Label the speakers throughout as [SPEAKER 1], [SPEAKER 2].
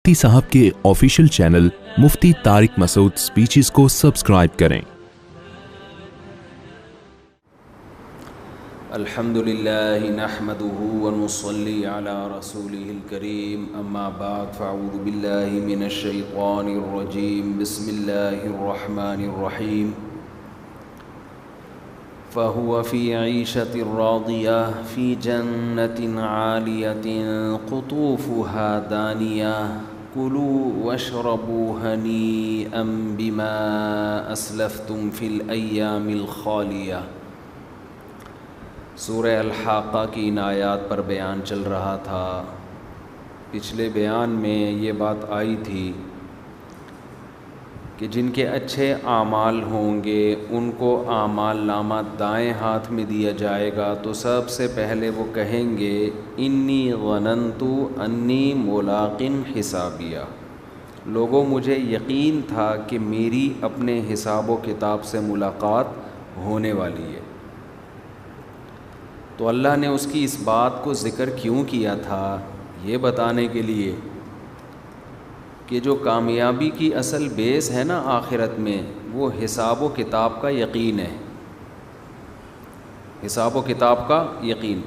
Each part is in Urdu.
[SPEAKER 1] مفتی صاحب کے آفیشیل چینل مفتی طارق مسعود سپیچز کو سبسکرائب کریں۔
[SPEAKER 2] الحمد للہ نحمده ونصلی علی رسوله الکریم، اما بعد فاعوذ باللہ من الشیطان الرجیم، بسم اللہ الرحمن الرحیم۔ فهو في عيشة راضية في جنة عالية قطوفها دانية كلوا واشربوا هنيئا بما أسلفتم في الأيام الخالية۔ سورہ الحاقہ کی ان آیات پر بیان چل رہا تھا۔ پچھلے بیان میں یہ بات آئی تھی کہ جن کے اچھے اعمال ہوں گے ان کو اعمال نامہ دائیں ہاتھ میں دیا جائے گا، تو سب سے پہلے وہ کہیں گے انی ظننت انی ملاق حسابیہ، لوگوں مجھے یقین تھا کہ میری اپنے حساب و کتاب سے ملاقات ہونے والی ہے۔ تو اللہ نے اس کی اس بات کو ذکر کیوں کیا تھا؟ یہ بتانے کے لیے کہ جو کامیابی کی اصل بیس ہے نا آخرت میں، وہ حساب و کتاب کا یقین ہے۔ حساب و کتاب کا یقین۔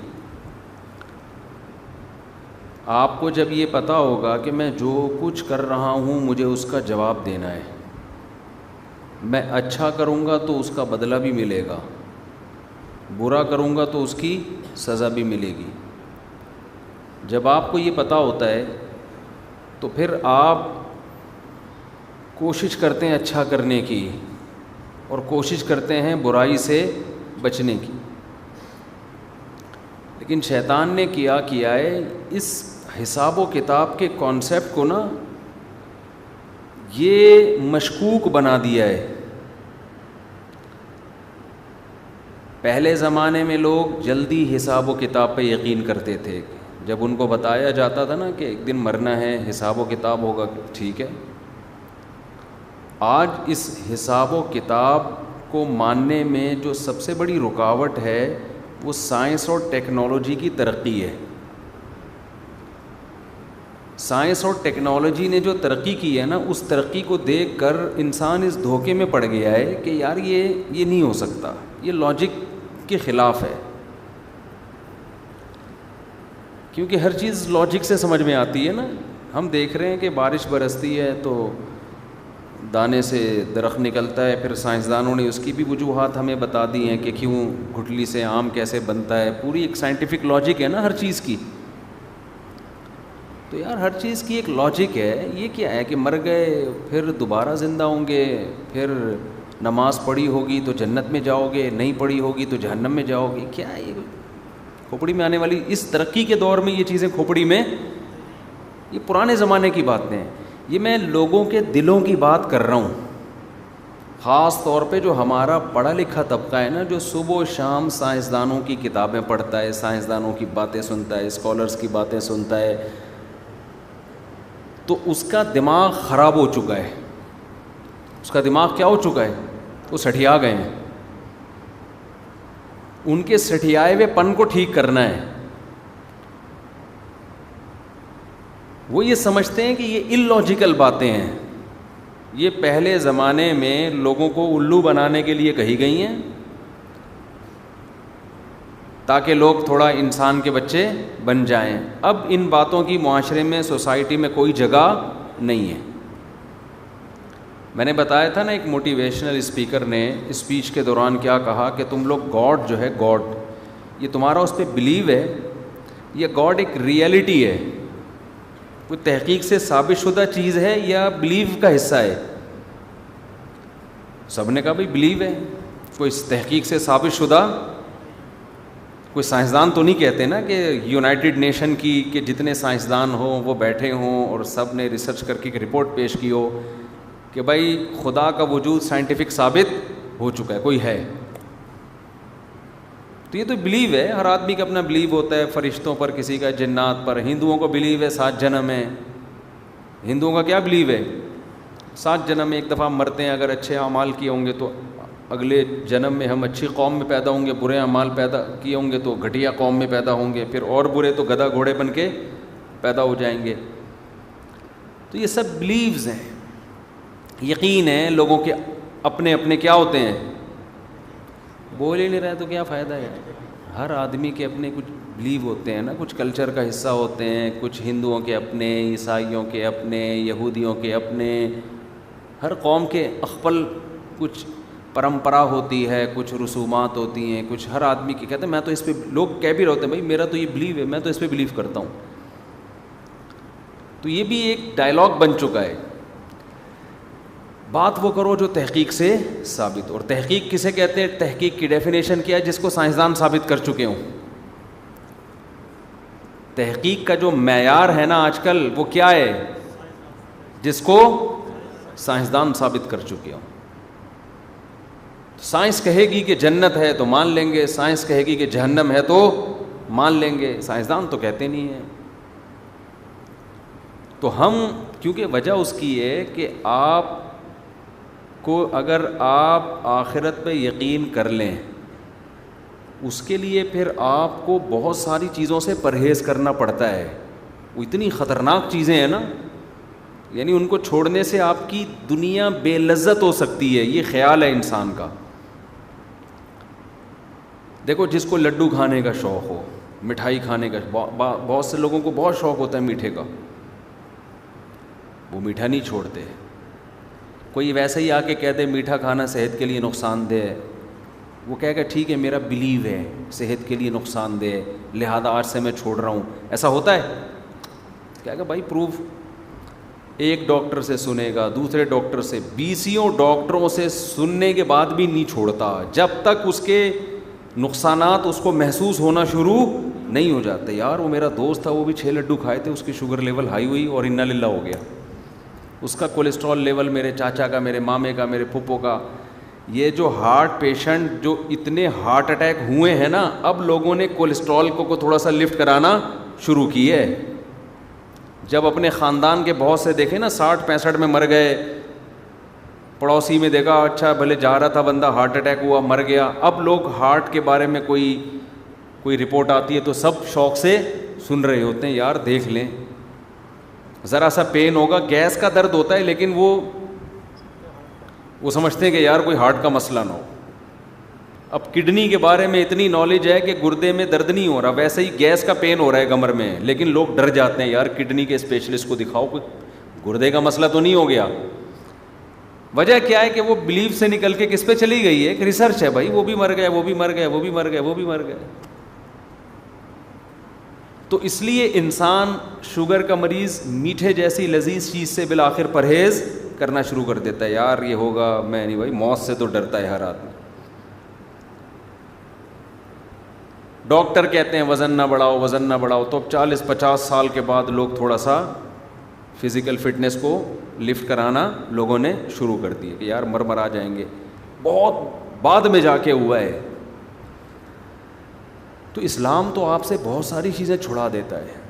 [SPEAKER 2] آپ کو جب یہ پتہ ہوگا کہ میں جو کچھ کر رہا ہوں مجھے اس کا جواب دینا ہے، میں اچھا کروں گا تو اس کا بدلہ بھی ملے گا، برا کروں گا تو اس کی سزا بھی ملے گی۔ جب آپ کو یہ پتہ ہوتا ہے تو پھر آپ کوشش کرتے ہیں اچھا کرنے کی اور کوشش کرتے ہیں برائی سے بچنے کی۔ لیکن شیطان نے کیا ہے، اس حساب و کتاب کے کانسیپٹ کو نا یہ مشکوک بنا دیا ہے۔ پہلے زمانے میں لوگ جلدی حساب و کتاب پہ یقین کرتے تھے۔ جب ان کو بتایا جاتا تھا نا کہ ایک دن مرنا ہے، حساب و کتاب ہوگا، ٹھیک ہے۔ آج اس حساب و کتاب کو ماننے میں جو سب سے بڑی رکاوٹ ہے وہ سائنس اور ٹیکنالوجی کی ترقی ہے۔ سائنس اور ٹیکنالوجی نے جو ترقی کی ہے نا، اس ترقی کو دیکھ کر انسان اس دھوکے میں پڑ گیا ہے کہ یار یہ نہیں ہو سکتا، یہ لاجک کے خلاف ہے۔ کیونکہ ہر چیز لاجک سے سمجھ میں آتی ہے نا۔ ہم دیکھ رہے ہیں کہ بارش برستی ہے تو دانے سے درخت نکلتا ہے، پھر سائنسدانوں نے اس کی بھی وجوہات ہمیں بتا دی ہیں کہ کیوں گٹھلی سے آم کیسے بنتا ہے۔ پوری ایک سائنٹیفک لاجک ہے نا ہر چیز کی۔ تو یار ہر چیز کی ایک لاجک ہے۔ یہ کیا ہے کہ مر گئے پھر دوبارہ زندہ ہوں گے، پھر نماز پڑھی ہوگی تو جنت میں جاؤ گے، نہیں پڑھی ہوگی تو جہنم میں جاؤ گے؟ کیا ہے یہ کھوپڑی میں آنے والی؟ اس ترقی کے دور میں یہ چیزیں کھوپڑی میں، یہ پرانے زمانے کی باتیں ہیں۔ یہ میں لوگوں کے دلوں کی بات کر رہا ہوں، خاص طور پہ جو ہمارا پڑھا لکھا طبقہ ہے نا، جو صبح و شام سائنسدانوں کی کتابیں پڑھتا ہے، سائنسدانوں کی باتیں سنتا ہے، اسکالرز کی باتیں سنتا ہے، تو اس کا دماغ خراب ہو چکا ہے۔ اس کا دماغ کیا ہو چکا ہے؟ وہ سٹھیا گئے ہیں۔ ان کے سٹھیائے ہوئے پن کو ٹھیک کرنا ہے۔ وہ یہ سمجھتے ہیں کہ یہ اللاجیکل باتیں ہیں، یہ پہلے زمانے میں لوگوں کو الو بنانے کے لیے کہی گئی ہیں تاکہ لوگ تھوڑا انسان کے بچے بن جائیں۔ اب ان باتوں کی معاشرے میں، سوسائٹی میں کوئی جگہ نہیں ہے۔ میں نے بتایا تھا نا، ایک موٹیویشنل اسپیکر نے اسپیچ کے دوران کیا کہا کہ تم لوگ گاڈ جو ہے، گاڈ یہ تمہارا اس پہ بلیو ہے، یہ گاڈ ایک ریئلٹی ہے، کوئی تحقیق سے ثابت شدہ چیز ہے یا بلیو کا حصہ ہے؟ سب نے کہا بھائی بلیو ہے، کوئی تحقیق سے ثابت شدہ، کوئی سائنسدان تو نہیں کہتے نا کہ یونائٹڈ نیشن کی کہ جتنے سائنسدان ہوں وہ بیٹھے ہوں اور سب نے ریسرچ کر کے ایک رپورٹ پیش کی ہو کہ بھائی خدا کا وجود سائنٹیفک ثابت ہو چکا ہے، کوئی ہے۔ تو یہ تو بلیو ہے، ہر آدمی کا اپنا بلیو ہوتا ہے، فرشتوں پر، کسی کا جنات پر۔ ہندوؤں کو بلیو ہے 7 جنم ہے۔ ہندوؤں کا کیا بلیو ہے؟ 7 جنم میں ایک دفعہ مرتے ہیں، اگر اچھے اعمال کیے ہوں گے تو اگلے جنم میں ہم اچھی قوم میں پیدا ہوں گے، برے اعمال پیدا کیے ہوں گے تو گھٹیا قوم میں پیدا ہوں گے، پھر اور برے تو گدھا گھوڑے بن کے پیدا ہو جائیں گے۔ تو یہ سب بلیوز ہیں, یقین ہیں لوگوں کے اپنے اپنے کیا ہوتے ہیں, بول ہی نہیں رہے تو کیا فائدہ ہے. ہر آدمی کے اپنے کچھ بلیو ہوتے ہیں نا, کچھ کلچر کا حصہ ہوتے ہیں, کچھ ہندوؤں کے اپنے, عیسائیوں کے اپنے, یہودیوں کے اپنے, ہر قوم کے اخپل کچھ پرمپرا ہوتی ہے, کچھ رسومات ہوتی ہیں, کچھ ہر آدمی کی. کہتے ہیں میں تو اس پہ, لوگ کہہ بھی رہتے ہیں بھائی میرا تو یہ بلیو ہے, میں تو اس پہ بلیو کرتا ہوں. تو یہ بھی ایک ڈائلاگ بن چکا ہے. بات وہ کرو جو تحقیق سے ثابت ہو. اور تحقیق کسے کہتے ہیں؟ تحقیق کی ڈیفینیشن کیا ہے؟ جس کو سائنسدان ثابت کر چکے ہوں. تحقیق کا جو معیار ہے نا آج کل, وہ کیا ہے؟ جس کو سائنسدان ثابت کر چکے ہوں. سائنس کہے گی کہ جنت ہے تو مان لیں گے, سائنس کہے گی کہ جہنم ہے تو مان لیں گے, سائنسدان تو کہتے نہیں ہیں. تو ہم, کیونکہ وجہ اس کی ہے کہ آپ کو اگر آپ آخرت پہ یقین کر لیں, اس کے لیے پھر آپ کو بہت ساری چیزوں سے پرہیز کرنا پڑتا ہے. وہ اتنی خطرناک چیزیں ہیں نا, یعنی ان کو چھوڑنے سے آپ کی دنیا بے لذت ہو سکتی ہے, یہ خیال ہے انسان کا. دیکھو جس کو لڈو کھانے کا شوق ہو, مٹھائی کھانے کا, بہت سے لوگوں کو بہت شوق ہوتا ہے میٹھے کا, وہ میٹھا نہیں چھوڑتے. کوئی ویسے ہی آ کے کہہ دے میٹھا کھانا صحت کے لیے نقصان دہ ہے, وہ کہے گا ٹھیک ہے میرا بلیو ہے صحت کے لیے نقصان دہ ہے, لہذا آج سے میں چھوڑ رہا ہوں. ایسا ہوتا ہے؟ کہے گا بھائی پروف. ایک ڈاکٹر سے سنے گا, دوسرے ڈاکٹر سے, 20 ڈاکٹروں سے سننے کے بعد بھی نہیں چھوڑتا جب تک اس کے نقصانات اس کو محسوس ہونا شروع نہیں ہو جاتے. یار وہ میرا دوست تھا, وہ بھی 6 لڈو کھائے تھے, اس کی شوگر لیول ہائی ہوئی اور انا للہ ہو گیا. اس کا کولیسٹرول لیول, میرے چاچا کا, میرے مامے کا, میرے پھپھو کا. یہ جو ہارٹ پیشنٹ جو اتنے ہارٹ اٹیک ہوئے ہیں نا, اب لوگوں نے کولیسٹرول کو تھوڑا سا لفٹ کرانا شروع کی ہے. جب اپنے خاندان کے بہت سے دیکھے نا 60-65 میں مر گئے, پڑوسی میں دیکھا اچھا بھلے جا رہا تھا بندہ, ہارٹ اٹیک ہوا مر گیا. اب لوگ ہارٹ کے بارے میں کوئی رپورٹ آتی ہے تو سب شوق سے سن رہے ہوتے ہیں, یار دیکھ لیں, ذرا سا پین ہوگا, گیس کا درد ہوتا ہے لیکن وہ سمجھتے ہیں کہ یار کوئی ہارٹ کا مسئلہ نہ ہو. اب کڈنی کے بارے میں اتنی نالج ہے کہ گردے میں درد نہیں ہو رہا, ویسے ہی گیس کا پین ہو رہا ہے کمر میں, لیکن لوگ ڈر جاتے ہیں یار کڈنی کے اسپیشلسٹ کو دکھاؤ, کوئی گردے کا مسئلہ تو نہیں ہو گیا. وجہ کیا ہے کہ وہ بلیف سے نکل کے کس پہ چلی گئی ہے؟ ایک ریسرچ ہے بھائی, وہ بھی مر گئے, وہ بھی مر گئے, وہ بھی مر گئے, وہ بھی مر گئے. تو اس لیے انسان شوگر کا مریض میٹھے جیسی لذیذ چیز سے بالآخر پرہیز کرنا شروع کر دیتا ہے. یار یہ ہوگا, میں نہیں, بھائی موت سے تو ڈرتا ہے ہر آدمی. ڈاکٹر کہتے ہیں وزن نہ بڑھاؤ, وزن نہ بڑھاؤ, تو اب 40-50 سال کے بعد لوگ تھوڑا سا فزیکل فٹنس کو لفٹ کرانا لوگوں نے شروع کر دی کہ یار مر آ جائیں گے. بہت بعد میں جا کے ہوا ہے. تو اسلام تو آپ سے بہت ساری چیزیں چھڑا دیتا ہے.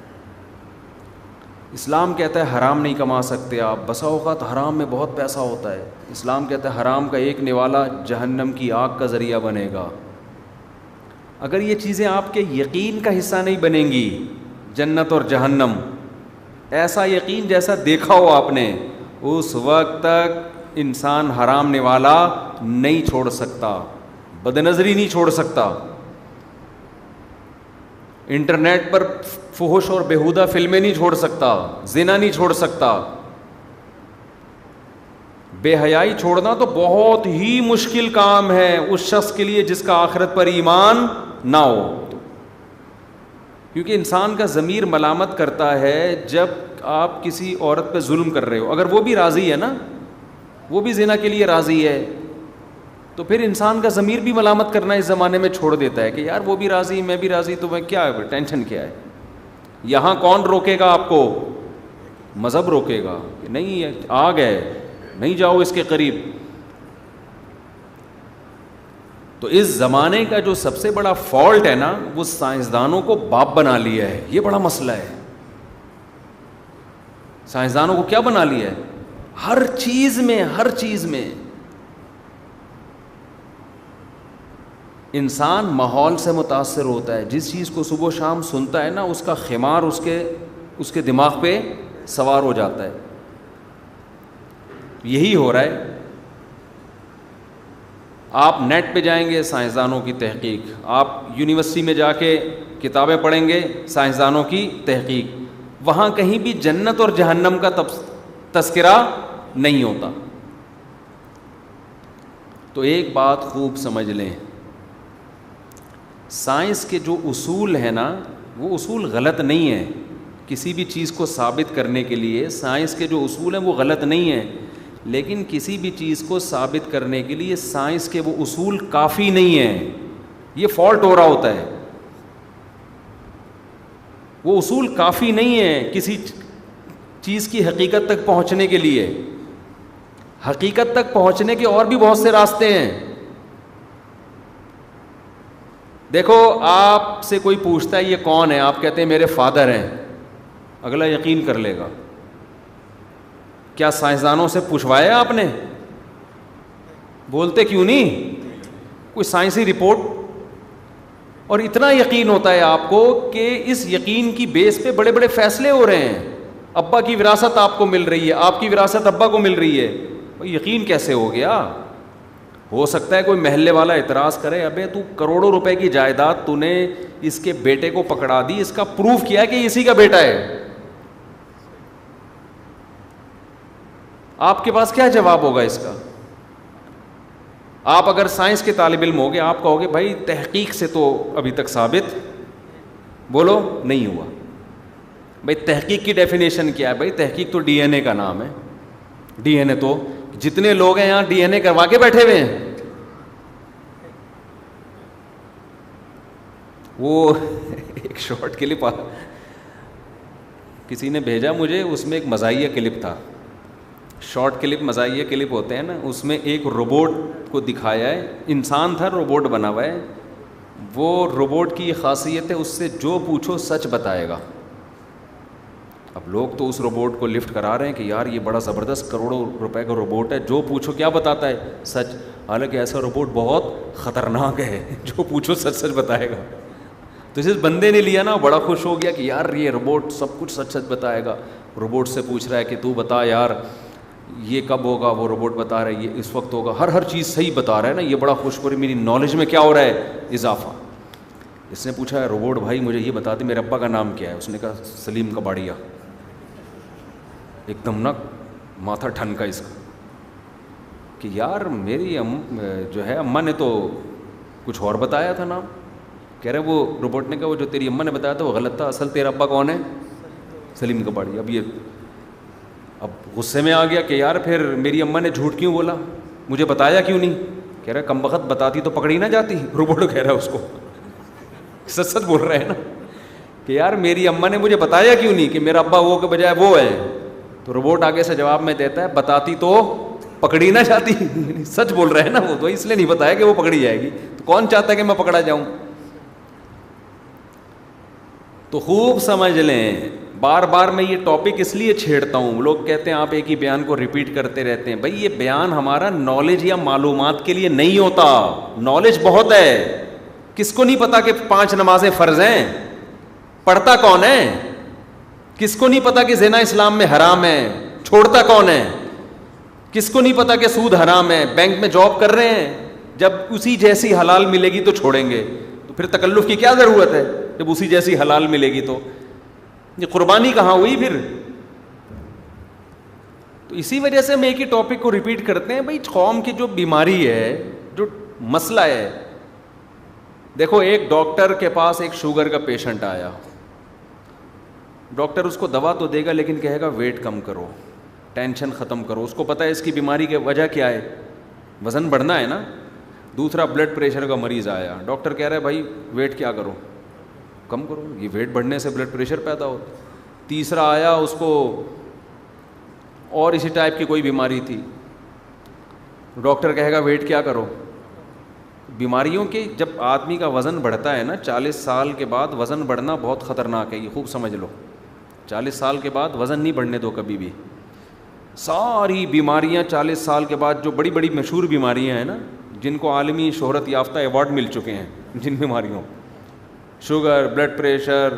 [SPEAKER 2] اسلام کہتا ہے حرام نہیں کما سکتے آپ, بسا اوقات حرام میں بہت پیسہ ہوتا ہے. اسلام کہتا ہے حرام کا ایک نوالا جہنم کی آگ کا ذریعہ بنے گا. اگر یہ چیزیں آپ کے یقین کا حصہ نہیں بنیں گی, جنت اور جہنم, ایسا یقین جیسا دیکھا ہو آپ نے, اس وقت تک انسان حرام نوالا نہیں چھوڑ سکتا, بد نظری نہیں چھوڑ سکتا, انٹرنیٹ پر فحش اور بیہودہ فلمیں نہیں چھوڑ سکتا, زنا نہیں چھوڑ سکتا. بے حیائی چھوڑنا تو بہت ہی مشکل کام ہے اس شخص کے لیے جس کا آخرت پر ایمان نہ ہو. کیونکہ انسان کا ضمیر ملامت کرتا ہے جب آپ کسی عورت پہ ظلم کر رہے ہو, اگر وہ بھی راضی ہے نا, وہ بھی زنا کے لیے راضی ہے, تو پھر انسان کا ضمیر بھی ملامت کرنا اس زمانے میں چھوڑ دیتا ہے کہ یار وہ بھی راضی, میں بھی راضی, تو میں کیا ہے, ٹینشن کیا ہے. یہاں کون روکے گا آپ کو؟ مذہب روکے گا کہ نہیں آگ ہے, نہیں جاؤ اس کے قریب. تو اس زمانے کا جو سب سے بڑا فالٹ ہے نا, وہ سائنسدانوں کو باپ بنا لیا ہے. یہ بڑا مسئلہ ہے. سائنسدانوں کو کیا بنا لیا ہے؟ ہر چیز میں انسان ماحول سے متاثر ہوتا ہے. جس چیز کو صبح و شام سنتا ہے نا, اس کا خمار اس کے دماغ پہ سوار ہو جاتا ہے. یہی ہو رہا ہے. آپ نیٹ پہ جائیں گے سائنسدانوں کی تحقیق, آپ یونیورسٹی میں جا کے کتابیں پڑھیں گے سائنسدانوں کی تحقیق, وہاں کہیں بھی جنت اور جہنم کا تذکرہ نہیں ہوتا. تو ایک بات خوب سمجھ لیں, سائنس کے جو اصول ہیں نا وہ اصول غلط نہیں ہیں. کسی بھی چیز کو ثابت کرنے کے لیے سائنس کے جو اصول ہیں وہ غلط نہیں ہیں, لیکن کسی بھی چیز کو ثابت کرنے کے لیے سائنس کے وہ اصول کافی نہیں ہیں. یہ فالٹ ہو رہا ہوتا ہے. وہ اصول کافی نہیں ہیں کسی چیز کی حقیقت تک پہنچنے کے لیے. حقیقت تک پہنچنے کے اور بھی بہت سے راستے ہیں. دیکھو, آپ سے کوئی پوچھتا ہے یہ کون ہے, آپ کہتے ہیں میرے فادر ہیں, اگلا یقین کر لے گا. کیا سائنسدانوں سے پوچھوایا آپ نے؟ بولتے کیوں نہیں؟ کوئی سائنسی رپورٹ. اور اتنا یقین ہوتا ہے آپ کو کہ اس یقین کی بیس پہ بڑے بڑے فیصلے ہو رہے ہیں. ابا کی وراثت آپ کو مل رہی ہے, آپ کی وراثت ابا کو مل رہی ہے. یقین کیسے ہو گیا؟ ہو سکتا ہے کوئی محلے والا اعتراض کرے, ابے تو کروڑوں روپے کی جائیداد تو نے اس کے بیٹے کو پکڑا دی, اس کا پروف کیا کہ اسی کا بیٹا ہے. آپ کے پاس کیا جواب ہوگا اس کا؟ آپ اگر سائنس کے طالب علم ہوگے, آپ کہو گے بھائی تحقیق سے تو ابھی تک ثابت بولو نہیں ہوا. بھائی تحقیق کی ڈیفینیشن کیا ہے؟ بھائی تحقیق تو ڈی این اے کا نام ہے. ڈی این اے تو جتنے لوگ ہیں یہاں ڈی این اے کروا کے بیٹھے ہوئے ہیں. وہ ایک شارٹ کلپ کسی نے بھیجا مجھے, اس میں ایک مزاحیہ کلپ تھا. شارٹ کلپ مزاحیہ کلپ ہوتے ہیں نا, اس میں ایک روبوٹ کو دکھایا ہے, انسان تھا روبوٹ بنا ہوا ہے. وہ روبوٹ کی یہ خاصیت ہے, اس سے جو پوچھو سچ بتائے گا. اب لوگ تو اس روبوٹ کو لفٹ کرا رہے ہیں کہ یار یہ بڑا زبردست کروڑوں روپے کا روبوٹ ہے, جو پوچھو کیا بتاتا ہے سچ. حالانکہ ایسا روبوٹ بہت خطرناک ہے, جو پوچھو سچ سچ بتائے گا. تو جس بندے نے لیا نا بڑا خوش ہو گیا کہ یار یہ روبوٹ سب کچھ سچ سچ بتائے گا. روبوٹ سے پوچھ رہا ہے کہ تو بتا یار یہ کب ہوگا, وہ روبوٹ بتا رہا ہے یہ اس وقت ہوگا. ہر چیز صحیح بتا رہا ہے نا, یہ بڑا خوش ہو رہا ہے, میری نالج میں کیا ہو رہا ہے اضافہ. اس نے پوچھا روبوٹ بھائی مجھے یہ بتا دے میرے ابا کا نام کیا ہے. اس نے کہا سلیم کباڑیا. ایک دم نا ماتھا ٹھنکا اس کا کہ یار میری جو ہے اماں نے تو کچھ اور بتایا تھا نام. کہہ رہے وہ روبوٹ نے کہا وہ جو تیری اماں نے بتایا تھا وہ غلط تھا, اصل تیرا ابا کون ہے؟ سلیم کباڑیا. اب غصے میں آ گیا کہ یار پھر میری اماں نے جھوٹ کیوں بولا, مجھے بتایا کیوں نہیں؟ کہہ رہا کم بخت بتاتی تو پکڑی نہ جاتی. روبوٹ کہہ رہا ہے اس کو سچ سچ بول رہا ہے نا کہ یار میری اماں نے مجھے بتایا کیوں نہیں کہ میرا ابا وہ کے بجائے وہ ہے. تو روبوٹ آگے سے جواب میں دیتا ہے بتاتی تو پکڑی نہ جاتی. سچ بول رہا ہے نا وہ, تو اس لیے نہیں بتایا کہ وہ پکڑی جائے گی. تو کون چاہتا ہے کہ میں پکڑا جاؤں؟ تو خوب سمجھ لیں, بار بار میں یہ ٹاپک اس لیے چھیڑتا ہوں. لوگ کہتے ہیں آپ ایک ہی بیان کو ریپیٹ کرتے رہتے ہیں. بھائی یہ بیان ہمارا نالج یا معلومات کے لیے نہیں ہوتا. نالج بہت ہے. کس کو نہیں پتا کہ 5 نمازیں فرض ہیں؟ پڑھتا کون ہے؟ کس کو نہیں پتا کہ زنا اسلام میں حرام ہے؟ چھوڑتا کون ہے؟ کس کو نہیں پتا کہ سود حرام ہے؟ بینک میں جاب کر رہے ہیں, جب اسی جیسی حلال ملے گی تو چھوڑیں گے. تو پھر تکلف کی کیا ضرورت ہے جب اسی جیسی حلال ملے گی؟ تو یہ قربانی کہاں ہوئی پھر؟ تو اسی وجہ سے ہم ایک ہی ٹاپک کو ریپیٹ کرتے ہیں. بھائی قوم کی جو بیماری ہے, جو مسئلہ ہے, دیکھو ایک ڈاکٹر کے پاس ایک شوگر کا پیشنٹ آیا. ڈاکٹر اس کو دوا تو دے گا لیکن کہے گا ویٹ کم کرو, ٹینشن ختم کرو. اس کو پتہ ہے اس کی بیماری کی وجہ کیا ہے, وزن بڑھنا ہے نا. دوسرا بلڈ پریشر کا مریض آیا, ڈاکٹر کہہ رہا ہے بھائی ویٹ کیا کرو, کم کرو, یہ ویٹ بڑھنے سے بلڈ پریشر پیدا ہوتا. تیسرا آیا, اس کو اور اسی ٹائپ کی کوئی بیماری تھی, ڈاکٹر کہے گا ویٹ کیا کرو. بیماریوں کے جب آدمی کا وزن بڑھتا ہے نا 40 سال کے بعد وزن بڑھنا بہت خطرناک ہے, یہ خوب سمجھ لو. 40 سال کے بعد وزن نہیں بڑھنے دو کبھی بھی. ساری بیماریاں 40 سال کے بعد, جو بڑی بڑی مشہور بیماریاں ہیں نا, جن کو عالمی شہرت یافتہ ایوارڈ مل چکے ہیں, جن بیماریوں شوگر, بلڈ پریشر,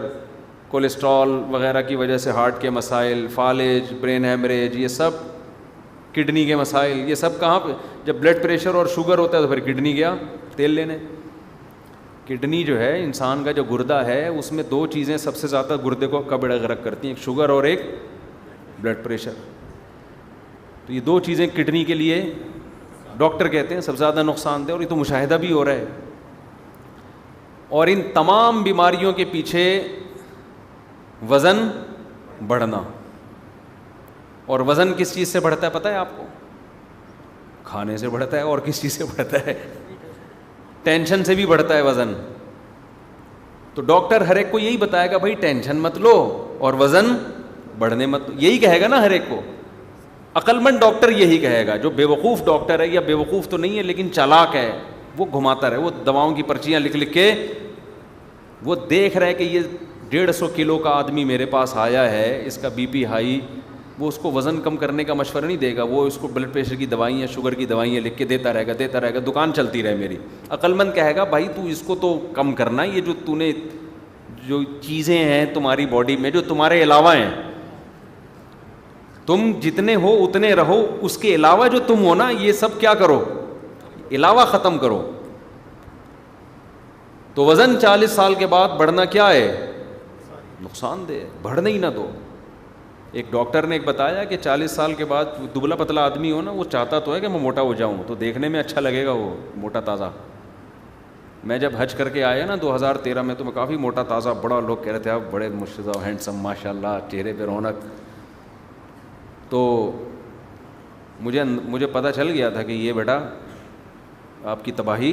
[SPEAKER 2] کولیسٹرول وغیرہ کی وجہ سے ہارٹ کے مسائل, فالج, برین ہیمریج, یہ سب کڈنی کے مسائل، یہ سب کہاں پہ؟ جب بلڈ پریشر اور شوگر ہوتا ہے تو پھر کڈنی گیا تیل لینے. کڈنی جو ہے انسان کا جو گردہ ہے اس میں دو چیزیں سب سے زیادہ گردے کو کبڑ غرق کرتی ہیں، ایک شوگر اور ایک بلڈ پریشر. تو یہ دو چیزیں کڈنی کے لیے ڈاکٹر کہتے ہیں سب سے زیادہ نقصان دہ، اور یہ تو مشاہدہ بھی ہو رہا ہے. اور ان تمام بیماریوں کے پیچھے وزن بڑھنا. اور وزن کس چیز سے بڑھتا ہے پتہ ہے آپ کو؟ کھانے سے بڑھتا ہے. اور کس چیز سے بڑھتا ہے؟ ٹینشن سے بھی بڑھتا ہے وزن. تو ڈاکٹر ہر ایک کو یہی بتائے گا بھائی ٹینشن مت لو اور وزن بڑھنے مت، یہی کہے گا نا ہر ایک کو. عقل مند ڈاکٹر یہی کہے گا. جو بے وقوف ڈاکٹر ہے، یا بے وقوف تو نہیں ہے لیکن چالاک ہے، وہ گھماتا رہے، وہ دواؤں کی پرچیاں لکھ لکھ کے وہ دیکھ رہا ہے کہ یہ 150 کلو کا آدمی میرے پاس آیا ہے، اس کا بی پی ہائی، وہ اس کو وزن کم کرنے کا مشورہ نہیں دے گا، وہ اس کو بلڈ پریشر کی دوائیاں، شوگر کی دوائیاں لکھ کے دیتا رہے گا، دکان چلتی رہے میری. عقل مند کہے گا بھائی تو اس کو تو کم کرنا، یہ جو تو نے جو چیزیں ہیں تمہاری باڈی میں جو تمہارے علاوہ ہیں، تم جتنے ہو اتنے رہو، اس کے علاوہ جو تم ہو نا یہ سب کیا کرو، علاوہ ختم کرو. تو وزن 40 سال کے بعد بڑھنا کیا ہے؟ نقصان دہ، بڑھنے ہی نہ دو. ایک ڈاکٹر نے ایک بتایا کہ 40 سال کے بعد دبلا پتلا آدمی ہو نا، وہ چاہتا تو ہے کہ میں موٹا ہو جاؤں، تو دیکھنے میں اچھا لگے گا وہ موٹا تازہ. میں جب حج کر کے آیا نا 2013 میں، تو میں کافی موٹا تازہ، بڑا لوگ کہہ رہے تھے آپ بڑے مشتاق ہینڈسم ماشاء اللہ، چہرے پہ رونق. تو مجھے پتہ چل گیا تھا کہ یہ بیٹا آپ کی تباہی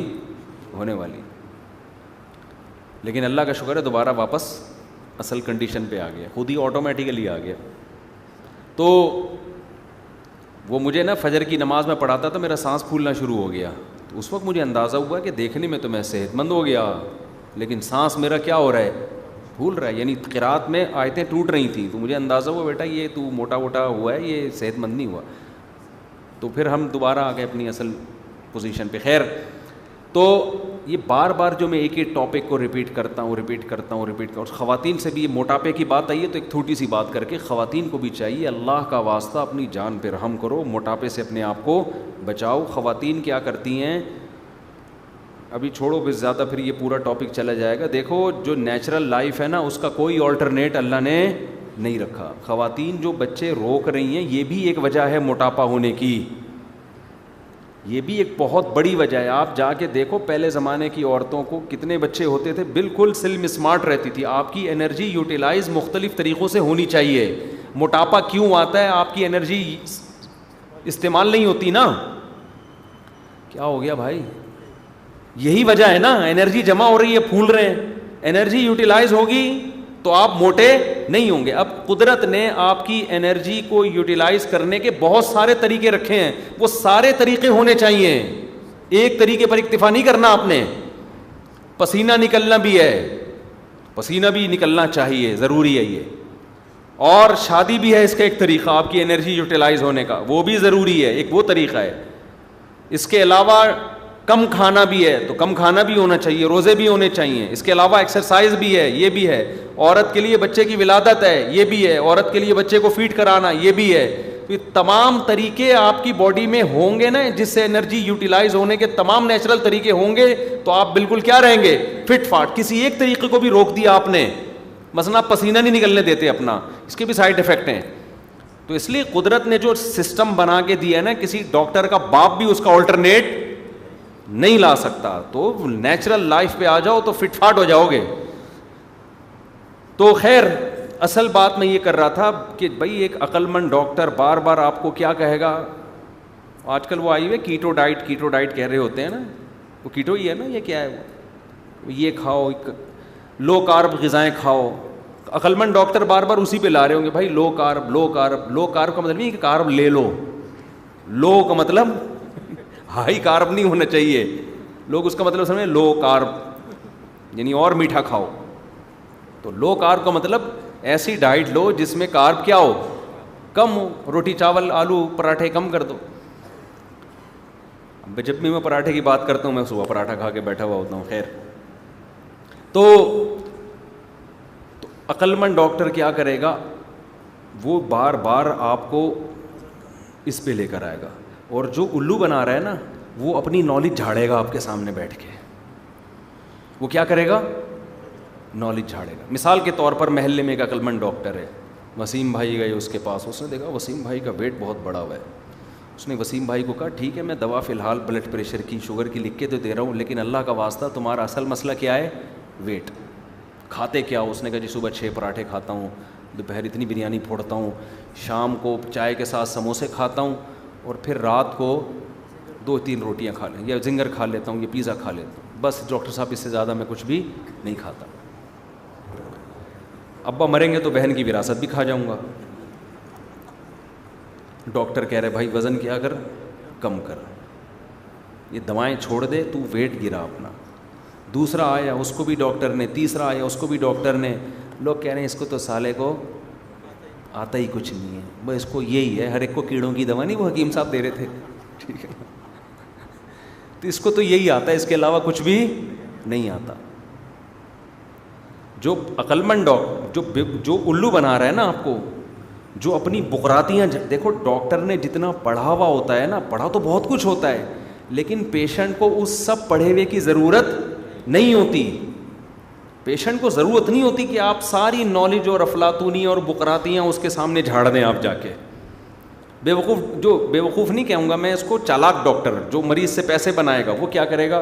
[SPEAKER 2] ہونے والی. لیکن اللہ کا شکر ہے دوبارہ واپس اصل کنڈیشن پہ آ گیا، خود ہی آٹومیٹیکلی آ گیا. تو وہ مجھے نا فجر کی نماز میں پڑھاتا تھا، میرا سانس پھولنا شروع ہو گیا. تو اس وقت مجھے اندازہ ہوا کہ دیکھنے میں تو میں صحت مند ہو گیا، لیکن سانس میرا کیا ہو رہا ہے؟ پھول رہا ہے. یعنی قرات میں آیتیں ٹوٹ رہی تھیں. تو مجھے اندازہ ہوا بیٹا یہ تو موٹا ووٹا ہوا ہے، یہ صحت مند نہیں ہوا. تو پھر ہم دوبارہ آ گئے اپنی اصل پوزیشن پہ. خیر، تو یہ بار بار جو میں ایک ہی ٹاپک کو ریپیٹ کرتا ہوں. خواتین سے بھی یہ موٹاپے کی بات آئی ہے تو ایک چھوٹی سی بات کر کے، خواتین کو بھی چاہیے اللہ کا واسطہ اپنی جان پہ رحم کرو، موٹاپے سے اپنے آپ کو بچاؤ. خواتین کیا کرتی ہیں، ابھی چھوڑو بھی زیادہ، پھر یہ پورا ٹاپک چلا جائے گا. دیکھو جو نیچرل لائف ہے نا اس کا کوئی آلٹرنیٹ اللہ نے نہیں رکھا. خواتین جو بچے روک رہی ہیں یہ بھی ایک وجہ ہے موٹاپا ہونے کی، یہ بھی ایک بہت بڑی وجہ ہے. آپ جا کے دیکھو پہلے زمانے کی عورتوں کو کتنے بچے ہوتے تھے، بالکل سلم اسمارٹ رہتی تھی. آپ کی انرجی یوٹیلائز مختلف طریقوں سے ہونی چاہیے. موٹاپا کیوں آتا ہے؟ آپ کی انرجی استعمال نہیں ہوتی نا. کیا ہو گیا بھائی؟ یہی وجہ ہے نا، انرجی جمع ہو رہی ہے، پھول رہے ہیں. انرجی یوٹیلائز ہوگی تو آپ موٹے نہیں ہوں گے. اب قدرت نے آپ کی انرجی کو یوٹیلائز کرنے کے بہت سارے طریقے رکھے ہیں، وہ سارے طریقے ہونے چاہیے. ایک طریقے پر اکتفا نہیں کرنا آپ نے. پسینہ نکلنا بھی ہے، پسینہ بھی نکلنا چاہیے، ضروری ہے یہ. اور شادی بھی ہے اس کا ایک طریقہ آپ کی انرجی یوٹیلائز ہونے کا، وہ بھی ضروری ہے، ایک وہ طریقہ ہے. اس کے علاوہ کم کھانا بھی ہے تو کم کھانا بھی ہونا چاہیے، روزے بھی ہونے چاہیے. اس کے علاوہ ایکسرسائز بھی ہے، یہ بھی ہے. عورت کے لیے بچے کی ولادت ہے، یہ بھی ہے. عورت کے لیے بچے کو فیڈ کرانا، یہ بھی ہے. تو یہ تمام طریقے آپ کی باڈی میں ہوں گے نا، جس سے انرجی یوٹیلائز ہونے کے تمام نیچرل طریقے ہوں گے تو آپ بالکل کیا رہیں گے؟ فٹ فاٹ. کسی ایک طریقے کو بھی روک دیا آپ نے، مثلا پسینہ نہیں نکلنے دیتے اپنا، اس کے بھی سائڈ افیکٹ ہیں. تو اس لیے قدرت نے جو سسٹم بنا کے دیا ہے نا، کسی ڈاکٹر کا باپ بھی اس کا آلٹرنیٹ نہیں لا سکتا. تو نیچرل لائف پہ آ جاؤ تو فٹ فاٹ ہو جاؤ گے. تو خیر، اصل بات میں یہ کر رہا تھا کہ بھائی ایک عقل مند ڈاکٹر بار بار آپ کو کیا کہے گا. آج کل وہ آئی ہوئے کیٹو ڈائٹ کہہ رہے ہوتے ہیں نا، وہ کیٹو ہی ہے نا، یہ کیا ہے وہ یہ کھاؤ، لو کارب غذائیں کھاؤ. عقل مند ڈاکٹر بار بار اسی پہ لا رہے ہوں گے بھائی لو کارب کا مطلب نہیں کہ کارب لے لو، لو کا مطلب ہائی کارب نہیں ہونا چاہیے. لوگ اس کا مطلب سمجھیں لو کارب یعنی اور میٹھا کھاؤ. تو لو کارب کا مطلب ایسی ڈائٹ لو جس میں کارب کیا ہو، کم ہو. روٹی چاول آلو پراٹھے کم کر دو. جب بھی میں پراٹھے کی بات کرتا ہوں میں صبح پراٹھا کھا کے بیٹھا ہوا ہوتا ہوں. خیر، تو عقل مند ڈاکٹر کیا کرے گا، وہ بار بار آپ کو اس پہ لے کر آئے گا. اور جو الو بنا رہا ہے نا وہ اپنی نالج جھاڑے گا آپ کے سامنے بیٹھ کے. وہ کیا کرے گا؟ نالج جھاڑے گا. مثال کے طور پر محلے میں ایک عقلمند ڈاکٹر ہے, وسیم بھائی گئے اس کے پاس, اس نے دیکھا وسیم بھائی کا ویٹ بہت بڑا ہوا ہے. اس نے وسیم بھائی کو کہا ٹھیک ہے میں دوا فی الحال بلڈ پریشر کی شوگر کی لکھ کے تو دے رہا ہوں, لیکن اللہ کا واسطہ تمہارا اصل مسئلہ کیا ہے؟ ویٹ. کھاتے کیا ہو؟ اس نے کہا جی صبح 6 پراٹھے کھاتا ہوں, دوپہر اتنی بریانی پھوڑتا ہوں, شام کو چائے کے ساتھ سموسے کھاتا ہوں, اور پھر رات کو 2-3 روٹیاں کھا لیں, یا زنگر کھا لیتا ہوں, یا پیزا کھا لیتا ہوں, بس ڈاکٹر صاحب اس سے زیادہ میں کچھ بھی نہیں کھاتا. ابا مریں گے تو بہن کی وراثت بھی کھا جاؤں گا. ڈاکٹر کہہ رہے بھائی وزن کیا کر, کم کر, یہ دوائیں چھوڑ دے, تو ویٹ گرا اپنا. دوسرا آیا اس کو بھی ڈاکٹر نے, تیسرا آیا اس کو بھی ڈاکٹر نے. لوگ کہہ رہے ہیں اس کو تو سالے کو آتا ہی کچھ نہیں ہے, بس اس کو یہی ہے, ہر ایک کو کیڑوں کی دوا نہیں وہ حکیم صاحب دے رہے تھے, ٹھیک ہے, تو اس کو تو یہی آتا ہے, اس کے علاوہ کچھ بھی نہیں آتا. جو عقلمند جو الو بنا رہا ہے نا آپ کو, جو اپنی بقراتیاں, دیکھو ڈاکٹر نے جتنا پڑھا ہوا ہوتا ہے نا, پڑھا تو بہت کچھ ہوتا ہے, لیکن پیشنٹ کو اس سب پڑھے ہوئے کی ضرورت نہیں ہوتی. پیشنٹ کو ضرورت نہیں ہوتی کہ آپ ساری نالج اور افلاطونی اور بقراتیاں اس کے سامنے جھاڑ دیں آپ جا کے. بیوقوف نہیں کہوں گا میں اس کو, چالاک ڈاکٹر جو مریض سے پیسے بنائے گا, وہ کیا کرے گا؟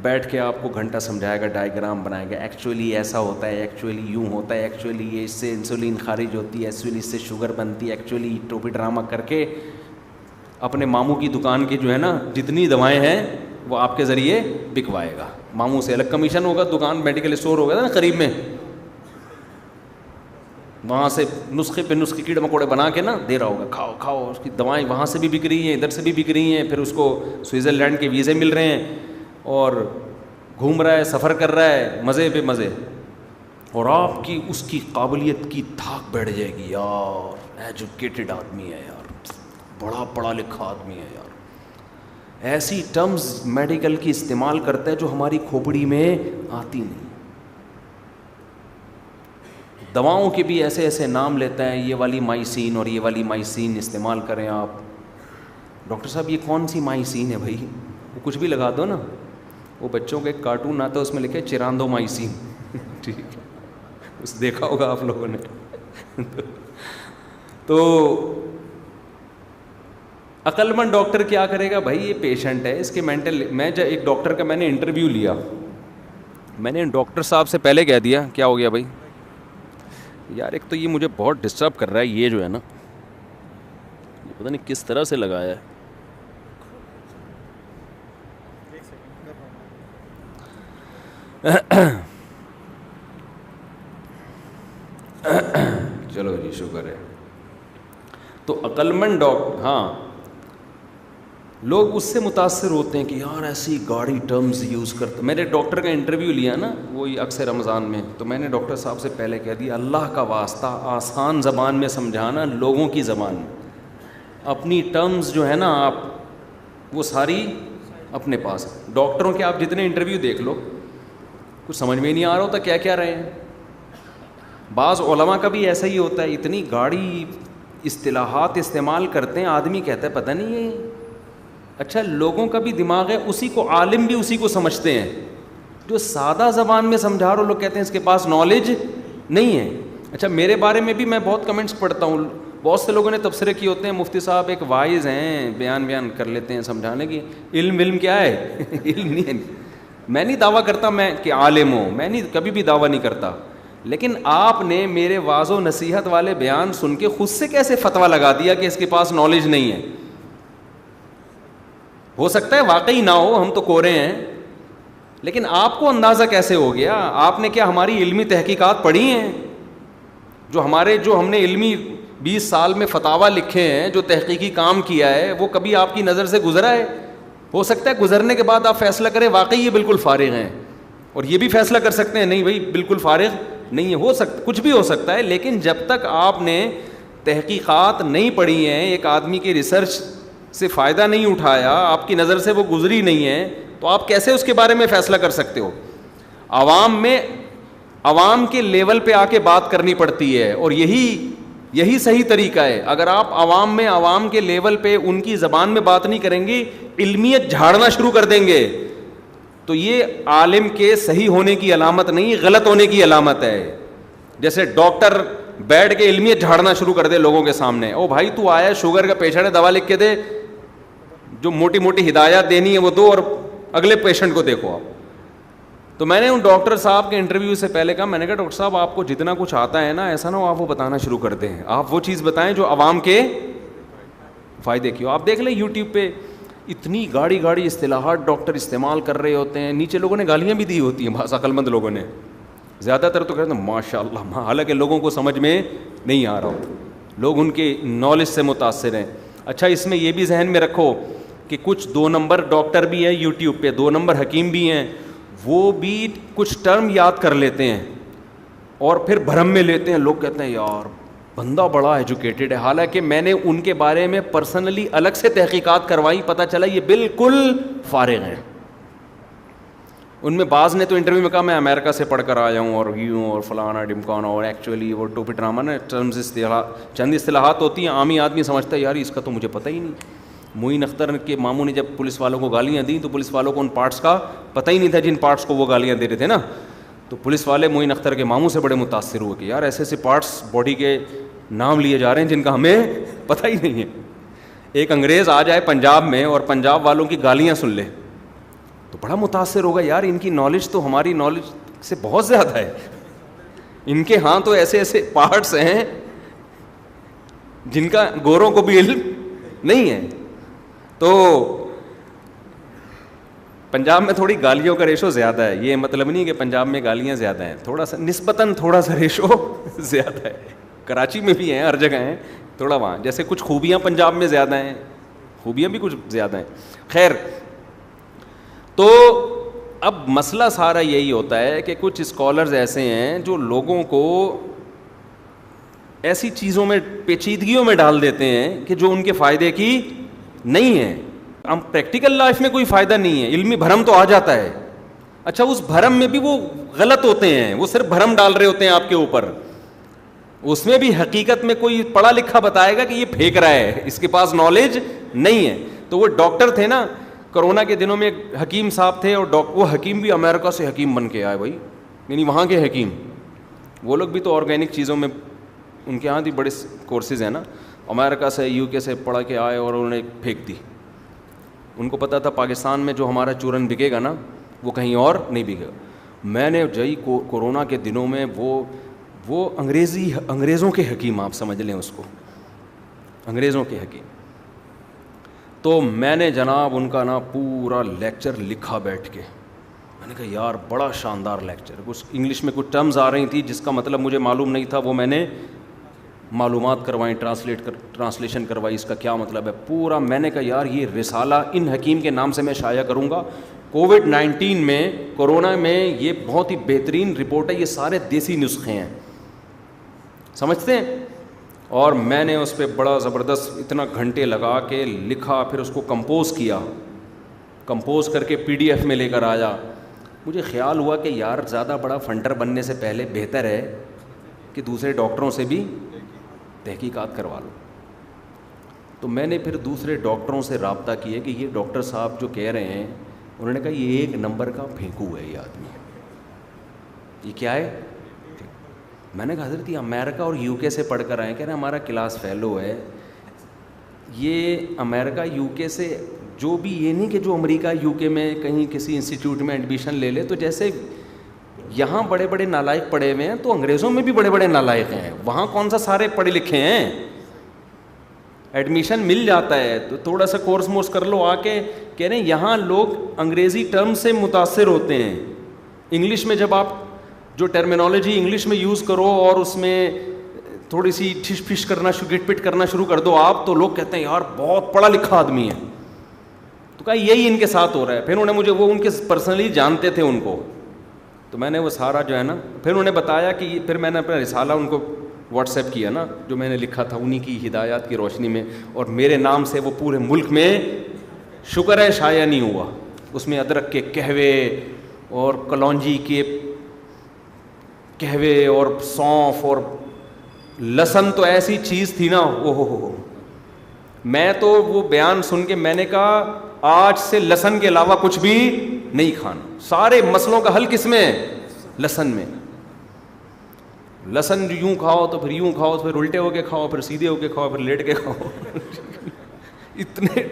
[SPEAKER 2] بیٹھ کے آپ کو گھنٹہ سمجھائے گا, ڈائیگرام بنائے گا, ایکچولی ایسا ہوتا ہے, ایکچولی یوں ہوتا ہے, ایکچولی یہ اس سے انسولین خارج ہوتی ہے, ایکچولی اس سے شوگر بنتی ہے, ایکچولی ٹوپی ڈرامہ کر کے اپنے ماموں کی دکان کی جو ہے نا جتنی دوائیں ہیں وہ آپ کے ذریعے بکوائے گا. ماموں سے الگ کمیشن ہوگا, دکان میڈیکل اسٹور ہوگا نا قریب میں, وہاں سے نسخے پہ نسخے کیڑے مکوڑے بنا کے نا دے رہا ہوگا, کھاؤ کھاؤ. اس کی دوائیں وہاں سے بھی بک رہی ہیں, ادھر سے بھی بک رہی ہیں, پھر اس کو سوئٹزرلینڈ کے ویزے مل رہے ہیں, اور گھوم رہا ہے, سفر کر رہا ہے, مزے پہ مزے. اور آپ کی اس کی قابلیت کی دھاک بیٹھ جائے گی, یار ایجوکیٹڈ آدمی ہے, یار بڑا پڑھا لکھا آدمی ہے, یار ایسی ٹرمز میڈیکل کی استعمال کرتا ہے جو ہماری کھوپڑی میں آتی نہیں. دواؤں کے بھی ایسے ایسے نام لیتا ہے, یہ والی مائسین اور یہ والی مائسین استعمال کریں آپ. ڈاکٹر صاحب یہ کون سی مائسین ہے بھائی؟ وہ کچھ بھی لگا دو نا. وہ بچوں کا ایک کارٹون آتا ہے اس میں لکھے چراندو مائسین, ٹھیک ہے, اس دیکھا ہوگا آپ لوگوں نے. تو عقلمند ڈاکٹر کیا کرے گا بھائی؟ یہ پیشنٹ ہے, اس کے مینٹل, میں جب ایک ڈاکٹر کا میں نے انٹرویو لیا, میں نے ڈاکٹر صاحب سے پہلے کہہ دیا کیا ہو گیا بھائی یار, ایک تو یہ مجھے بہت ڈسٹرب کر رہا ہے, یہ جو ہے نا یہ پتہ نہیں کس طرح سے لگایا ہے. چلو جی شکر ہے. تو عقلمند ڈاکٹر, ہاں لوگ اس سے متاثر ہوتے ہیں کہ یار ایسی گاڑی ٹرمز یوز کرتے. میں نے ڈاکٹر کا انٹرویو لیا نا وہی اکثر رمضان میں, تو میں نے ڈاکٹر صاحب سے پہلے کہہ دیا اللہ کا واسطہ آسان زبان میں سمجھانا, لوگوں کی زبان میں. اپنی ٹرمز جو ہے نا آپ وہ ساری اپنے پاس. ڈاکٹروں کے آپ جتنے انٹرویو دیکھ لو کچھ سمجھ میں نہیں آ رہا ہوتا کیا کیا رہے ہیں. بعض علماء کا بھی ایسا ہی ہوتا ہے, اتنی گاڑی اصطلاحات استعمال کرتے ہیں, آدمی کہتا ہے پتہ نہیں ہے. اچھا لوگوں کا بھی دماغ ہے, اسی کو عالم بھی اسی کو سمجھتے ہیں. جو سادہ زبان میں سمجھا رہے لوگ کہتے ہیں اس کے پاس نالج نہیں ہے. اچھا میرے بارے میں بھی میں بہت کمنٹس پڑھتا ہوں, بہت سے لوگوں نے تبصرے کیے ہوتے ہیں مفتی صاحب ایک وائز ہیں, بیان کر لیتے ہیں سمجھانے کی. علم کیا ہے؟ علم نہیں ہے. میں نہیں دعویٰ کرتا میں کہ عالم ہوں, میں نہیں کبھی بھی دعویٰ نہیں کرتا, لیکن آپ نے میرے واعظ و نصیحت والے بیان سن کے خود سے کیسے فتویٰ لگا دیا کہ اس کے پاس نالج نہیں ہے؟ ہو سکتا ہے واقعی نہ ہو, ہم تو کورے ہیں, لیکن آپ کو اندازہ کیسے ہو گیا؟ آپ نے کیا ہماری علمی تحقیقات پڑھی ہیں؟ جو ہم نے علمی 20 سال میں فتاویٰ لکھے ہیں, جو تحقیقی کام کیا ہے, وہ کبھی آپ کی نظر سے گزرا ہے؟ ہو سکتا ہے گزرنے کے بعد آپ فیصلہ کریں واقعی یہ بالکل فارغ ہیں, اور یہ بھی فیصلہ کر سکتے ہیں نہیں بھائی بالکل فارغ نہیں ہے. ہو سکتا کچھ بھی ہو سکتا ہے, لیکن جب تک آپ نے تحقیقات نہیں پڑھی ہیں, ایک آدمی کی ریسرچ سے فائدہ نہیں اٹھایا, آپ کی نظر سے وہ گزری نہیں ہے, تو آپ کیسے اس کے بارے میں فیصلہ کر سکتے ہو؟ عوام کے لیول پہ آ کے بات کرنی پڑتی ہے, اور یہی صحیح طریقہ ہے. اگر آپ عوام میں عوام کے لیول پہ ان کی زبان میں بات نہیں کریں گے, علمیت جھاڑنا شروع کر دیں گے, تو یہ عالم کے صحیح ہونے کی علامت نہیں, غلط ہونے کی علامت ہے. جیسے ڈاکٹر بیٹھ کے علمیت جھاڑنا شروع کر دے لوگوں کے سامنے, او بھائی تو آیا شوگر کا پیشنٹ ہے, دوا لکھ کے دے, جو موٹی موٹی ہدایات دینی ہے وہ دو اور اگلے پیشنٹ کو دیکھو آپ. تو میں نے ان ڈاکٹر صاحب کے انٹرویو سے پہلے کہا, میں نے کہا ڈاکٹر صاحب آپ کو جتنا کچھ آتا ہے نا, ایسا نہ ہو آپ وہ بتانا شروع کرتے ہیں, آپ وہ چیز بتائیں جو عوام کے فائدے کی ہو. آپ دیکھ لیں یوٹیوب پہ اتنی گاڑی اصطلاحات ڈاکٹر استعمال کر رہے ہوتے ہیں, نیچے لوگوں نے گالیاں بھی دی ہوتی ہیں, بعض عقل مند لوگوں نے, زیادہ تر تو کہتے ہیں ماشاء اللہ, حالانکہ لوگوں کو سمجھ میں نہیں آ رہا ہوتا, لوگ ان کے نالج سے متاثر ہیں. اچھا اس میں یہ بھی ذہن میں رکھو کہ کچھ 2 نمبر ڈاکٹر بھی ہیں یوٹیوب پہ, 2 نمبر حکیم بھی ہیں, وہ بھی کچھ ٹرم یاد کر لیتے ہیں اور پھر بھرم میں لیتے ہیں. لوگ کہتے ہیں یار بندہ بڑا ایجوکیٹڈ ہے, حالانکہ میں نے ان کے بارے میں پرسنلی الگ سے تحقیقات کروائی, پتہ چلا یہ بالکل فارغ ہیں. ان میں بعض نے تو انٹرویو میں کہا میں امریکہ سے پڑھ کر آیا ہوں اور یوں اور فلانا ڈمکانا, اور ایکچولی وہ ٹوپی ڈرامہ نا ٹرمز چند اصطلاحات ہوتی ہیں, عامی آدمی سمجھتا ہے یار اس کا تو مجھے پتہ ہی نہیں. معین اختر کے ماموں نے جب پولیس والوں کو گالیاں دیں تو پولیس والوں کو ان پارٹس کا پتہ ہی نہیں تھا جن پارٹس کو وہ گالیاں دے رہے تھے نا, تو پولیس والے معین اختر کے ماموں سے بڑے متاثر ہوئے کہ یار ایسے ایسے پارٹس باڈی کے نام لیے جا رہے ہیں جن کا ہمیں پتہ ہی نہیں ہے. ایک انگریز آ جائے پنجاب میں اور پنجاب والوں کی گالیاں سن لے تو بڑا متاثر ہوگا, یار ان کی نالج تو ہماری نالج سے بہت زیادہ ہے, ان کے ہاں تو ایسے ایسے پارٹس ہیں جن کا گوروں کو بھی علم نہیں ہے. تو پنجاب میں تھوڑی گالیوں کا ریشو زیادہ ہے, یہ مطلب نہیں کہ پنجاب میں گالیاں زیادہ ہیں, تھوڑا سا نسبتاً تھوڑا سا ریشو زیادہ ہے. کراچی میں بھی ہیں, ہر جگہ ہیں, تھوڑا وہاں جیسے کچھ خوبیاں پنجاب میں زیادہ ہیں, خوبیاں بھی کچھ زیادہ ہیں. خیر, تو اب مسئلہ سارا یہی ہوتا ہے کہ کچھ اسکالرز ایسے ہیں جو لوگوں کو ایسی چیزوں میں پیچیدگیوں میں ڈال دیتے ہیں کہ جو ان کے فائدے کی نہیں ہے. ہم پریکٹیکل لائف میں کوئی فائدہ نہیں ہے, علمی بھرم تو آ جاتا ہے. اچھا اس بھرم میں بھی وہ غلط ہوتے ہیں, وہ صرف بھرم ڈال رہے ہوتے ہیں آپ کے اوپر, اس میں بھی حقیقت میں کوئی پڑھا لکھا بتائے گا کہ یہ پھینک رہا ہے, اس کے پاس نالج نہیں ہے. تو وہ ڈاکٹر تھے نا کرونا کے دنوں میں, ایک حکیم صاحب تھے, اور وہ حکیم بھی امریکہ سے حکیم بن کے آئے بھائی, یعنی وہاں کے حکیم, وہ لوگ بھی تو آرگینک چیزوں میں ان کے یہاں بھی بڑے کورسز ہیں نا, امریکہ سے یو کے سے پڑھ کے آئے اور انہوں نے پھینک دی. ان کو پتہ تھا پاکستان میں جو ہمارا چورن بکے گا نا وہ کہیں اور نہیں بکے گا. میں نے جی کورونا کے دنوں میں وہ انگریزوں کے حکیم, آپ سمجھ لیں اس کو, انگریزوں کے حکیم, تو میں نے جناب ان کا نا پورا لیکچر لکھا بیٹھ کے. میں نے کہا یار بڑا شاندار لیکچر, کچھ انگلش میں کچھ ٹرمز آ رہی تھی جس کا مطلب مجھے معلوم نہیں تھا, وہ میں نے معلومات کروائیں, ٹرانسلیشن کروائی, اس کا کیا مطلب ہے پورا. میں نے کہا یار یہ رسالہ ان حکیم کے نام سے میں شائع کروں گا. کووڈ-19 میں, کورونا میں, یہ بہت ہی بہترین رپورٹ ہے, یہ سارے دیسی نسخے ہیں, سمجھتے ہیں. اور میں نے اس پہ بڑا زبردست اتنا گھنٹے لگا کے لکھا, پھر اس کو کمپوز کیا, کمپوز کر کے PDF میں لے کر آیا. مجھے خیال ہوا کہ یار زیادہ بڑا فنڈر بننے سے پہلے بہتر ہے کہ دوسرے ڈاکٹروں سے بھی تحقیقات کروا لو. تو میں نے پھر دوسرے ڈاکٹروں سے رابطہ کیا کہ یہ ڈاکٹر صاحب جو کہہ رہے ہیں, انہوں نے کہا یہ 1 نمبر کا پھینکو ہے یہ آدمی. یہ کیا ہے؟ میں نے کہا حضرت یہ امریکہ اور UK سے پڑھ کر آئے, کہہ رہے ہیں ہمارا کلاس فیلو ہے. یہ امریکہ UK سے جو بھی, یہ نہیں کہ جو امریکہ UK میں کہیں کسی انسٹیٹیوٹ میں ایڈمیشن لے لے, تو جیسے یہاں بڑے بڑے نالائق پڑھے ہوئے ہیں تو انگریزوں میں بھی بڑے بڑے نالائق ہیں. وہاں کون سا سارے پڑھے لکھے ہیں, ایڈمیشن مل جاتا ہے تو تھوڑا سا کورس مورس کر لو آ کے. کہہ رہے ہیں یہاں لوگ انگریزی ٹرم سے متاثر ہوتے ہیں. انگلش میں جب آپ جو ٹرمینالوجی انگلش میں یوز کرو اور اس میں تھوڑی سی ٹھش پھش کرنا, گٹ پٹ کرنا شروع کر دو آپ, تو لوگ کہتے ہیں یار بہت پڑھا لکھا آدمی ہے. تو کہا یہی ان کے ساتھ ہو رہا ہے. پھر انہوں نے مجھے, وہ ان کے پرسنلی جانتے تھے ان کو, تو میں نے وہ سارا جو ہے نا, پھر انہوں نے بتایا کہ, پھر میں نے اپنا رسالہ ان کو واٹس ایپ کیا نا جو میں نے لکھا تھا انہی کی ہدایات کی روشنی میں, اور میرے نام سے وہ پورے ملک میں شکر ہے شائع نہیں ہوا. اس میں ادرک کے قہوے اور کلونجی کے قہوے اور سونف اور لہسن تو ایسی چیز تھی نا، او ہو، میں تو وہ بیان سن کے میں نے کہا آج سے لہسن کے علاوہ کچھ بھی نہیں کھانا. سارے مسئلوں کا حل کس میں ہے؟ لہسن میں. لہسن یوں کھاؤ تو پھر یوں کھاؤ، پھر الٹے ہو کے کھاؤ، پھر سیدھے ہو کے کھاؤ، پھر لیٹ کے کھاؤ. اتنے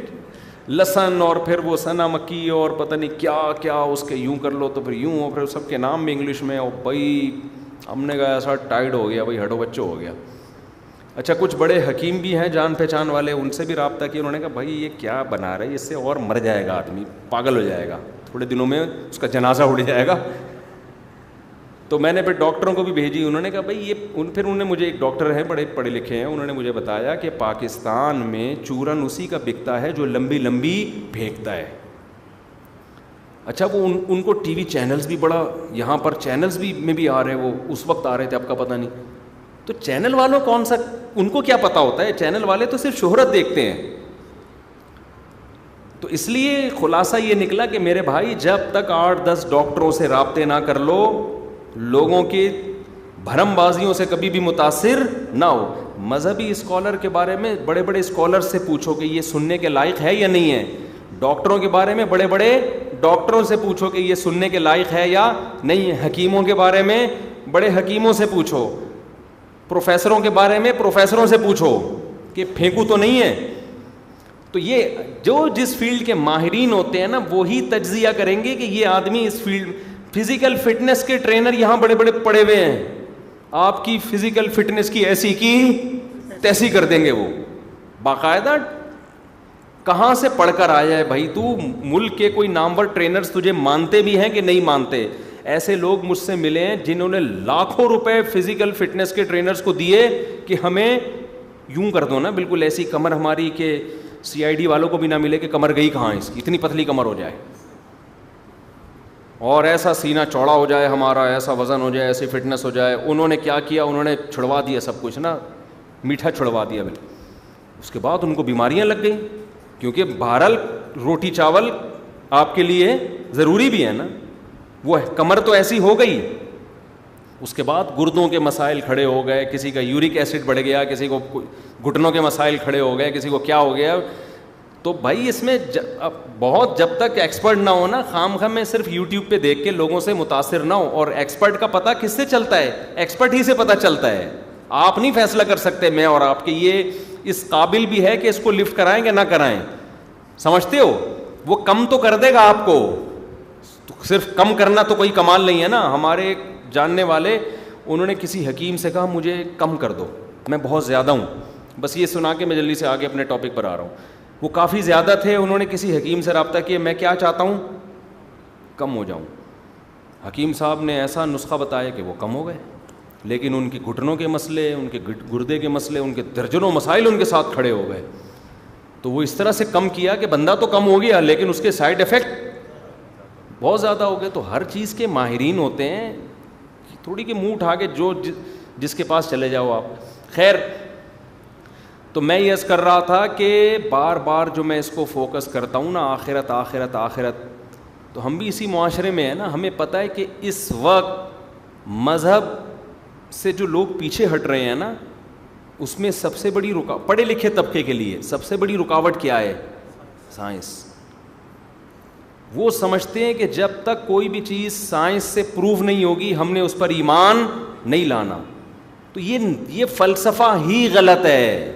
[SPEAKER 2] لہسن اور پھر وہ سنا مکی اور پتہ نہیں کیا کیا اس کے یوں کر لو تو پھر یوں ہو، پھر سب کے نام بھی انگلش میں. اور بھائی ہم نے کہا ایسا ٹائڈ ہو گیا بھائی، ہڈو بچوں ہو گیا. اچھا کچھ بڑے حکیم بھی ہیں جان پہچان والے، ان سے بھی رابطہ کیا. انہوں نے کہا بھائی یہ کیا بنا رہے، اس سے اور مر جائے گا آدمی، پاگل ہو جائے گا، تھوڑے دنوں میں اس کا جنازہ اڑ جائے گا. تو میں نے پھر ڈاکٹروں کو بھی بھیجی. انہوں نے کہا بھائی یہ پھر انہوں نے مجھے، ایک ڈاکٹر ہیں بڑے پڑھے لکھے ہیں، انہوں نے مجھے بتایا کہ پاکستان میں چورن اسی کا بکتا ہے جو لمبی لمبی پھینکتا ہے. اچھا وہ ان کو ٹی وی چینلز بھی بڑا، یہاں پر چینلز بھی میں بھی آ رہے ہیں، وہ اس وقت آ رہے تھے، آپ کا پتہ نہیں. تو چینل والوں کون سا، ان کو کیا پتہ ہوتا ہے، چینل والے تو صرف شہرت دیکھتے ہیں. تو اس لیے خلاصہ یہ نکلا کہ میرے بھائی جب تک 8-10 ڈاکٹروں سے رابطے نہ کر لو، لوگوں کی بھرم بازیوں سے کبھی بھی متاثر نہ ہو. مذہبی اسکالر کے بارے میں بڑے بڑے اسکالر سے پوچھو کہ یہ سننے کے لائق ہے یا نہیں ہے. ڈاکٹروں کے بارے میں بڑے بڑے ڈاکٹروں سے پوچھو کہ یہ سننے کے لائق ہے یا نہیں ہے. حکیموں کے بارے میں بڑے حکیموں سے پوچھو. پروفیسروں کے بارے میں پروفیسروں سے پوچھو کہ پھینکو تو نہیں ہے. تو یہ جو جس فیلڈ کے ماہرین ہوتے ہیں نا، وہی تجزیہ کریں گے کہ یہ آدمی اس فیلڈ. فزیکل فٹنس کے ٹرینر یہاں بڑے بڑے پڑے ہوئے ہیں، آپ کی فزیکل فٹنس کی ایسی کی تیسی کر دیں گے. وہ باقاعدہ کہاں سے پڑھ کر آیا ہے بھائی تو؟ ملک کے کوئی نامور ٹرینرز تجھے مانتے بھی ہیں کہ نہیں مانتے؟ ایسے لوگ مجھ سے ملے ہیں جنہوں نے لاکھوں روپے فزیکل فٹنس کے ٹرینرز کو دیے کہ ہمیں یوں کر دو نا، بالکل ایسی کمر ہماری کہ CID والوں کو بھی نہ ملے کہ کمر گئی کہاں اس کی، اتنی پتلی کمر ہو جائے، اور ایسا سینہ چوڑا ہو جائے ہمارا، ایسا وزن ہو جائے، ایسی فٹنس ہو جائے. انہوں نے کیا کیا، انہوں نے چھڑوا دیا سب کچھ نا، میٹھا چھڑوا دیا. اس کے بعد ان کو بیماریاں لگ گئیں، کیونکہ بہرحال روٹی چاول آپ کے لیے ضروری بھی ہے نا. وہ کمر تو ایسی ہو گئی، اس کے بعد گردوں کے مسائل کھڑے ہو گئے، کسی کا یورک ایسڈ بڑھ گیا، کسی کو گھٹنوں کے مسائل کھڑے ہو گئے، کسی کو کیا ہو گیا. تو بھائی اس میں بہت، جب تک ایکسپرٹ نہ ہو نا، خام خام میں صرف یوٹیوب پہ دیکھ کے لوگوں سے متاثر نہ ہو. اور ایکسپرٹ کا پتہ کس سے چلتا ہے؟ ایکسپرٹ ہی سے پتہ چلتا ہے. آپ نہیں فیصلہ کر سکتے میں اور آپ، کہ یہ اس قابل بھی ہے کہ اس کو لفٹ کرائیں کہ نہ کرائیں. سمجھتے ہو؟ وہ کم تو کر دے گا آپ کو، صرف کم کرنا تو کوئی کمال نہیں ہے نا. ہمارے جاننے والے، انہوں نے کسی حکیم سے کہا مجھے کم کر دو، میں بہت زیادہ ہوں. بس یہ سنا کے میں جلدی سے آگے اپنے ٹاپک پر آ رہا ہوں. وہ کافی زیادہ تھے، انہوں نے کسی حکیم سے رابطہ کیا، میں کیا چاہتا ہوں، کم ہو جاؤں. حکیم صاحب نے ایسا نسخہ بتایا کہ وہ کم ہو گئے، لیکن ان کے گھٹنوں کے مسئلے، ان کے گردے کے مسئلے، ان کے درجنوں مسائل ان کے ساتھ کھڑے ہو گئے. تو وہ اس طرح سے کم کیا کہ بندہ تو کم ہو گیا، لیکن اس کے سائڈ ایفیکٹ بہت زیادہ ہو گئے. تو ہر چیز کے ماہرین ہوتے ہیں، تھوڑی کہ منہ اٹھا کے جو جس کے پاس چلے جاؤ آپ. خیر، تو میں یہ عرض کر رہا تھا کہ بار بار جو میں اس کو فوکس کرتا ہوں نا، آخرت آخرت آخرت، تو ہم بھی اسی معاشرے میں ہیں نا. ہمیں پتہ ہے کہ اس وقت مذہب سے جو لوگ پیچھے ہٹ رہے ہیں نا، اس میں سب سے بڑی پڑھے لکھے طبقے کے لیے سب سے بڑی رکاوٹ کیا ہے؟ سائنس. وہ سمجھتے ہیں کہ جب تک کوئی بھی چیز سائنس سے پروف نہیں ہوگی ہم نے اس پر ایمان نہیں لانا. تو یہ فلسفہ ہی غلط ہے،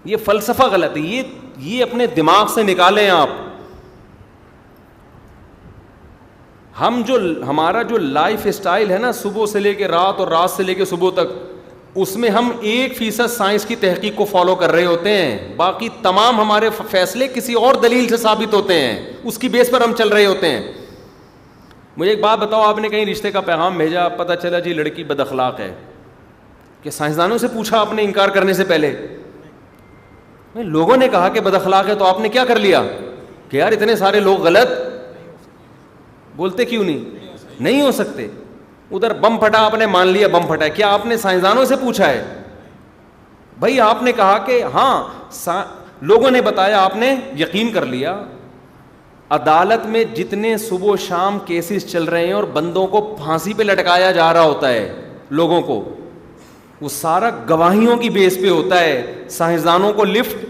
[SPEAKER 2] یہ فلسفہ غلط ہے. یہ اپنے دماغ سے نکالیں آپ. ہمارا جو لائف اسٹائل ہے نا، صبح سے لے کے رات اور رات سے لے کے صبح تک، اس میں ہم 1% سائنس کی تحقیق کو فالو کر رہے ہوتے ہیں. باقی تمام ہمارے فیصلے کسی اور دلیل سے ثابت ہوتے ہیں، اس کی بیس پر ہم چل رہے ہوتے ہیں. مجھے ایک بات بتاؤ، آپ نے کہیں رشتے کا پیغام بھیجا، پتہ چلا جی لڑکی بد اخلاق ہے، کہ سائنسدانوں سے پوچھا آپ نے انکار کرنے سے پہلے؟ لوگوں نے کہا کہ بد اخلاق ہے، تو آپ نے کیا کر لیا کہ یار اتنے سارے لوگ غلط بولتے کیوں نہیں ہو سکتے. ادھر بم پھٹا، آپ نے مان لیا بم پھٹا ہے. کیا آپ نے سائنسدانوں سے پوچھا ہے؟ بھائی آپ نے کہا کہ ہاں لوگوں نے بتایا، آپ نے یقین کر لیا. عدالت میں جتنے صبح و شام کیسز چل رہے ہیں اور بندوں کو پھانسی پہ لٹکایا جا رہا ہوتا ہے لوگوں کو، وہ سارا گواہیوں کی بیس پہ ہوتا ہے. سائنسدانوں کو لفٹ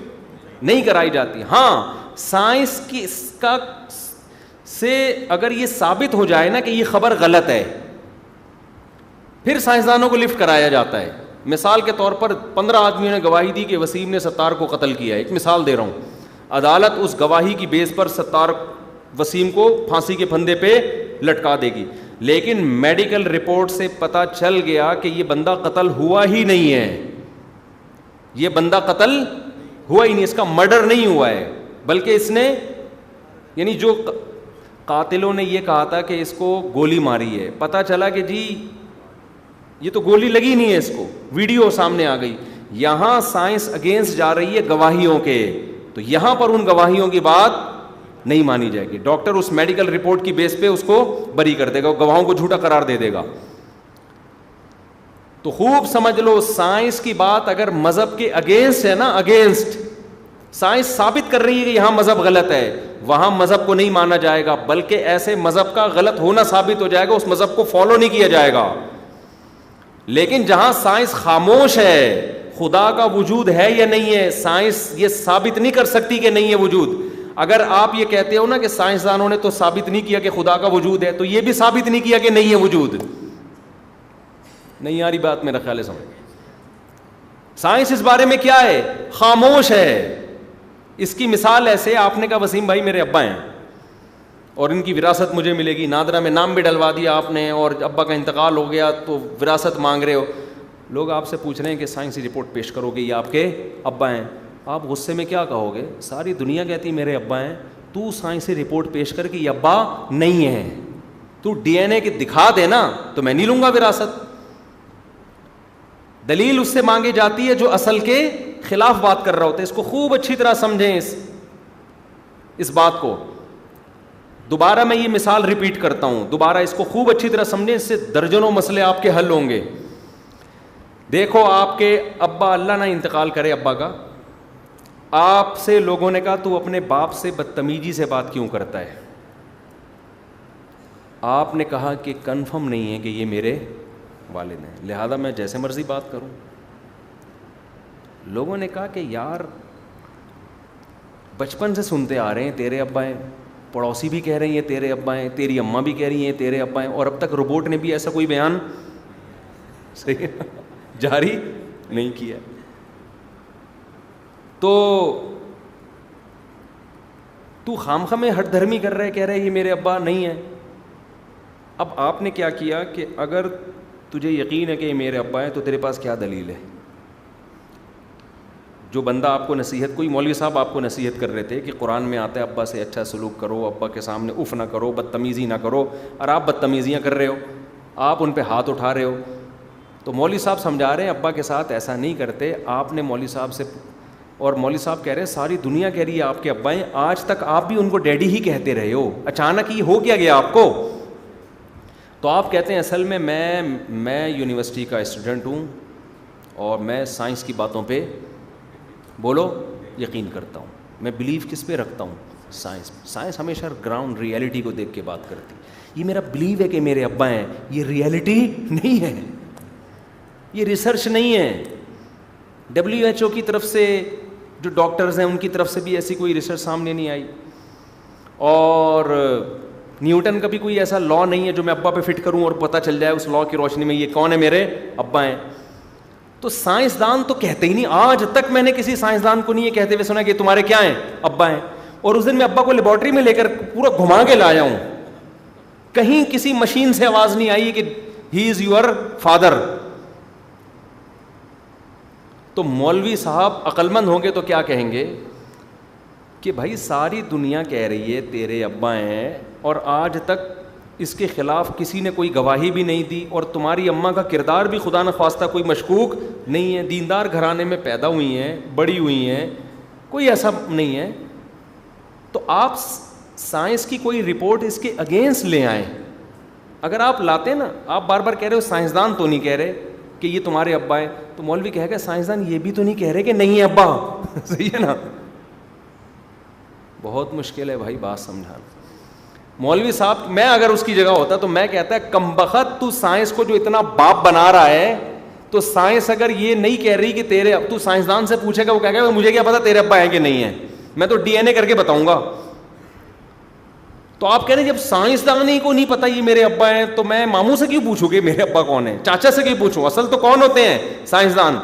[SPEAKER 2] نہیں کرائی جاتی. ہاں سائنس کی کا سے اگر یہ ثابت ہو جائے نا کہ یہ خبر غلط ہے, پھر سائنسدانوں کو لفٹ کرایا جاتا ہے. مثال کے طور پر 15 آدمیوں نے گواہی دی کہ وسیم نے ستار کو قتل کیا ہے, ایک مثال دے رہا ہوں. عدالت اس گواہی کی بیس پر ستار وسیم کو پھانسی کے پھندے پہ لٹکا دے گی, لیکن میڈیکل رپورٹ سے پتہ چل گیا کہ یہ بندہ قتل ہوا ہی نہیں ہے, یہ بندہ قتل ہوا ہی نہیں, اس کا مرڈر نہیں ہوا ہے, بلکہ اس نے, یعنی جو قاتلوں نے یہ کہا تھا کہ اس کو گولی ماری ہے, پتہ چلا کہ جی یہ تو گولی لگی نہیں ہے اس کو, ویڈیو سامنے آ گئی. یہاں سائنس اگینسٹ جا رہی ہے گواہیوں کے, تو یہاں پر ان گواہیوں کی بات نہیں مانی جائے گی. ڈاکٹر اس میڈیکل رپورٹ کی بیس پہ اس کو بری کر دے گا, گواہوں کو جھوٹا قرار دے دے گا. تو خوب سمجھ لو, سائنس کی بات اگر مذہب کے اگینسٹ ہے نا, اگینسٹ, سائنس ثابت کر رہی ہے کہ یہاں مذہب غلط ہے, وہاں مذہب کو نہیں مانا جائے گا, بلکہ ایسے مذہب کا غلط ہونا ثابت ہو جائے گا, اس مذہب کو فالو نہیں کیا جائے گا. لیکن جہاں سائنس خاموش ہے, خدا کا وجود ہے یا نہیں ہے, سائنس یہ ثابت نہیں کر سکتی کہ نہیں ہے وجود. اگر آپ یہ کہتے ہو نا کہ سائنسدانوں نے تو ثابت نہیں کیا کہ خدا کا وجود ہے, تو یہ بھی ثابت نہیں کیا کہ نہیں ہے وجود. نہیں آ رہی بات میرا خیال ہے سمجھ. سائنس اس بارے میں کیا ہے, خاموش ہے. اس کی مثال ایسے, آپ نے کہا وسیم بھائی میرے ابا ہیں اور ان کی وراثت مجھے ملے گی, نادرا میں نام بھی ڈلوا دیا آپ نے, اور ابا کا انتقال ہو گیا تو وراثت مانگ رہے ہو. لوگ آپ سے پوچھ رہے ہیں کہ سائنسی رپورٹ پیش کرو گے, یہ آپ کے ابا ہیں. آپ غصے میں کیا کہو گے, ساری دنیا کہتی میرے ابا ہیں, تو سائنسی رپورٹ پیش کر کے یہ ابا نہیں ہے, تو ڈی این اے کے دکھا دے نا, تو میں نہیں لوں گا وراثت. دلیل اس سے مانگی جاتی ہے جو اصل کے خلاف بات کر رہا ہوتا ہے. اس کو خوب اچھی طرح سمجھیں, اس بات کو. دوبارہ میں یہ مثال ریپیٹ کرتا ہوں, دوبارہ اس کو خوب اچھی طرح سمجھیں, اس سے درجنوں مسئلے آپ کے حل ہوں گے. دیکھو آپ کے ابا, اللہ نہ انتقال کرے ابا کا, آپ سے لوگوں نے کہا تو اپنے باپ سے بدتمیزی سے بات کیوں کرتا ہے. آپ نے کہا کہ کنفرم نہیں ہے کہ یہ میرے والد ہیں, لہذا میں جیسے مرضی بات کروں. لوگوں نے کہا کہ یار بچپن سے سنتے آ رہے ہیں تیرے ابا ہیں, پڑوسی بھی کہہ رہی ہیں تیرے ابا ہیں, تیری اماں بھی کہہ رہی ہیں تیرے ابا ہیں, اور اب تک روبوٹ نے بھی ایسا کوئی بیان صحیح جاری نہیں کیا. تو خامخواہ میں ہٹ دھرمی کر رہے, کہہ رہے یہ میرے ابا نہیں ہیں. اب آپ نے کیا کیا کہ اگر تجھے یقین ہے کہ یہ میرے ابا ہیں تو تیرے پاس کیا دلیل ہے. جو بندہ آپ کو نصیحت, کوئی مولوی صاحب آپ کو نصیحت کر رہے تھے کہ قرآن میں آتا ہے ابا سے اچھا سلوک کرو, ابا کے سامنے اف نہ کرو, بدتمیزی نہ کرو, اور آپ بدتمیزیاں کر رہے ہو, آپ ان پہ ہاتھ اٹھا رہے ہو. تو مولوی صاحب سمجھا رہے ہیں ابا کے ساتھ ایسا نہیں کرتے. آپ نے مولوی صاحب سے, اور مولوی صاحب کہہ رہے ہیں ساری دنیا کہہ رہی ہے آپ کے ابا ہیں, آج تک آپ بھی ان کو ڈیڈی ہی کہتے رہے ہو, اچانک یہ ہو کیا گیا آپ کو. تو آپ کہتے ہیں اصل میں میں یونیورسٹی کا اسٹوڈنٹ ہوں اور میں سائنس کی باتوں پہ بولو یقین کرتا ہوں. میں بلیو کس پہ رکھتا ہوں, سائنس. سائنس ہمیشہ گراؤنڈ ریئلٹی کو دیکھ کے بات کرتی. یہ میرا بلیو ہے کہ میرے ابا ہیں, یہ ریئلٹی نہیں ہے, یہ ریسرچ نہیں ہے. WHO کی طرف سے جو ڈاکٹرز ہیں ان کی طرف سے بھی ایسی کوئی ریسرچ سامنے نہیں آئی, اور نیوٹن کا بھی کوئی ایسا لا نہیں ہے جو میں ابا پہ فٹ کروں اور پتہ چل جائے اس لا کی روشنی میں یہ کون ہے, میرے ابا ہیں. تو سائنسدان تو کہتے ہی نہیں, آج تک میں نے کسی سائنسدان کو نہیں یہ کہتے ہوئے سنا کہ تمہارے کیا ہیں, ابا ہیں. اور اس دن میں ابا کو لیبارٹری میں لے کر پورا گھما کے لایا ہوں, کہیں کسی مشین سے آواز نہیں آئی کہ ہی از یور فادر. تو مولوی صاحب عقل مند ہوں گے تو کیا کہیں گے کہ بھائی ساری دنیا کہہ رہی ہے تیرے ابا ہیں, اور آج تک اس کے خلاف کسی نے کوئی گواہی بھی نہیں دی, اور تمہاری اماں کا کردار بھی خدا نخواستہ کوئی مشکوک نہیں ہے, دیندار گھرانے میں پیدا ہوئی ہیں, بڑی ہوئی ہیں, کوئی ایسا نہیں ہے. تو آپ سائنس کی کوئی رپورٹ اس کے اگینسٹ لے آئیں. اگر آپ لاتے نا, آپ بار بار کہہ رہے ہو سائنسدان تو نہیں کہہ رہے کہ یہ تمہارے ابا ہیں, تو مولوی کہے گا سائنسدان یہ بھی تو نہیں کہہ رہے کہ نہیں ہے ابا. صحیح ہے نا, بہت مشکل ہے بھائی بات سمجھانا. مولوی صاحب, میں اگر اس کی جگہ ہوتا تو میں کہتا ہے کم بخت تو سائنس کو جو اتنا باپ بنا رہا ہے, تو سائنس اگر یہ نہیں کہہ رہی کہ تیرے اب تو سائنسدان سے پوچھے گا وہ کہے گا مجھے کیا پتا تیرے ابا ہیں کہ نہیں ہیں, میں تو ڈی این اے کر کے بتاؤں گا. تو آپ کہہ رہے ہیں جب سائنسدان ہی کو نہیں پتا یہ میرے ابا ہیں تو میں ماموں سے کیوں پوچھوں کہ میرے ابا کون ہیں, چاچا سے کیوں پوچھوں, اصل تو کون ہوتے ہیں سائنسدان.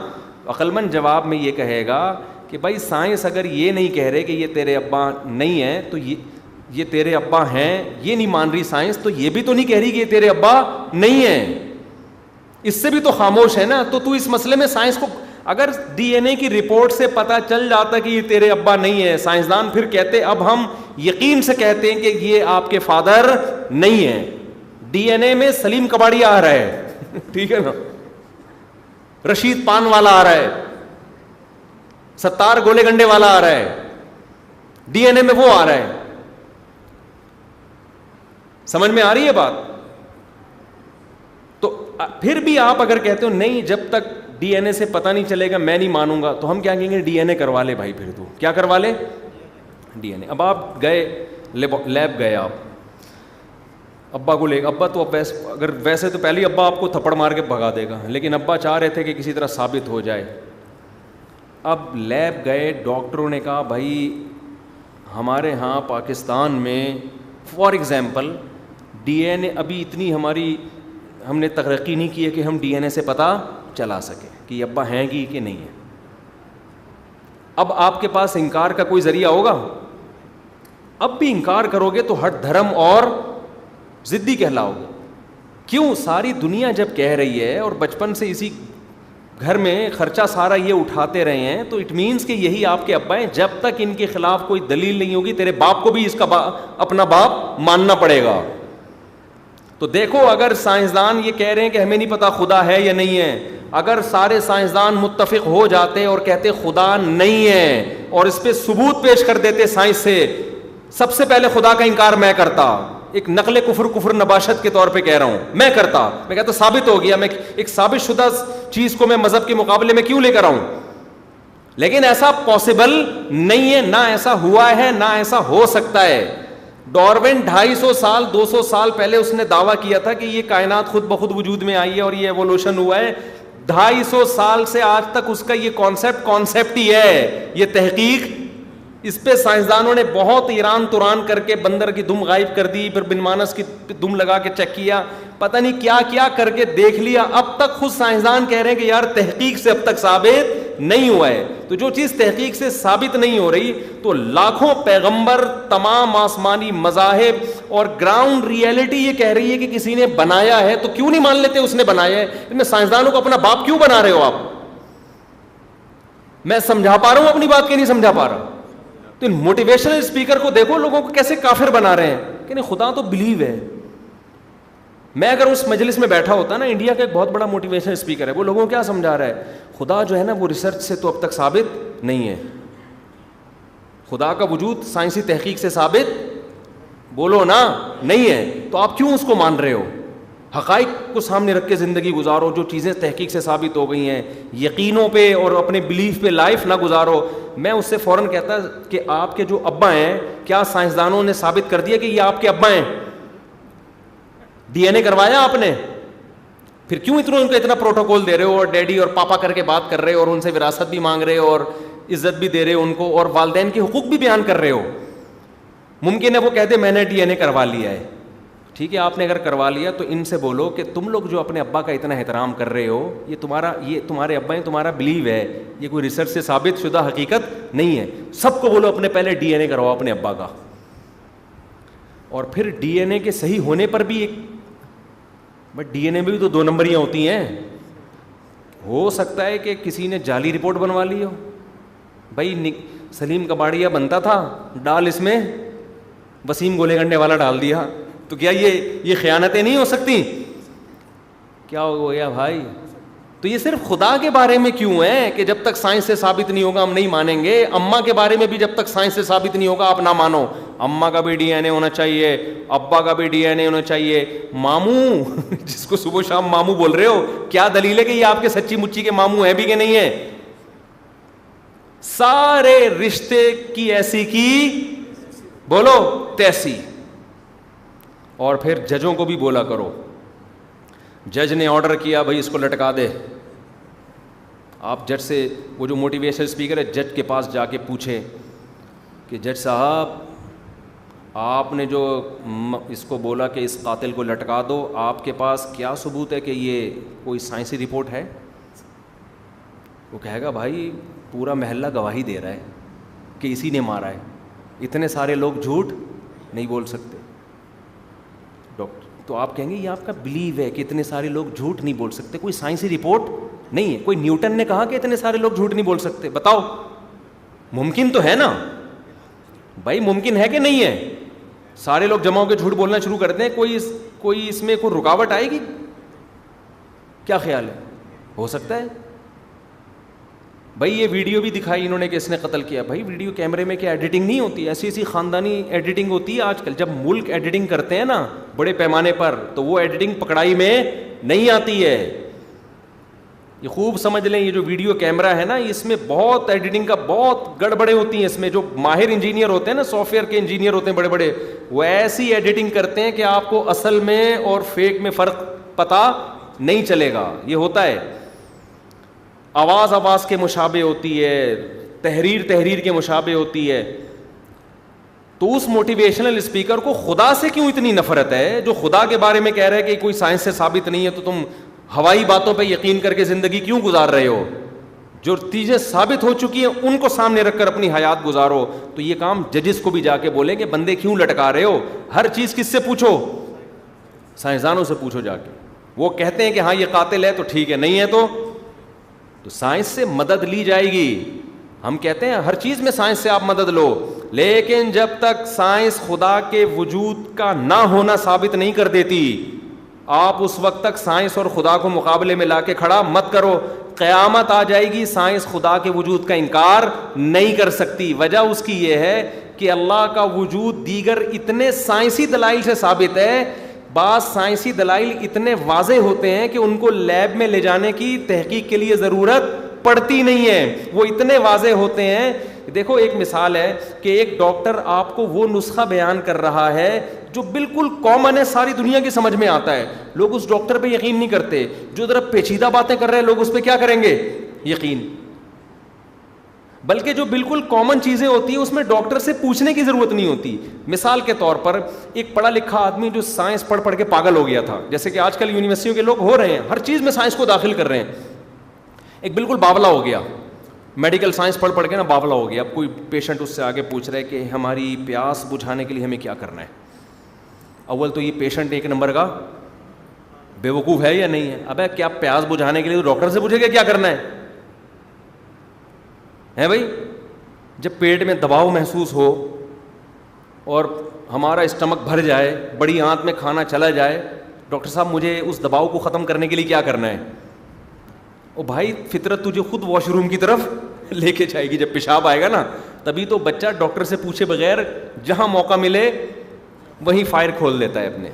[SPEAKER 2] عقل مند جواب میں یہ کہے گا کہ بھائی سائنس اگر یہ نہیں کہہ رہے کہ یہ تیرے ابا نہیں ہیں تو یہ تیرے ابا ہیں, یہ نہیں مان رہی سائنس, تو یہ بھی تو نہیں کہہ رہی کہ یہ تیرے ابا نہیں ہیں, اس سے بھی تو خاموش ہے نا. تو اس مسئلے میں سائنس کو اگر ڈی این اے کی رپورٹ سے پتا چل جاتا کہ یہ تیرے ابا نہیں ہے, سائنسدان پھر کہتے اب ہم یقین سے کہتے ہیں کہ یہ آپ کے فادر نہیں ہے. ڈی این اے میں سلیم کباڑی آ رہا ہے ٹھیک ہے نا, رشید پان والا آ رہا ہے, ستار گولے گنڈے والا آ رہا ہے, ڈی این اے میں وہ آ رہا ہے. سمجھ میں آ رہی ہے بات؟ تو پھر بھی آپ اگر کہتے ہو نہیں جب تک ڈی این اے سے پتہ نہیں چلے گا میں نہیں مانوں گا, تو ہم کیا کہیں گے ڈی این اے کروا لے بھائی, پھر تو کیا کروا لے ڈی این اے. اب آپ گئے لیب گئے, آپ ابا کو لے, ابا تو اب اگر ویسے تو پہلے ابا آپ کو تھپڑ مار کے بھگا دے گا, لیکن ابا چاہ رہے تھے کہ کسی طرح ثابت ہو جائے. اب لیب گئے, ڈاکٹروں نے کہا بھائی ہمارے ہاں پاکستان میں فار ایگزامپل ڈی این اے ابھی اتنی ہم نے ترقی نہیں کی ہے کہ ہم ڈی این اے سے پتہ چلا سکیں کہ یہ ابا ہیں کہ نہیں ہے. اب آپ کے پاس انکار کا کوئی ذریعہ ہوگا؟ اب بھی انکار کرو گے تو ہٹ دھرم اور ضدی کہلاؤ گے. کیوں؟ ساری دنیا جب کہہ رہی ہے اور بچپن سے اسی گھر میں خرچہ سارا یہ اٹھاتے رہے ہیں, تو اٹ مینس کہ یہی آپ کے ابا ہیں. جب تک ان کے خلاف کوئی دلیل نہیں ہوگی تیرے باپ کو بھی اس کا اپنا باپ ماننا پڑے گا. تو دیکھو اگر سائنسدان یہ کہہ رہے ہیں کہ ہمیں نہیں پتا خدا ہے یا نہیں ہے, اگر سارے سائنسدان متفق ہو جاتے اور کہتے خدا نہیں ہے اور اس پہ ثبوت پیش کر دیتے سائنس سے, سب سے پہلے خدا کا انکار میں کرتا. ایک نقل کفر نباشت کے طور پہ کہہ رہا ہوں, میں کرتا. میں کہتا ثابت ہو گیا, میں ایک ثابت شدہ چیز کو میں مذہب کے مقابلے میں کیوں لے کر آؤں. لیکن ایسا پاسبل نہیں ہے, نہ ایسا ہوا ہے نہ ایسا ہو سکتا ہے. ڈارون 250 سال 200 سال پہلے اس نے دعویٰ کیا تھا کہ یہ کائنات خود بخود وجود میں آئی ہے اور یہ ایوولوشن ہوا ہے. 250 سال سے آج تک اس کا یہ کانسیپٹ ہی ہے, یہ تحقیق. اس پہ سائنسدانوں نے بہت ایران توران کر کے بندر کی دم غائب کر دی, پھر بن مانس کی دم لگا کے چیک کیا, پتہ نہیں کیا کیا کر کے دیکھ لیا. اب تک خود سائنسدان کہہ رہے ہیں کہ یار تحقیق سے اب تک ثابت نہیں ہوا ہے. تو جو چیز تحقیق سے ثابت نہیں ہو رہی, تو لاکھوں پیغمبر, تمام آسمانی مذاہب اور گراؤنڈ ریئلٹی یہ کہہ رہی ہے کہ کسی نے بنایا ہے, تو کیوں نہیں مان لیتے اس نے بنایا ہے؟ میں سائنسدانوں کو اپنا باپ کیوں بنا رہے ہو آپ؟ میں سمجھا پا رہا ہوں اپنی بات کہ نہیں سمجھا پا رہا؟ تو موٹیویشنل اسپیکر کو دیکھو, لوگوں کو کیسے کافر بنا رہے ہیں کہ نہیں خدا تو بلیو ہے. میں اگر اس مجلس میں بیٹھا ہوتا نا, انڈیا کا ایک بہت بڑا موٹیویشنل اسپیکر ہے, وہ لوگوں کو کیا سمجھا رہا ہے, خدا جو ہے نا وہ ریسرچ سے تو اب تک ثابت نہیں ہے, خدا کا وجود سائنسی تحقیق سے ثابت بولو نا نہیں ہے, تو آپ کیوں اس کو مان رہے ہو؟ حقائق کو سامنے رکھ کے زندگی گزارو, جو چیزیں تحقیق سے ثابت ہو گئی ہیں, یقینوں پہ اور اپنے بلیف پہ لائف نہ گزارو. میں اس سے فوراً کہتا کہ آپ کے جو ابا ہیں, کیا سائنسدانوں نے ثابت کر دیا کہ یہ آپ کے ابا ہیں؟ ڈی این اے کروایا آپ نے؟ پھر کیوں ان کو اتنا پروٹوکول دے رہے ہو اور ڈیڈی اور پاپا کر کے بات کر رہے ہو اور ان سے وراثت بھی مانگ رہے ہو اور عزت بھی دے رہے ہو ان کو اور والدین کے حقوق بھی بیان کر رہے ہو؟ ممکن ہے وہ کہہ دے میں نے ڈی این اے کروا لیا ہے. ٹھیک ہے, آپ نے اگر کروا لیا تو ان سے بولو کہ تم لوگ جو اپنے ابا کا اتنا احترام کر رہے ہو, یہ تمہارے ابا ہیں, تمہارا بلیو ہے, یہ کوئی ریسرچ سے ثابت شدہ حقیقت نہیں ہے. سب کو بولو اپنے پہلے ڈی این اے کرواؤ اپنے ابا کا. اور پھر ڈی این اے کے صحیح ہونے پر بھی بٹ ڈی این اے میں بھی تو 2 نمبریاں ہوتی ہیں. ہو سکتا ہے کہ کسی نے جعلی رپورٹ بنوا لی ہو. بھائی سلیم کباڑیا بنتا تھا, ڈال اس میں وسیم گولے گنڈے والا ڈال دیا, تو کیا یہ خیانتیں نہیں ہو سکتی؟ کیا ہو گیا بھائی؟ تو یہ صرف خدا کے بارے میں کیوں ہے کہ جب تک سائنس سے ثابت نہیں ہوگا ہم نہیں مانیں گے. اماں کے بارے میں بھی جب تک سائنس سے ثابت نہیں ہوگا آپ نہ مانو. اماں کا بھی ڈی این اے ہونا چاہیے, ابا کا بھی ڈی این اے ہونا چاہیے. ماموں جس کو صبح شام ماموں بول رہے ہو, کیا دلیل ہے کہ یہ آپ کے سچی مچی کے ماموں ہیں بھی کہ نہیں ہے؟ سارے رشتے کی ایسی کی بولو تیسی. اور پھر ججوں کو بھی بولا کرو, جج نے آرڈر کیا بھائی اس کو لٹکا دے, آپ جج سے, وہ جو موٹیویشنل اسپیکر ہے, جج کے پاس جا کے پوچھیں کہ جج صاحب آپ نے جو اس کو بولا کہ اس قاتل کو لٹکا دو, آپ کے پاس کیا ثبوت ہے کہ یہ کوئی سائنسی رپورٹ ہے؟ وہ کہے گا بھائی پورا محلہ گواہی دے رہا ہے کہ اسی نے مارا ہے, اتنے سارے لوگ جھوٹ نہیں بول سکتے. ڈاکٹر تو آپ کہیں گے یہ آپ کا بلیو ہے کہ اتنے سارے لوگ جھوٹ نہیں بول سکتے, کوئی سائنسی رپورٹ نہیں ہے. کوئی نیوٹن نے کہا کہ اتنے سارے لوگ جھوٹ نہیں بول سکتے؟ بتاؤ, ممکن تو ہے نا بھائی, ممکن ہے کہ نہیں ہے؟ سارے لوگ جمع ہو کے جھوٹ بولنا شروع کرتے ہیں, کوئی اس میں کوئی رکاوٹ آئے گی؟ کیا خیال ہے, ہو سکتا ہے؟ بھائی یہ ویڈیو بھی دکھائی انہوں نے کہ اس نے قتل کیا. بھائی ویڈیو کیمرے میں کیا ایڈیٹنگ نہیں ہوتی؟ ایسی خاندانی ایڈیٹنگ ہوتی ہے آج کل. جب ملک ایڈیٹنگ کرتے ہیں نا بڑے پیمانے پر, تو وہ ایڈیٹنگ پکڑائی میں نہیں آتی ہے. یہ خوب سمجھ لیں, یہ جو ویڈیو کیمرہ ہے نا, اس میں بہت ایڈیٹنگ کا بہت گڑبڑیں ہوتی ہیں. اس میں جو ماہر انجینئر ہوتے ہیں نا, سافٹ ویئر کے انجینئر ہوتے ہیں بڑے بڑے, وہ ایسی ایڈیٹنگ کرتے ہیں کہ آپ کو اصل میں اور فیک میں فرق پتہ نہیں چلے گا. یہ ہوتا ہے. آواز کے مشابہ ہوتی ہے, تحریر کے مشابہ ہوتی ہے. تو اس موٹیویشنل اسپیکر کو خدا سے کیوں اتنی نفرت ہے, جو خدا کے بارے میں کہہ رہا ہے کہ کوئی سائنس سے ثابت نہیں ہے, تو تم ہوائی باتوں پہ یقین کر کے زندگی کیوں گزار رہے ہو؟ جو چیزیں ثابت ہو چکی ہیں ان کو سامنے رکھ کر اپنی حیات گزارو. تو یہ کام ججز کو بھی جا کے بولیں کہ بندے کیوں لٹکا رہے ہو؟ ہر چیز کس سے پوچھو؟ سائنسدانوں سے پوچھو جا کے. وہ کہتے ہیں کہ ہاں یہ قاتل ہے تو ٹھیک ہے, نہیں ہے تو سائنس سے مدد لی جائے گی. ہم کہتے ہیں ہر چیز میں سائنس سے آپ مدد لو, لیکن جب تک سائنس خدا کے وجود کا نہ ہونا ثابت نہیں کر دیتی, آپ اس وقت تک سائنس اور خدا کو مقابلے میں لا کے کھڑا مت کرو. قیامت آ جائے گی, سائنس خدا کے وجود کا انکار نہیں کر سکتی. وجہ اس کی یہ ہے کہ اللہ کا وجود دیگر اتنے سائنسی دلائل سے ثابت ہے. بعض سائنسی دلائل اتنے واضح ہوتے ہیں کہ ان کو لیب میں لے جانے کی تحقیق کے لیے ضرورت پڑتی نہیں ہے, وہ اتنے واضح ہوتے ہیں. دیکھو ایک مثال ہے کہ ایک ڈاکٹر آپ کو وہ نسخہ بیان کر رہا ہے جو بالکل کامن ہے, ساری دنیا کی سمجھ میں آتا ہے. لوگ اس ڈاکٹر پہ یقین نہیں کرتے. جو ذرا پیچیدہ باتیں کر رہے ہیں لوگ اس پہ کیا کریں گے؟ یقین. بلکہ جو بالکل کامن چیزیں ہوتی ہیں اس میں ڈاکٹر سے پوچھنے کی ضرورت نہیں ہوتی. مثال کے طور پر ایک پڑھا لکھا آدمی جو سائنس پڑھ کے پاگل ہو گیا تھا, جیسے کہ آج کل یونیورسٹیوں کے لوگ ہو رہے ہیں, ہر چیز میں سائنس کو داخل کر رہے ہیں. ایک بالکل باولا ہو گیا, میڈیکل سائنس پڑھ کے نا باولا ہو گیا. اب کوئی پیشنٹ اس سے آگے پوچھ رہا ہے کہ ہماری پیاس بجھانے کے لیے ہمیں کیا کرنا ہے. اول تو یہ پیشنٹ ایک نمبر کا بیوقوف ہے یا نہیں ہے. ابے کیا پیاس بجھانے کے لیے ڈاکٹر سے پوچھے گا کیا کرنا ہے بھائی؟ جب پیٹ میں دباؤ محسوس ہو اور ہمارا اسٹمک بھر جائے, بڑی آنت میں کھانا چلا جائے, ڈاکٹر صاحب مجھے اس دباؤ کو ختم کرنے کے لیے کیا کرنا ہے؟ او بھائی فطرت تجھے خود واش روم کی طرف لے کے جائے گی. جب پیشاب آئے گا نا تبھی تو بچہ ڈاکٹر سے پوچھے بغیر جہاں موقع ملے وہیں فائر کھول دیتا ہے اپنے.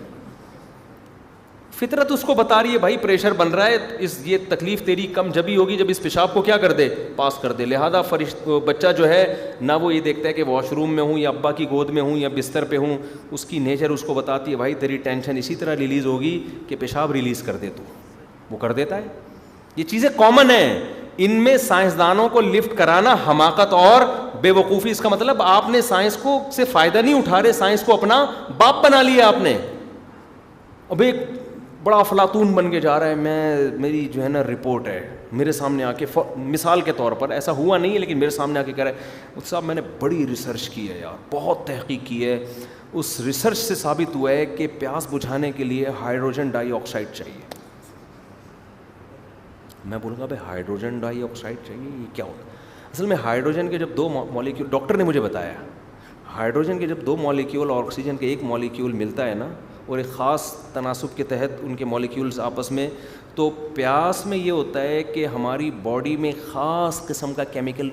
[SPEAKER 2] فطرت اس کو بتا رہی ہے بھائی پریشر بن رہا ہے, یہ تکلیف تیری کم جبھی ہوگی جب اس پیشاب کو کیا کر دے, پاس کر دے. لہذا بچہ جو ہے نہ وہ یہ دیکھتا ہے کہ واش روم میں ہوں یا ابا کی گود میں ہوں یا بستر پہ ہوں, اس کی نیچر اس کو بتاتی ہے بھائی تیری ٹینشن اسی طرح ریلیز ہوگی کہ پیشاب ریلیز کر دے, تو وہ کر دیتا ہے. یہ چیزیں کامن ہیں. ان میں سائنسدانوں کو لفٹ کرانا حماقت اور بے وقوفی. اس کا مطلب آپ نے سائنس کو سے فائدہ نہیں اٹھا رہے, سائنس کو اپنا باپ بنا لیا آپ نے. اب ایک بڑا افلاطون بن کے جا رہا ہے, میری جو ہے نا رپورٹ ہے, میرے سامنے آ کے مثال کے طور پر, ایسا ہوا نہیں ہے لیکن میرے سامنے آ کے کہہ رہا ہے صاحب میں نے بڑی ریسرچ کی ہے یار, بہت تحقیق کی ہے, اس ریسرچ سے ثابت ہوا ہے کہ پیاس بجھانے کے لیے ہائیڈروجن ڈائی آکسائڈ چاہیے. میں بولوں گا بھائی ہائیڈروجن ڈائی آکسائڈ چاہیے, یہ کیا ہوتا ہے؟ اصل میں ہائیڈروجن کے جب دو مالیکیول, ڈاکٹر نے مجھے بتایا, ہائیڈروجن کے جب دو مالیکیول اور آکسیجن کے ایک مالیکیول ملتا ہے نا, اور ایک خاص تناسب کے تحت ان کے مالیکیولز آپس میں, تو پیاس میں یہ ہوتا ہے کہ ہماری باڈی میں خاص قسم کا کیمیکل,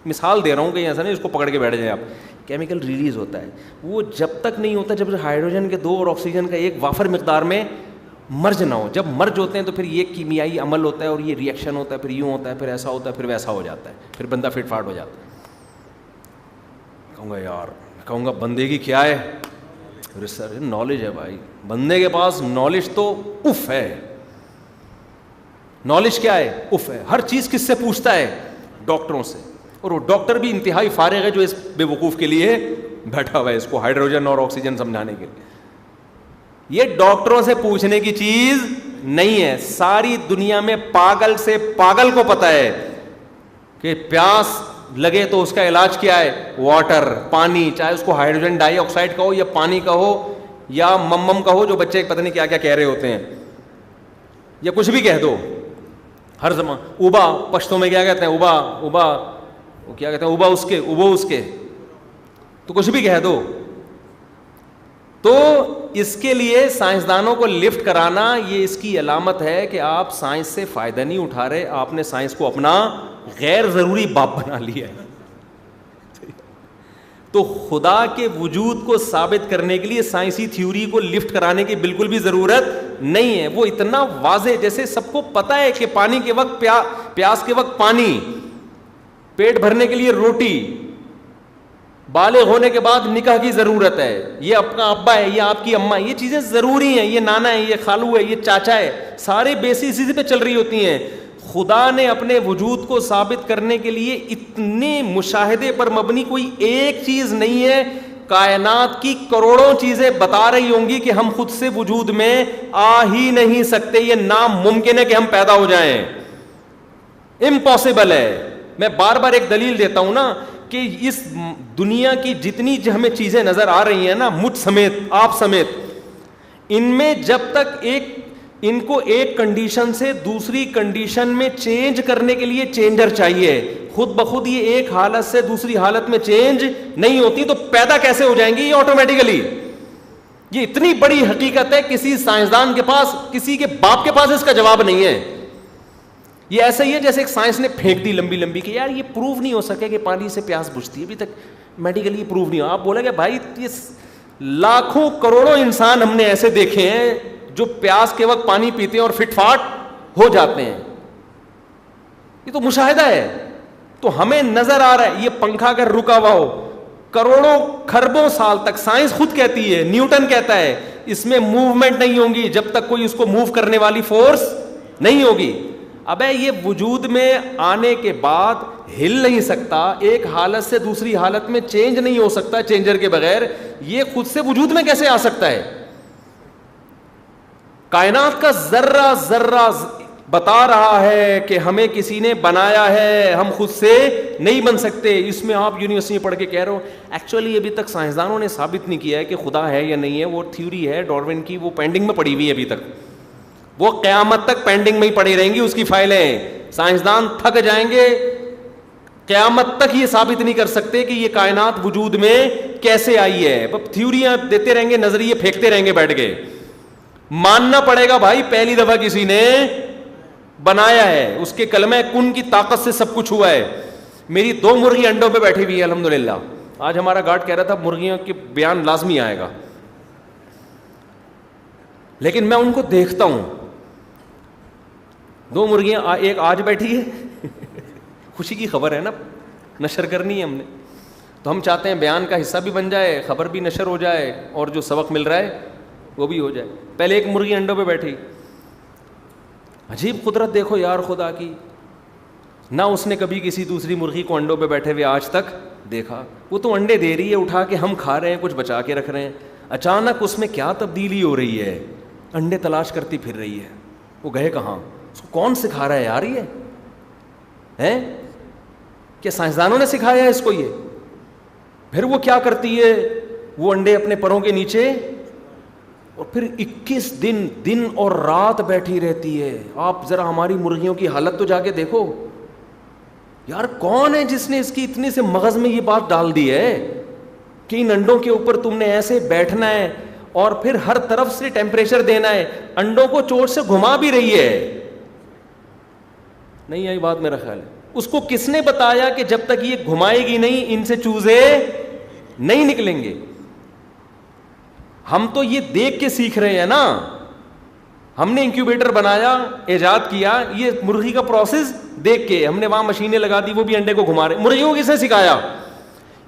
[SPEAKER 2] مثال دے رہا ہوں کہ ایسا نہیں اس کو پکڑ کے بیٹھ جائیں آپ, کیمیکل ریلیز ہوتا ہے. وہ جب تک نہیں ہوتا جب ہائیڈروجن کے دو اور آکسیجن کا ایک وافر مقدار میں مرج نہ ہو. جب مرج ہوتے ہیں تو پھر یہ کیمیائی عمل ہوتا ہے اور یہ ریئیکشن ہوتا ہے, پھر یوں ہوتا ہے, پھر ایسا ہوتا ہے, پھر ویسا ہو جاتا ہے, پھر بندہ فٹ فاٹ ہو جاتا ہے. کہوں گا یار, کہوں گا بندے کی کیا ہے ریسرچ, نالج ہے بھائی, بندے کے پاس نالج تو اف ہے. نالج کیا ہے؟ اف ہے. ہر چیز کس سے پوچھتا ہے؟ ڈاکٹروں سے. اور وہ ڈاکٹر بھی انتہائی فارغ ہے جو اس بے وقوف کے لیے بیٹھا ہوا ہے اس کو ہائیڈروجن اور آکسیجن سمجھانے کے لیے. یہ ڈاکٹروں سے پوچھنے کی چیز نہیں ہے. ساری دنیا میں پاگل سے پاگل کو پتا ہے کہ پیاس لگے تو اس کا علاج کیا ہے؟ واٹر، پانی، چاہے اس کو ہائیڈروجن ڈائی آکسائڈ کا ہو یا پانی کا ہو یا مم کا ہو جو بچے پتہ نہیں کیا کیا کہہ رہے ہوتے ہیں، یا کچھ بھی کہہ دو ہر زمان. اوبا پشتوں میں کیا کہتے ہیں؟ اوبا اوبا، وہ کیا کہتے ہیں؟ اوبا اس کے، اوبو اس کے، تو کچھ بھی کہہ دو. تو اس کے لیے سائنسدانوں کو لفٹ کرانا یہ اس کی علامت ہے کہ آپ سائنس سے فائدہ نہیں اٹھا رہے، آپ نے سائنس کو اپنا غیر ضروری باپ بنا لیا ہے. تو خدا کے وجود کو ثابت کرنے کے لیے سائنسی تھیوری کو لفٹ کرانے کی بالکل بھی ضرورت نہیں ہے. وہ اتنا واضح، جیسے سب کو پتا ہے کہ پانی کے وقت پیاس کے وقت پانی، پیٹ بھرنے کے لیے روٹی، بالغ ہونے کے بعد نکاح کی ضرورت ہے، یہ آپ کا ابا ہے، یہ آپ کی اماں، یہ چیزیں ضروری ہیں، یہ نانا ہے، یہ خالو ہے، یہ چاچا ہے، سارے بیسس اسی پہ چل رہی ہوتی ہیں. خدا نے اپنے وجود کو ثابت کرنے کے لیے اتنے مشاہدے پر مبنی کوئی ایک چیز نہیں ہے. کائنات کی کروڑوں چیزیں بتا رہی ہوں گی کہ ہم خود سے وجود میں آ ہی نہیں سکتے، یہ ناممکن ہے کہ ہم پیدا ہو جائیں، امپاسبل ہے. میں بار بار ایک دلیل دیتا ہوں نا کہ اس دنیا کی جتنی ہمیں چیزیں نظر آ رہی ہیں نا، مجھ سمیت آپ سمیت، ان میں جب تک ان کو ایک کنڈیشن سے دوسری کنڈیشن میں چینج کرنے کے لیے چینجر چاہیے، خود بخود یہ ایک حالت سے دوسری حالت میں چینج نہیں ہوتی، تو پیدا کیسے ہو جائیں گی یہ آٹومیٹیکلی؟ یہ اتنی بڑی حقیقت ہے، کسی سائنسدان کے پاس، کسی کے باپ کے پاس اس کا جواب نہیں ہے. یہ ایسا ہی ہے جیسے ایک سائنس نے پھینک دی لمبی لمبی کہ یار یہ پروو نہیں ہو سکے کہ پانی سے پیاس بجھتی ہے، ابھی تک میڈیکلی پروو نہیں ہو. آپ بولے کہ بھائی یہ لاکھوں کروڑوں انسان ہم نے ایسے دیکھے ہیں جو پیاس کے وقت پانی پیتے ہیں اور فٹ فاٹ ہو جاتے ہیں، یہ تو مشاہدہ ہے. تو ہمیں نظر آ رہا ہے یہ پنکھا اگر رکا ہوا ہو کروڑوں خربوں سال تک، سائنس خود کہتی ہے، نیوٹن کہتا ہے اس میں موومنٹ نہیں ہوگی جب تک کوئی اس کو موو کرنے والی فورس نہیں ہوگی. ابے یہ وجود میں آنے کے بعد ہل نہیں سکتا، ایک حالت سے دوسری حالت میں چینج نہیں ہو سکتا چینجر کے بغیر، یہ خود سے وجود میں کیسے آ سکتا ہے؟ کائنات کا ذرہ ذرہ بتا رہا ہے کہ ہمیں کسی نے بنایا ہے، ہم خود سے نہیں بن سکتے. اس میں آپ یونیورسٹی میں پڑھ کے کہہ رہے ہو، ایکچولی ابھی تک سائنسدانوں نے ثابت نہیں کیا ہے کہ خدا ہے یا نہیں ہے، وہ تھیوری ہے ڈارون کی، وہ پینڈنگ میں پڑی ہوئی ہے ابھی تک، وہ قیامت تک پینڈنگ میں ہی پڑی رہیں گی اس کی فائلیں. سائنسدان تھک جائیں گے، قیامت تک یہ ثابت نہیں کر سکتے کہ یہ کائنات وجود میں کیسے آئی ہے. تھیوریاں دیتے رہیں گے، نظریے پھینکتے رہیں گے بیٹھ کے. ماننا پڑے گا بھائی پہلی دفعہ کسی نے بنایا ہے، اس کے کلمہ کن کی طاقت سے سب کچھ ہوا ہے. میری 2 مرغی انڈوں پہ بیٹھی ہوئی ہے الحمدللہ. آج ہمارا گارڈ کہہ رہا تھا مرغیوں کے بیان لازمی آئے گا، لیکن میں ان کو دیکھتا ہوں. 2 مرغیاں، ایک آج بیٹھی ہے خوشی کی خبر ہے نا، نشر کرنی ہے ہم نے، تو ہم چاہتے ہیں بیان کا حصہ بھی بن جائے، خبر بھی نشر ہو جائے، اور جو سبق مل رہا ہے وہ بھی ہو جائے. پہلے ایک مرغی انڈوں پہ بیٹھی. عجیب قدرت دیکھو یار خدا کی، نہ اس نے کبھی کسی دوسری مرغی کو انڈوں پہ بیٹھے ہوئے آج تک دیکھا. وہ تو انڈے دے رہی ہے اٹھا کے، ہم کھا رہے ہیں، کچھ بچا کے رکھ رہے ہیں. اچانک اس میں کیا تبدیلی ہو رہی ہے، انڈے تلاش کرتی پھر رہی ہے. وہ گئے کہاں؟ اس کو کون سکھا رہا ہے یار؟ یہ ہے کیا سائنسدانوں نے سکھایا ہے اس کو؟ یہ پھر وہ کیا کرتی ہے، وہ انڈے اپنے پروں کے نیچے، اور پھر 21 دن اور رات بیٹھی رہتی ہے. آپ ذرا ہماری مرغیوں کی حالت تو جا کے دیکھو یار. کون ہے جس نے اس کی اتنی سے مغز میں یہ بات ڈال دی ہے کہ ان انڈوں کے اوپر تم نے ایسے بیٹھنا ہے اور پھر ہر طرف سے ٹیمپریچر دینا ہے. انڈوں کو چوٹ سے گھما بھی رہی ہے. نہیں آئی بات میرا خیال ہے. اس کو کس نے بتایا کہ جب تک یہ گھمائے گی نہیں ان سے چوزے نہیں نکلیں گے؟ ہم تو یہ دیکھ کے سیکھ رہے ہیں نا. ہم نے انکیوبیٹر بنایا، ایجاد کیا، یہ مرغی کا پروسیس دیکھ کے ہم نے وہاں مشینیں لگا دی، وہ بھی انڈے کو گھما رہے. مرغیوں کو کس نے سکھایا؟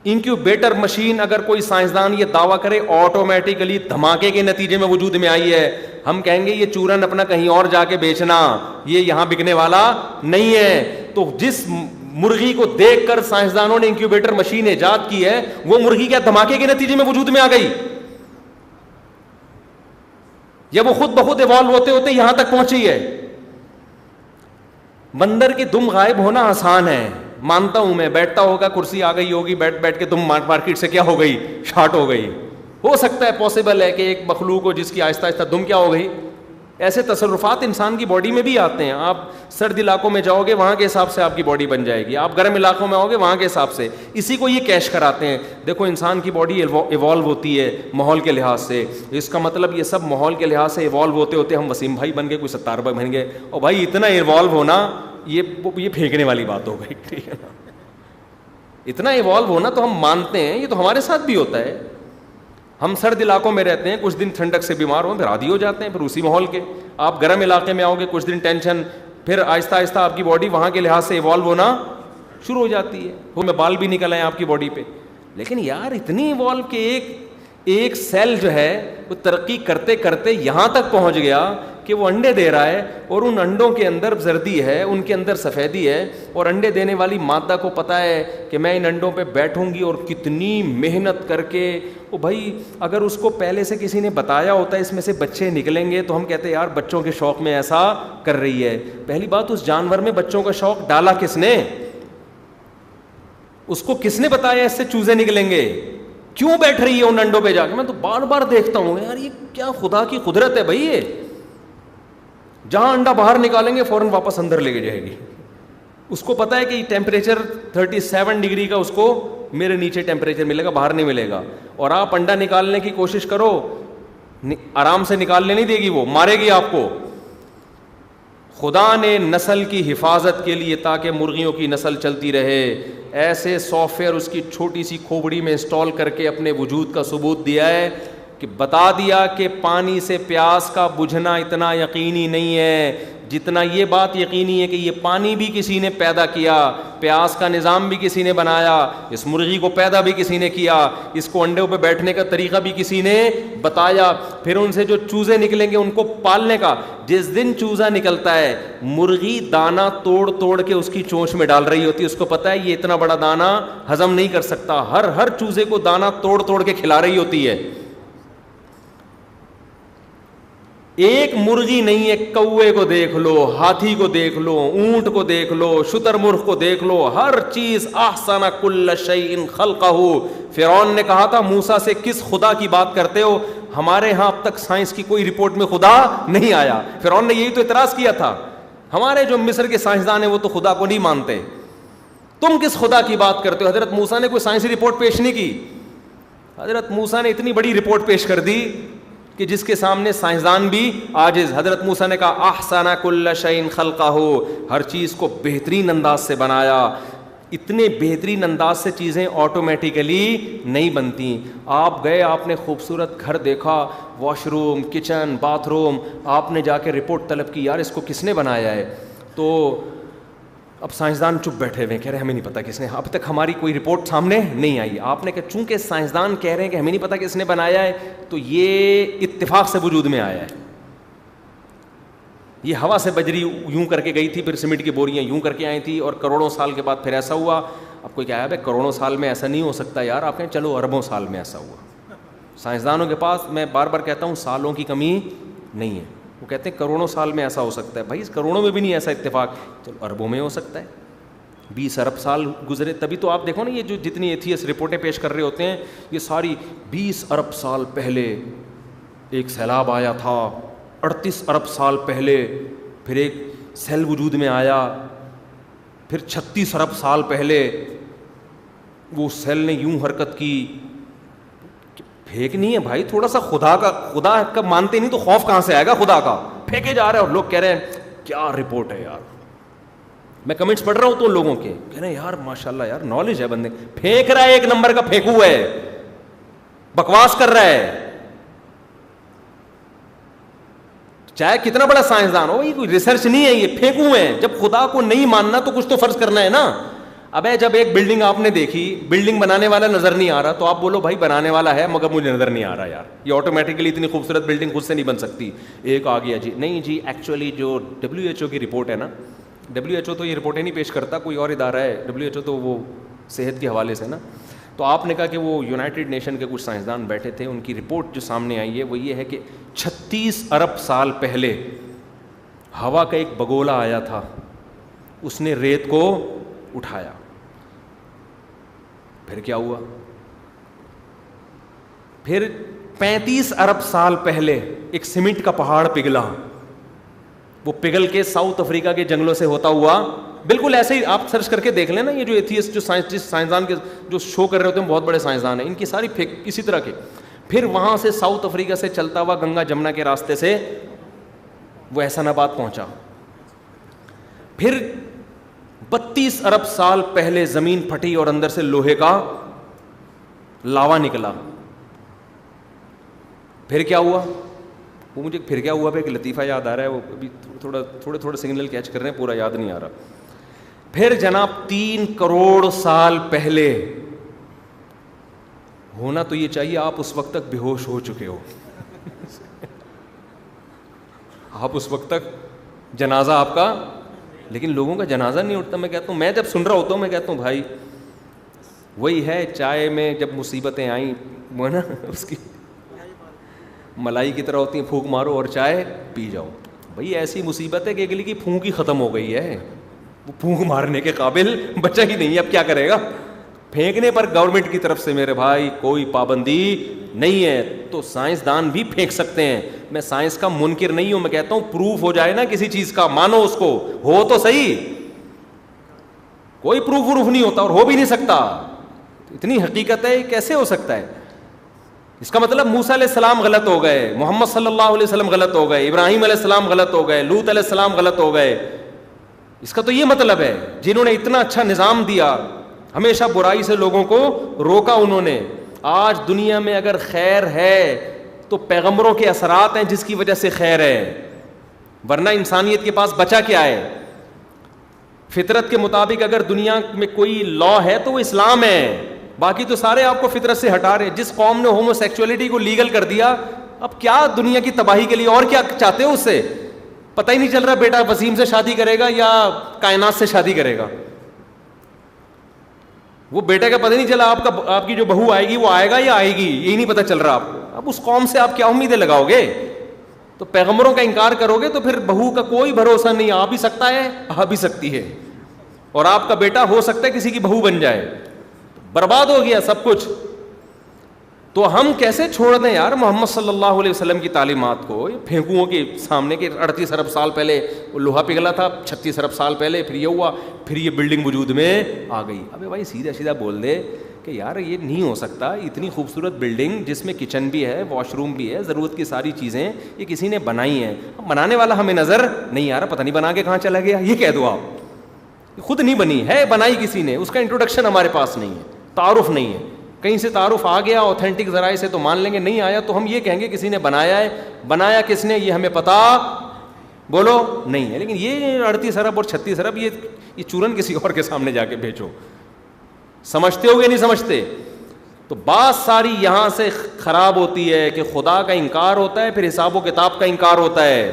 [SPEAKER 2] انکیوبیٹر مشین اگر کوئی سائنسدان یہ دعویٰ کرے آٹومیٹیکلی دھماکے کے نتیجے میں وجود میں آئی ہے, ہم کہیں گے یہ چورن اپنا کہیں اور جا کے بیچنا, یہ یہاں بکنے والا نہیں ہے. تو جس مرغی کو دیکھ کر سائنسدانوں نے انکیوبیٹر مشین ایجاد کی ہے, وہ مرغی کیا دھماکے کے نتیجے میں وجود میں آ گئی, یا وہ خود بخود ایوالو ہوتے ہوتے یہاں تک پہنچی ہے؟ بندر کے دم غائب ہونا آسان ہے, مانتا ہوں میں, بیٹھتا ہوگا, کرسی آ گئی ہوگی, بیٹھ کے تم مارکیٹ سے کیا ہو گئی, شارٹ ہو گئی. ہو سکتا ہے, پاسبل ہے کہ ایک مخلوق ہو جس کی آہستہ آہستہ دم کیا ہو گئی. ایسے تصرفات انسان کی باڈی میں بھی آتے ہیں. آپ سرد علاقوں میں جاؤ گے, وہاں کے حساب سے آپ کی باڈی بن جائے گی. آپ گرم علاقوں میں آؤ گے, وہاں کے حساب سے. اسی کو یہ کیش کراتے ہیں. دیکھو انسان کی باڈی ایوالو ہوتی ہے ماحول کے لحاظ سے, اس کا مطلب یہ سب ماحول کے لحاظ سے ایوالو ہوتے ہوتے ہم وسیم بھائی بن گئے, کوئی ستار بھائی بن گئے. اور بھائی اتنا ایوالو ہونا یہ پھینکنے والی بات ہو گئی, ٹھیک ہے نا. اتنا ایوالو ہونا تو ہم مانتے ہیں, یہ تو ہمارے ساتھ بھی ہوتا ہے. ہم سرد علاقوں میں رہتے ہیں, کچھ دن ٹھنڈک سے بیمار ہوں, پھر عادی ہو جاتے ہیں, پھر اسی ماحول کے. آپ گرم علاقے میں آؤ گے, کچھ دن ٹینشن, پھر آہستہ آہستہ آپ کی باڈی وہاں کے لحاظ سے ایوالو ہونا شروع ہو جاتی ہے. وہ میں بال بھی نکل آئے آپ کی باڈی پہ. لیکن یار اتنی ایوالو کہ ایک سیل جو ہے وہ ترقی کرتے کرتے یہاں تک پہنچ گیا کہ وہ انڈے دے رہا ہے, اور ان انڈوں کے اندر زردی ہے, ان کے اندر سفیدی ہے, اور انڈے دینے والی مادہ کو پتہ ہے کہ میں ان انڈوں پہ بیٹھوں گی اور کتنی محنت کر کے. او بھائی اگر اس کو پہلے سے کسی نے بتایا ہوتا ہے اس میں سے بچے نکلیں گے, تو ہم کہتے ہیں یار بچوں کے شوق میں ایسا کر رہی ہے. پہلی بات, اس جانور میں بچوں کا شوق ڈالا کس نے؟ اس کو کس نے بتایا اس سے چوزے نکلیں گے؟ کیوں بیٹھ رہی ہے ان انڈوں پہ جا کے؟ میں تو بار بار دیکھتا ہوں یار, یہ کیا خدا کی قدرت ہے بھائی. یہ جہاں انڈا باہر نکالیں گے فوراً واپس اندر لے کے جائے گی. اس کو پتا ہے کہ ٹیمپریچر 37 ڈگری کا اس کو میرے نیچے ٹیمپریچر ملے گا, باہر نہیں ملے گا. اور آپ انڈا نکالنے کی کوشش کرو, آرام سے نکالنے نہیں دے گی, وہ مارے گی آپ کو. خدا نے نسل کی حفاظت کے لیے تاکہ مرغیوں کی نسل چلتی رہے ایسے سافٹ ویئر اس کی چھوٹی سی کھوپڑی میں انسٹال کر کے اپنے وجود کا ثبوت دیا ہے, کہ بتا دیا کہ پانی سے پیاس کا بجھنا اتنا یقینی نہیں ہے جتنا یہ بات یقینی ہے کہ یہ پانی بھی کسی نے پیدا کیا, پیاس کا نظام بھی کسی نے بنایا, اس مرغی کو پیدا بھی کسی نے کیا, اس کو انڈوں پہ بیٹھنے کا طریقہ بھی کسی نے بتایا, پھر ان سے جو چوزے نکلیں گے ان کو پالنے کا. جس دن چوزا نکلتا ہے مرغی دانا توڑ توڑ کے اس کی چونچ میں ڈال رہی ہوتی ہے, اس کو پتا ہے یہ اتنا بڑا دانا ہضم نہیں کر سکتا, ہر چوزے کو دانا توڑ توڑ کے کھلا رہی ہوتی ہے. ایک مرغی نہیں ہے, کوے کو دیکھ لو, ہاتھی کو دیکھ لو, اونٹ کو دیکھ لو, شتر مرغ کو دیکھ لو, ہر چیز احسن کل شیء خلقہ. فرعون نے کہا تھا موسیٰ سے کس خدا کی بات کرتے ہو, ہمارے ہاں اب تک سائنس کی کوئی رپورٹ میں خدا نہیں آیا. فرعون نے یہی تو اعتراض کیا تھا, ہمارے جو مصر کے سائنسدان ہیں وہ تو خدا کو نہیں مانتے, تم کس خدا کی بات کرتے ہو. حضرت موسیٰ نے کوئی سائنسی رپورٹ پیش نہیں کی, حضرت موسیٰ نے اتنی بڑی رپورٹ پیش کر دی کہ جس کے سامنے سائنسدان بھی عاجز. حضرت موسیٰ نے کہا احسن کل شیء خلقہ, ہر چیز کو بہترین انداز سے بنایا. اتنے بہترین انداز سے چیزیں آٹومیٹیکلی نہیں بنتی. آپ گئے, آپ نے خوبصورت گھر دیکھا, wash room, kitchen, bath room, آپ نے جا کے رپورٹ طلب کی یار اس کو کس نے بنایا ہے, تو اب سائنسدان چپ بیٹھے ہوئے کہہ رہے ہیں ہمیں نہیں پتا کس نے, اب تک ہماری کوئی رپورٹ سامنے نہیں آئی. آپ نے کہا چونکہ سائنسدان کہہ رہے ہیں کہ ہمیں نہیں پتا کس نے بنایا ہے, تو یہ اتفاق سے وجود میں آیا ہے. یہ ہوا سے بجری یوں کر کے گئی تھی, پھر سیمنٹ کی بوریاں یوں کر کے آئی تھی, اور کروڑوں سال کے بعد پھر ایسا ہوا. اب کوئی کہا ہے کروڑوں سال میں ایسا نہیں ہو سکتا یار, آپ کہیں چلو اربوں سال میں ایسا ہوا. سائنسدانوں کے پاس میں بار بار کہتا ہوں سالوں کی کمی نہیں ہے, وہ کہتے ہیں کروڑوں سال میں ایسا ہو سکتا ہے. بھائی اس کروڑوں میں بھی نہیں ایسا اتفاق, چلو اربوں میں ہو سکتا ہے. 20 ارب سال گزرے, تبھی تو آپ دیکھو نا یہ جو جتنی ایتھیس رپورٹیں پیش کر رہے ہوتے ہیں یہ ساری 20 ارب سال پہلے ایک سیلاب آیا تھا, 38 ارب سال پہلے پھر ایک سیل وجود میں آیا, پھر 36 ارب سال پہلے وہ سیل نے یوں حرکت کی. پھینک نہیں ہے بھائی, تھوڑا سا خدا کا مانتے نہیں تو خوف کہاں سے آئے گا خدا کا. پھینکے جا رہے ہیں اور لوگ کہہ رہے ہیں کیا رپورٹ ہے یار. میں کمنٹس پڑھ رہا ہوں تو لوگوں کے کہہ رہے ہیں یار ماشاءاللہ یار نالج ہے بندے. پھینک رہا ہے, ایک نمبر کا پھینکو ہے, بکواس کر رہا ہے, چاہے کتنا بڑا سائنسدان ہو, یہ کوئی ریسرچ نہیں ہے, یہ پھینکو ہے. جب خدا کو نہیں ماننا تو کچھ تو فرض کرنا ہے نا.
[SPEAKER 3] ابے جب ایک بلڈنگ آپ نے دیکھی, بلڈنگ بنانے والا نظر نہیں آ رہا, تو آپ بولو بھائی بنانے والا ہے مگر مجھے نظر نہیں آ رہا یار, یہ آٹومیٹکلی اتنی خوبصورت بلڈنگ خود سے نہیں بن سکتی. ایک آ گیا جی نہیں جی ایکچولی جو WHO کی رپورٹ ہے نا, WHO تو یہ رپورٹیں نہیں پیش کرتا, کوئی اور ادارہ ہے, WHO تو وہ صحت کے حوالے سے نا. تو آپ نے کہا کہ وہ یونائٹڈ نیشن کے کچھ سائنسدان بیٹھے تھے, ان کی رپورٹ جو سامنے آئی ہے وہ یہ ہے کہ 36 ارب سال پہلے ہوا کا ایک بگولا آیا تھا, اس نے ریت کو اٹھایا. پھر کیا ہوا؟ پھر 35 ارب سال پہلے ایک سیمنٹ کا پہاڑ پگھلا, وہ پگھل کے ساؤتھ افریقہ کے جنگلوں سے ہوتا ہوا, بالکل ایسے ہی آپ سرچ کر کے دیکھ لیں نا, یہ جو ایتھیسٹ جو سائنسدان کے جو شو کر رہے ہوتے ہیں بہت بڑے سائنسدان ہیں, ان کی ساری فیک اسی طرح کے. پھر وہاں سے ساؤتھ افریقہ سے چلتا ہوا گنگا جمنا کے راستے سے وہ احسان آباد پہنچا. پھر 32 ارب سال پہلے زمین پھٹی اور اندر سے لوہے کا لاوا نکلا. پھر کیا ہوا؟ وہ مجھے پھر کیا ہوا پہ ایک لطیفہ یاد آ رہا ہے, وہ ابھی تھوڑے سگنل کیچ کر رہے ہیں, پورا یاد نہیں آ رہا. پھر جناب 3 کروڑ سال پہلے, ہونا تو یہ چاہیے آپ اس وقت تک بے ہوش ہو چکے ہو, آپ اس وقت تک جنازہ آپ کا, لیکن لوگوں کا جنازہ نہیں اٹھتا. میں کہتا ہوں, میں جب سن رہا ہوتا ہوں میں کہتا ہوں بھائی وہی ہے چائے میں جب مصیبتیں آئیں وہ نا اس کی ملائی کی طرح ہوتی ہیں, پھونک مارو اور چائے پی جاؤ. بھائی ایسی مصیبت ہے کہ اگلی کی پھونک ہی ختم ہو گئی ہے, وہ پھونک مارنے کے قابل بچہ ہی نہیں ہے, اب کیا کرے گا. پھینکنے پر گورنمنٹ کی طرف سے میرے بھائی کوئی پابندی نہیں ہے, تو سائنسدان بھی پھینک سکتے ہیں. میں سائنس کا منکر نہیں ہوں, میں کہتا ہوں پروف ہو جائے نا کسی چیز کا, مانو اس کو, ہو تو صحیح. کوئی پروف نہیں ہوتا اور ہو بھی نہیں سکتا, اتنی حقیقت ہے, کیسے ہو سکتا ہے؟ اس کا مطلب موسیٰ علیہ السلام غلط ہو گئے, محمد صلی اللہ علیہ وسلم غلط ہو گئے, ابراہیم علیہ السلام غلط ہو گئے, لوط علیہ السلام غلط ہو گئے. اس کا تو یہ مطلب ہے, جنہوں نے اتنا اچھا نظام دیا, ہمیشہ برائی سے لوگوں کو روکا انہوں نے. آج دنیا میں اگر خیر ہے تو پیغمبروں کے اثرات ہیں جس کی وجہ سے خیر ہے, ورنہ انسانیت کے پاس بچا کیا ہے؟ فطرت کے مطابق اگر دنیا میں کوئی لا ہے تو وہ اسلام ہے, باقی تو سارے آپ کو فطرت سے ہٹا رہے. جس قوم نے ہومو سیکچولیٹی کو لیگل کر دیا, اب کیا دنیا کی تباہی کے لیے اور کیا چاہتے ہو اس سے؟ پتہ ہی نہیں چل رہا بیٹا وسیم سے شادی کرے گا یا کائنات سے شادی کرے گا. وہ بیٹے کا پتہ نہیں چلا, آپ کی جو بہو آئے گی وہ آئے گا یا آئے گی, یہی نہیں پتہ چل رہا آپ کو. اب اس قوم سے آپ کیا امیدیں لگاؤ گے؟ تو پیغمبروں کا انکار کرو گے تو پھر بہو کا کوئی بھروسہ نہیں, آ بھی سکتا ہے آ بھی سکتی ہے, اور آپ کا بیٹا ہو سکتا ہے کسی کی بہو بن جائے, برباد ہو گیا سب کچھ. تو ہم کیسے چھوڑ دیں یار محمد صلی اللہ علیہ وسلم کی تعلیمات کو پھینکوؤں کے سامنے کے 38 ارب سال پہلے وہ لوہا پگھلا تھا, 36 ارب سال پہلے پھر یہ ہوا, پھر یہ بلڈنگ وجود میں آ گئی. ابے بھائی سیدھا سیدھا بول دے کہ یار یہ نہیں ہو سکتا, اتنی خوبصورت بلڈنگ جس میں کچن بھی ہے, واش روم بھی ہے, ضرورت کی ساری چیزیں یہ کسی نے بنائی ہیں, بنانے والا ہمیں نظر نہیں آ رہا, پتہ نہیں بنا کے کہاں چلا گیا. یہ کہہ دو آپ, خود نہیں بنی ہے, بنائی کسی نے, اس کا انٹروڈکشن ہمارے پاس نہیں ہے, تعارف نہیں ہے. کہیں سے تعارف آ گیا اوتھینٹک ذرائع سے تو مان لیں گے, نہیں آیا تو ہم یہ کہیں گے کسی نے بنایا ہے. بنایا کس نے یہ ہمیں پتا بولو نہیں ہے. لیکن یہ 38 ارب اور 36 ارب یہ چورن کسی اور کے سامنے جا کے بیچو. سمجھتے ہو گے نہیں سمجھتے؟ تو بات ساری یہاں سے خراب ہوتی ہے کہ خدا کا انکار ہوتا ہے, پھر حساب و کتاب کا انکار ہوتا ہے.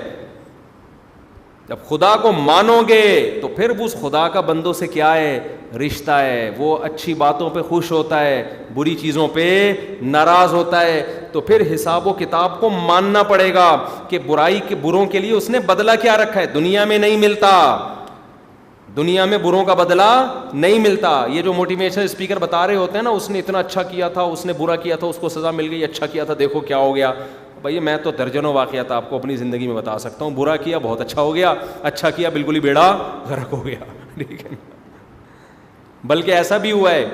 [SPEAKER 3] جب خدا کو مانو گے تو پھر اس خدا کا بندوں سے کیا ہے رشتہ ہے, وہ اچھی باتوں پہ خوش ہوتا ہے, بری چیزوں پہ ناراض ہوتا ہے. تو پھر حساب و کتاب کو ماننا پڑے گا کہ برائی کے بروں کے لیے اس نے بدلہ کیا رکھا ہے. دنیا میں نہیں ملتا, دنیا میں بروں کا بدلہ نہیں ملتا. یہ جو موٹیویشن اسپیکر بتا رہے ہوتے ہیں نا, اس نے اتنا اچھا کیا تھا, اس نے برا کیا تھا, اس کو سزا مل گئی, اچھا کیا تھا دیکھو کیا ہو گیا. بھائی میں تو درجنوں واقعات آپ کو اپنی زندگی میں بتا سکتا ہوں. برا کیا بہت اچھا ہو گیا, اچھا کیا بالکل ہی بیڑا غرق ہو گیا. ٹھیک ہے, بلکہ ایسا بھی ہوا ہے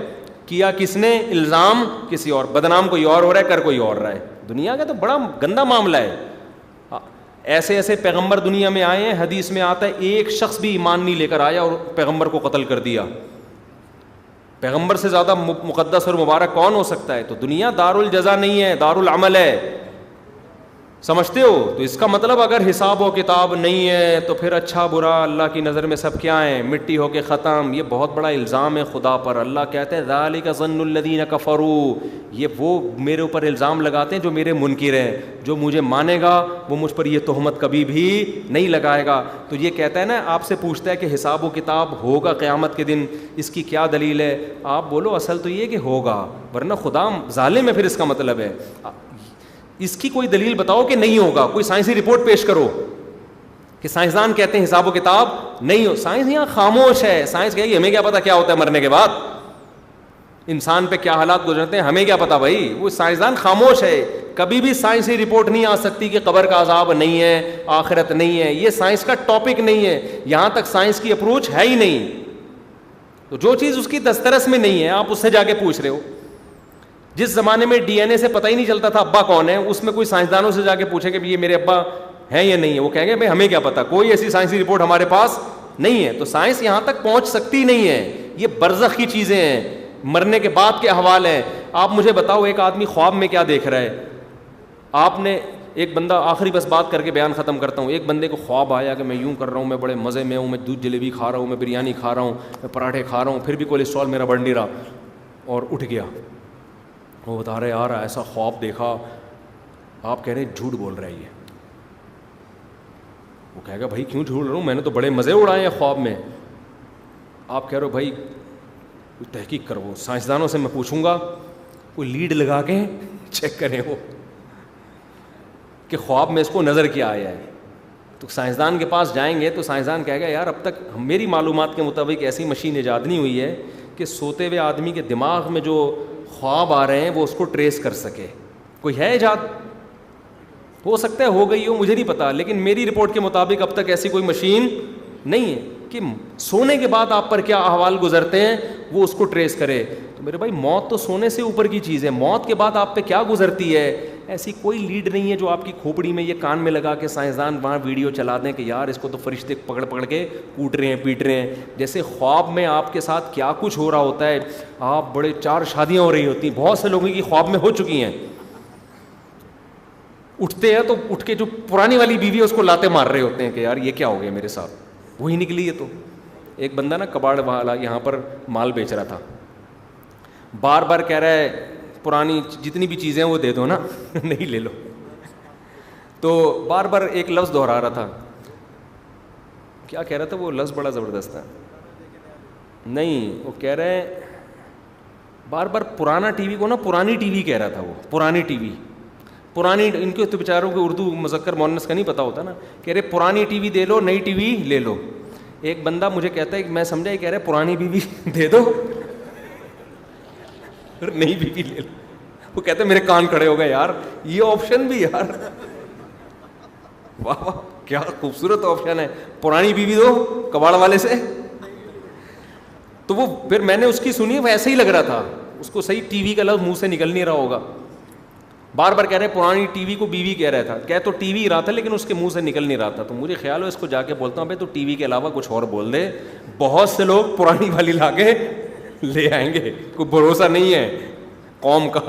[SPEAKER 3] کیا کس نے الزام کسی اور, بدنام کوئی اور ہو رہا ہے, کر کوئی اور رہا ہے. دنیا کا تو بڑا گندا معاملہ ہے. ایسے ایسے پیغمبر دنیا میں آئے ہیں, حدیث میں آتا ہے ایک شخص بھی ایمان نہیں لے کر آیا اور پیغمبر کو قتل کر دیا. پیغمبر سے زیادہ مقدس اور مبارک کون ہو سکتا ہے؟ تو دنیا دار الجزا نہیں ہے, دار العمل ہے. سمجھتے ہو؟ تو اس کا مطلب اگر حساب و کتاب نہیں ہے تو پھر اچھا برا اللہ کی نظر میں سب کیا ہیں؟ مٹی ہو کے ختم. یہ بہت بڑا الزام ہے خدا پر. اللہ کہتے ہیں ذالک ظن الذین کفروا, یہ وہ میرے اوپر الزام لگاتے ہیں جو میرے منکر ہیں. جو مجھے مانے گا وہ مجھ پر یہ تہمت کبھی بھی نہیں لگائے گا. تو یہ کہتا ہے نا, آپ سے پوچھتا ہے کہ حساب و کتاب ہوگا قیامت کے دن, اس کی کیا دلیل ہے؟ آپ بولو اصل تو یہ کہ ہوگا, ورنہ خدا ظالم ہے. پھر اس کا مطلب ہے اس کی کوئی دلیل بتاؤ کہ نہیں ہوگا. کوئی سائنسی رپورٹ پیش کرو کہ سائنسدان کہتے ہیں حساب و کتاب نہیں ہو. سائنس یہاں خاموش ہے. سائنس کہے گی ہمیں کیا پتا کیا ہوتا ہے مرنے کے بعد, انسان پہ کیا حالات گزرتے ہیں, ہمیں کیا پتا بھائی. وہ سائنسدان خاموش ہے. کبھی بھی سائنسی رپورٹ نہیں آ سکتی کہ قبر کا عذاب نہیں ہے, آخرت نہیں ہے. یہ سائنس کا ٹاپک نہیں ہے. یہاں تک سائنس کی اپروچ ہے ہی نہیں. تو جو چیز اس کی دسترس میں نہیں ہے آپ اس سے جا کے پوچھ رہے ہو. جس زمانے میں ڈی این اے سے پتہ ہی نہیں چلتا تھا ابا کون ہے, اس میں کوئی سائنسدانوں سے جا کے پوچھے کہ یہ میرے ابا ہیں یا نہیں ہے, وہ کہیں گے بھائی ہمیں کیا پتا, کوئی ایسی سائنسی رپورٹ ہمارے پاس نہیں ہے. تو سائنس یہاں تک پہنچ سکتی نہیں ہے. یہ برزخ کی چیزیں ہیں, مرنے کے بعد کے احوال ہیں. آپ مجھے بتاؤ ایک آدمی خواب میں کیا دیکھ رہا ہے. آپ نے ایک بندہ, آخری بس بات کر کے بیان ختم کرتا ہوں, ایک بندے کو خواب آیا کہ میں یوں کر رہا ہوں, میں بڑے مزے میں ہوں, میں دودھ جلیبی کھا رہا ہوں, میں بریانی کھا رہا ہوں, میں پراٹھے کھا رہا ہوں, پھر بھی کولیسٹرول میرا بڑھ نہیں رہا, اور اٹھ گیا. وہ بتا رہے یار ایسا خواب دیکھا. آپ کہہ رہے ہیں جھوٹ بول رہا ہے یہ. وہ کہے گا بھائی کیوں جھوٹ رہا ہوں, میں نے تو بڑے مزے اڑائے ہیں خواب میں. آپ کہہ رہے ہو بھائی تحقیق کرو, سائنسدانوں سے میں پوچھوں گا, کوئی لیڈ لگا کے چیک کریں وہ کہ خواب میں اس کو نظر کیا آیا ہے. تو سائنسدان کے پاس جائیں گے تو سائنسدان کہے گا یار اب تک میری معلومات کے مطابق ایسی مشین ایجاد نہیں ہوئی ہے کہ سوتے ہوئے آدمی کے دماغ میں جو خواب آ رہے ہیں وہ اس کو ٹریس کر سکے. کوئی ہے ایجاد؟ ہو سکتا ہے ہو گئی ہو, مجھے نہیں پتا, لیکن میری رپورٹ کے مطابق اب تک ایسی کوئی مشین نہیں ہے کہ سونے کے بعد آپ پر کیا احوال گزرتے ہیں وہ اس کو ٹریس کرے. تو میرے بھائی موت تو سونے سے اوپر کی چیز ہے, موت کے بعد آپ پہ کیا گزرتی ہے ایسی کوئی لیڈ نہیں ہے جو آپ کی کھوپڑی میں یہ کان میں لگا کے سائنسدان وہاں ویڈیو چلا دیں کہ یار اس کو تو فرشتے پکڑ پکڑ کے کوٹ رہے ہیں پیٹ رہے ہیں. جیسے خواب میں آپ کے ساتھ کیا کچھ ہو رہا ہوتا ہے. آپ بڑے 4 شادیاں ہو رہی ہوتی ہیں, بہت سے لوگوں کی خواب میں ہو چکی ہیں. اٹھتے ہیں تو اٹھ کے جو پرانی والی بیوی ہے اس کو لاتے مار رہے ہوتے ہیں کہ یار یہ کیا ہو گیا میرے ساتھ, وہی نکلی ہے. تو ایک بندہ نا کباڑ والا یہاں پر مال بیچ رہا تھا, بار بار کہہ رہا ہے پرانی جتنی بھی چیزیں وہ دے دو نا نہیں لے لو. تو بار بار ایک لفظ دہرا رہا تھا, کیا کہہ رہا تھا وہ لفظ بڑا زبردست تھا. نہیں وہ کہہ رہے بار بار پرانا ٹی وی کو نا پرانی ٹی وی کہہ رہا تھا. وہ پرانی ٹی وی, پرانی, ان کے تو بیچاروں کو اردو مذکر مؤنث کا نہیں پتا ہوتا نا, کہہ رہے پرانی ٹی وی دے لو نئی ٹی وی لے لو. ایک بندہ مجھے کہتا ہے کہ میں سمجھا, یہ کہہ رہے پرانی بیوی دے دو نئی بیوی لے لو. وہ کہتے میرے کان کھڑے ہو گئے یار, یہ آپشن بھی یار واہ واہ کیا خوبصورت آپشن ہے, پرانی بیوی دو کباڑ والے سے. تو وہ پھر میں نے اس کی سنی, وہ ایسے ہی لگ رہا تھا اس کو, صحیح ٹی وی کا لفظ منہ سے نکل نہیں رہا ہوگا. بار بار کہہ رہے پرانی ٹی وی کو بیوی کہہ رہا تھا, کہہ تو ٹی وی رہا تھا لیکن اس کے منہ سے نکل نہیں رہا تھا. تو مجھے خیال ہو اس کو جا کے بولتا ہوں بھائی تو ٹی وی کے علاوہ کچھ اور بول دے. بہت سے لوگ پرانی والی لا کے لے آئیں گے, کوئی بھروسہ نہیں ہے قوم کا.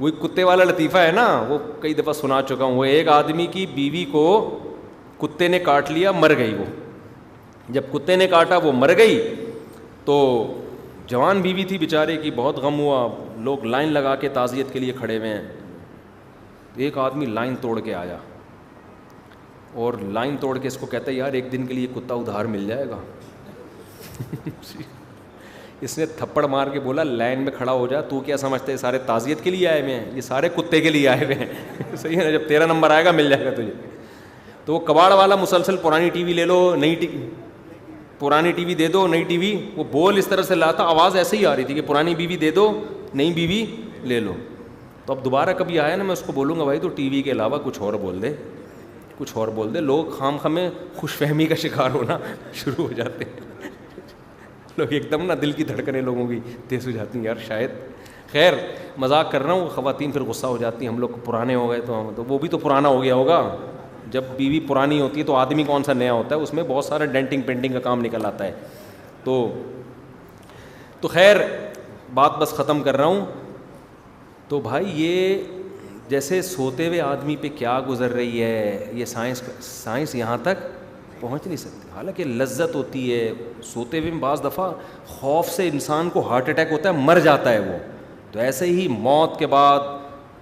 [SPEAKER 3] وہی کتے والا لطیفہ ہے نا, وہ کئی دفعہ سنا چکا ہوں. وہ ایک آدمی کی بیوی کو کتے نے کاٹ لیا, مر گئی. وہ جب کتے نے کاٹا وہ مر گئی, تو جوان بیوی تھی بیچارے کی, بہت غم ہوا, لوگ لائن لگا کے تعزیت کے لیے کھڑے ہوئے ہیں. ایک آدمی لائن توڑ کے آیا اور لائن توڑ کے اس کو کہتا ہے یار ایک دن کے لیے کتا ادھار مل جائے گا. اس نے تھپڑ مار کے بولا لائن میں کھڑا ہو جا, تو کیا سمجھتے ہیں سارے تعزیت کے لیے آئے ہوئے ہیں, یہ سارے کتے کے لیے آئے ہوئے ہیں. صحیح ہے نا, جب تیرا نمبر آئے گا مل جائے گا تجھے. تو وہ کباڑ والا مسلسل پرانی ٹی وی لے لو, پرانی ٹی وی دے دو, نئی ٹی وی, وہ بول اس طرح سے لاتا, آواز ایسے ہی آ رہی تھی کہ پرانی بیوی دے دو نئی بیوی لے لو. تو اب دوبارہ کبھی آیا نا میں اس کو بولوں گا بھائی تو ٹی وی کے علاوہ کچھ اور بول دے, کچھ اور بول دے. لوگ خام خامے خوش فہمی کا شکار ہونا شروع ہو جاتے ہیں. لوگ ایک دم نا دل کی دھڑکنیں لوگوں کی تیز ہو جاتی ہیں یار شاید. خیر مذاق کر رہا ہوں, خواتین پھر غصہ ہو جاتی ہیں, ہم لوگ پرانے ہو گئے تو وہ بھی تو پرانا ہو گیا ہوگا. جب بیوی پرانی ہوتی ہے تو آدمی کون سا نیا ہوتا ہے, اس میں بہت سارا ڈینٹنگ پینٹنگ کا کام نکل آتا ہے. تو خیر بات بس ختم کر رہا ہوں. تو بھائی یہ جیسے سوتے ہوئے آدمی پہ کیا گزر رہی ہے یہ سائنس یہاں تک پہنچ نہیں سکتی. حالانکہ لذت ہوتی ہے سوتے ہوئے میں. بعض دفعہ خوف سے انسان کو ہارٹ اٹیک ہوتا ہے, مر جاتا ہے وہ. تو ایسے ہی موت کے بعد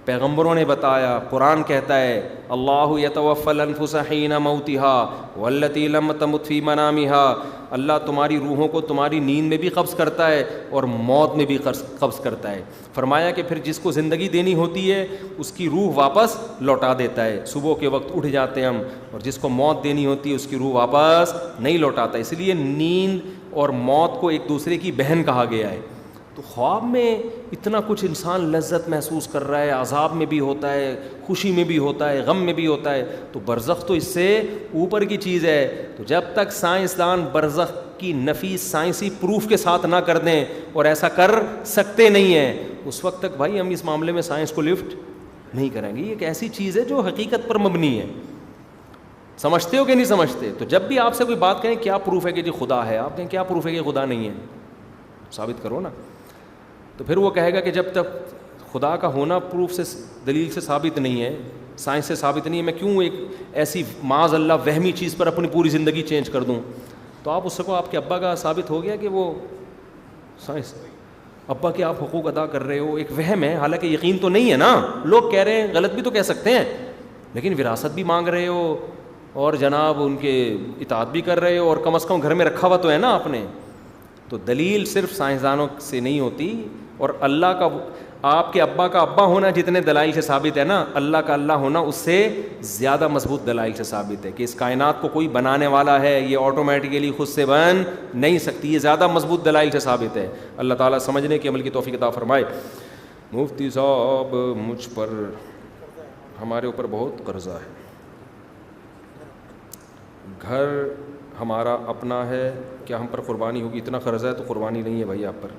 [SPEAKER 3] پیغمبروں نے بتایا, قرآن کہتا ہے اللہ یتوفی الانفس حین موتها والتی لم تمت فی منامها, اللہ تمہاری روحوں کو تمہاری نیند میں بھی قبض کرتا ہے اور موت میں بھی قبض کرتا ہے. فرمایا کہ پھر جس کو زندگی دینی ہوتی ہے اس کی روح واپس لوٹا دیتا ہے. صبح کے وقت اٹھ جاتے ہیں ہم, اور جس کو موت دینی ہوتی ہے اس کی روح واپس نہیں لوٹاتا. اس لیے نیند اور موت کو ایک دوسرے کی بہن کہا گیا ہے. تو خواب میں اتنا کچھ انسان لذت محسوس کر رہا ہے, عذاب میں بھی ہوتا ہے, خوشی میں بھی ہوتا ہے, غم میں بھی ہوتا ہے. تو برزخ تو اس سے اوپر کی چیز ہے. تو جب تک سائنسدان برزخ کی نفی سائنسی پروف کے ساتھ نہ کر دیں, اور ایسا کر سکتے نہیں ہیں, اس وقت تک بھائی ہم اس معاملے میں سائنس کو لفٹ نہیں کریں گے. یہ ایک ایسی چیز ہے جو حقیقت پر مبنی ہے. سمجھتے ہو کہ نہیں سمجھتے؟ تو جب بھی آپ سے کوئی بات کہیں کیا پروف ہے کہ جی خدا ہے, آپ کہیں کیا پروف ہے کہ خدا نہیں ہے, ثابت کرو نا. تو پھر وہ کہے گا کہ جب تک خدا کا ہونا پروف سے دلیل سے ثابت نہیں ہے, سائنس سے ثابت نہیں ہے, میں کیوں ایک ایسی معاذ اللہ وہمی چیز پر اپنی پوری زندگی چینج کر دوں. تو آپ اس کو, آپ کے ابا کا ثابت ہو گیا کہ وہ سائنس, ابا کے آپ حقوق ادا کر رہے ہو, ایک وہم ہے, حالانکہ یقین تو نہیں ہے نا. لوگ کہہ رہے ہیں, غلط بھی تو کہہ سکتے ہیں, لیکن وراثت بھی مانگ رہے ہو اور جناب ان کے اطاعت بھی کر رہے ہو, اور کم از کم گھر میں رکھا ہوا تو ہے نا آپ نے. تو دلیل صرف سائنسدانوں سے نہیں ہوتی, اور اللہ کا, آپ کے ابا کا ابا ہونا جتنے دلائل سے ثابت ہے نا, اللہ کا اللہ ہونا اس سے زیادہ مضبوط دلائل سے ثابت ہے. کہ اس کائنات کو کوئی بنانے والا ہے, یہ آٹومیٹیکلی خود سے بن نہیں سکتی, یہ زیادہ مضبوط دلائل سے ثابت ہے. اللہ تعالیٰ سمجھنے کی عمل کی توفیق عطا فرمائے. مفتی صاحب مجھ پر, ہمارے اوپر بہت قرضہ ہے, گھر ہمارا اپنا ہے, کیا ہم پر قربانی ہوگی؟ اتنا قرضہ ہے تو قربانی نہیں ہے بھائی آپ پر.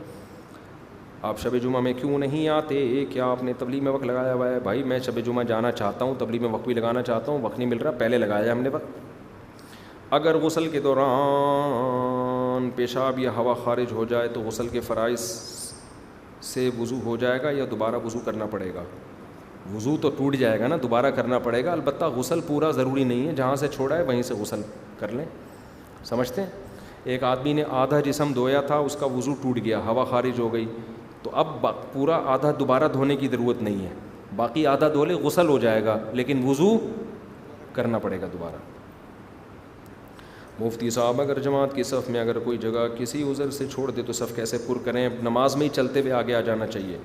[SPEAKER 3] آپ شب جمعہ میں کیوں نہیں آتے؟ کیا آپ نے تبلیغ میں وقت لگایا ہوا ہے؟ بھائی میں شب جمعہ جانا چاہتا ہوں, تبلیغ میں وقت بھی لگانا چاہتا ہوں, وقت نہیں مل رہا, پہلے لگایا ہے ہم نے وقت. اگر غسل کے دوران پیشاب یا ہوا خارج ہو جائے تو غسل کے فرائض سے وضو ہو جائے گا یا دوبارہ وضو کرنا پڑے گا؟ وضو تو ٹوٹ جائے گا نا, دوبارہ کرنا پڑے گا. البتہ غسل پورا ضروری نہیں ہے, جہاں سے چھوڑا ہے وہیں سے غسل کر لیں. سمجھتے ہیں؟ ایک آدمی نے آدھا جسم دھویا تھا, اس کا وضو ٹوٹ گیا, ہوا خارج ہو گئی, تو اب پورا آدھا دوبارہ دھونے کی ضرورت نہیں ہے, باقی آدھا دھو لے, غسل ہو جائے گا, لیکن وضو کرنا پڑے گا دوبارہ. مفتی صاحب اگر جماعت کی صف میں اگر کوئی جگہ کسی عذر سے چھوڑ دے تو صف کیسے پر کریں؟ نماز میں ہی چلتے ہوئے آگے آ جانا چاہیے.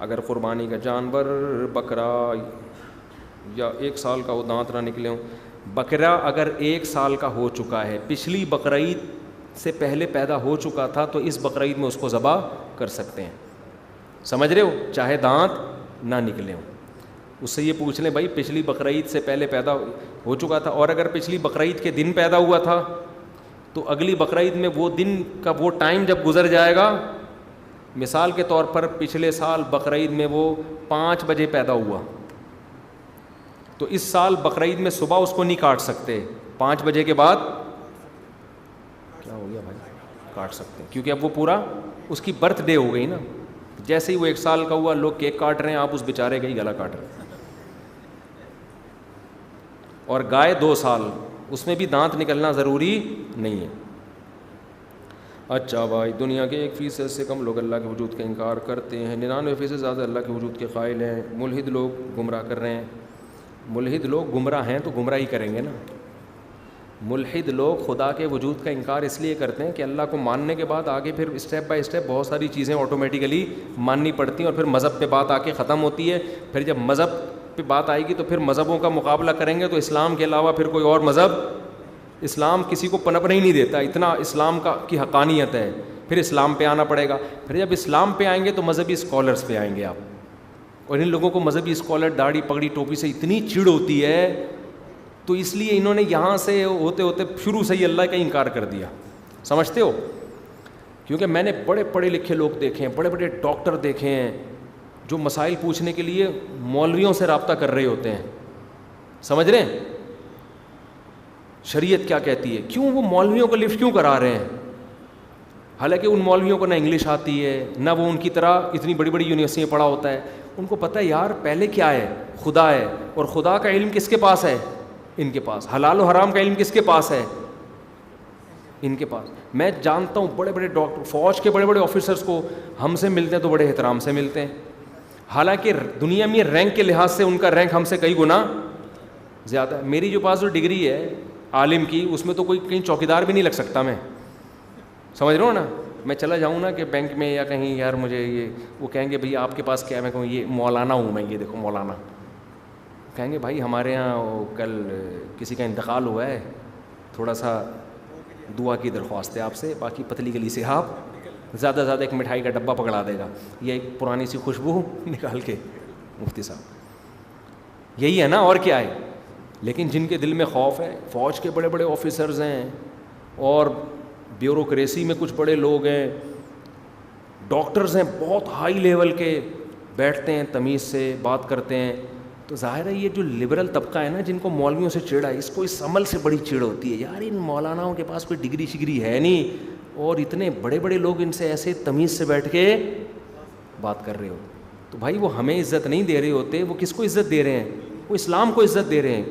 [SPEAKER 3] اگر قربانی کا جانور بکرا یا 1 سال کا ہو, دانت نہ نکلے ہوں, بکرا اگر 1 سال کا ہو چکا ہے, پچھلی بقرعید سے پہلے پیدا ہو چکا تھا, تو اس بقرعید میں اس کو ذبح کر سکتے ہیں. سمجھ رہے ہو؟ چاہے دانت نہ نکلے ہوں. اس سے یہ پوچھ لیں بھائی پچھلی بقرعید سے پہلے پیدا ہو چکا تھا, اور اگر پچھلی بقرعید کے دن پیدا ہوا تھا تو اگلی بقرعید میں وہ دن کا وہ ٹائم جب گزر جائے گا, مثال کے طور پر پچھلے سال بقرعید میں وہ 5 بجے پیدا ہوا, تو اس سال بقرعید میں صبح اس کو نہیں کاٹ سکتے, 5 بجے کے بعد کیا ہو گیا بھائی, کاٹ سکتے ہیں, کیونکہ اب وہ پورا اس کی برتھ ڈے ہو گئی نا. جیسے ہی وہ 1 سال کا ہوا, لوگ کیک کاٹ رہے ہیں, آپ اس بیچارے کا ہی گلا کاٹ رہے ہیں. اور گائے 2 سال, اس میں بھی دانت نکلنا ضروری نہیں ہے. اچھا بھائی, دنیا کے 1% سے کم لوگ اللہ کے وجود کا انکار کرتے ہیں, 99% زیادہ اللہ کے وجود کے قائل ہیں. ملحد لوگ گمراہ کر رہے ہیں. ملحد لوگ گمراہ ہیں تو گمراہی کریں گے نا. ملحد لوگ خدا کے وجود کا انکار اس لیے کرتے ہیں کہ اللہ کو ماننے کے بعد آگے پھر اسٹیپ بائی اسٹیپ بہت ساری چیزیں آٹومیٹیکلی ماننی پڑتی ہیں, اور پھر مذہب پہ بات آ کے ختم ہوتی ہے. پھر جب مذہب پہ بات آئے گی تو پھر مذہبوں کا مقابلہ کریں گے, تو اسلام کے علاوہ پھر کوئی اور مذہب, اسلام کسی کو پنپنے ہی نہیں دیتا, اتنا اسلام کی حقانیت ہے. پھر اسلام پہ آنا پڑے گا. پھر جب اسلام پہ آئیں گے تو مذہبی اسکالرس پہ آئیں گے آپ, اور ان لوگوں کو مذہبی اسکالر داڑھی پگڑی ٹوپی سے اتنی چڑ ہوتی ہے, تو اس لیے انہوں نے یہاں سے ہوتے ہوتے شروع سے ہی اللہ کا انکار کر دیا. سمجھتے ہو؟ کیونکہ میں نے بڑے پڑھے لکھے لوگ دیکھے ہیں, بڑے بڑے ڈاکٹر دیکھے ہیں, جو مسائل پوچھنے کے لیے مولویوں سے رابطہ کر رہے ہوتے ہیں. سمجھ رہے ہیں شریعت کیا کہتی ہے؟ کیوں وہ مولویوں کو لفٹ کیوں کرا رہے ہیں؟ حالانکہ ان مولویوں کو نہ انگلش آتی ہے, نہ وہ ان کی طرح اتنی بڑی بڑی یونیورسٹی میں پڑھا ہوتا ہے. ان کو پتہ ہے یار پہلے کیا ہے, خدا ہے, اور خدا کا علم کس کے پاس ہے, ان کے پاس. حلال و حرام کا علم کس کے پاس ہے, ان کے پاس. میں جانتا ہوں بڑے بڑے ڈاکٹر, فوج کے بڑے بڑے آفیسرس کو ہم سے ملتے ہیں تو بڑے احترام سے ملتے ہیں, حالانکہ دنیا میں رینک کے لحاظ سے ان کا رینک ہم سے کئی گنا زیادہ ہے. میری جو پاس جو ڈگری ہے عالم کی, اس میں تو کوئی کہیں چوکیدار بھی نہیں لگ سکتا میں, سمجھ رہا ہوں نا. میں چلا جاؤں نا کہ بینک میں یا کہیں, یار مجھے یہ, وہ کہیں گے بھائی آپ کے پاس کیا ہے, میں کہوں یہ مولانا ہوں میں, یہ دیکھو مولانا. کہیں گے بھائی ہمارے یہاں کل کسی کا انتقال ہوا ہے, تھوڑا سا دعا کی درخواست ہے آپ سے, باقی پتلی گلی سے آپ زیادہ زیادہ ایک مٹھائی کا ڈبہ پکڑا دے گا, یہ ایک پرانی سی خوشبو نکال کے. مفتی صاحب یہی ہے نا, اور کیا ہے. لیکن جن کے دل میں خوف ہے, فوج کے بڑے بڑے آفیسرز ہیں, اور بیوروکریسی میں کچھ بڑے لوگ ہیں, ڈاکٹرز ہیں بہت ہائی لیول کے, بیٹھتے ہیں تمیز سے بات کرتے ہیں. تو ظاہر ہے یہ جو لبرل طبقہ ہے نا, جن کو مولویوں سے چڑ ہے, اس کو اس عمل سے بڑی چڑ ہوتی ہے, یار ان مولاناؤں کے پاس کوئی ڈگری شگری ہے نہیں, اور اتنے بڑے بڑے لوگ ان سے ایسے تمیز سے بیٹھ کے بات کر رہے ہو. تو بھائی وہ ہمیں عزت نہیں دے رہے ہوتے, وہ کس کو عزت دے رہے ہیں, وہ اسلام کو عزت دے رہے ہیں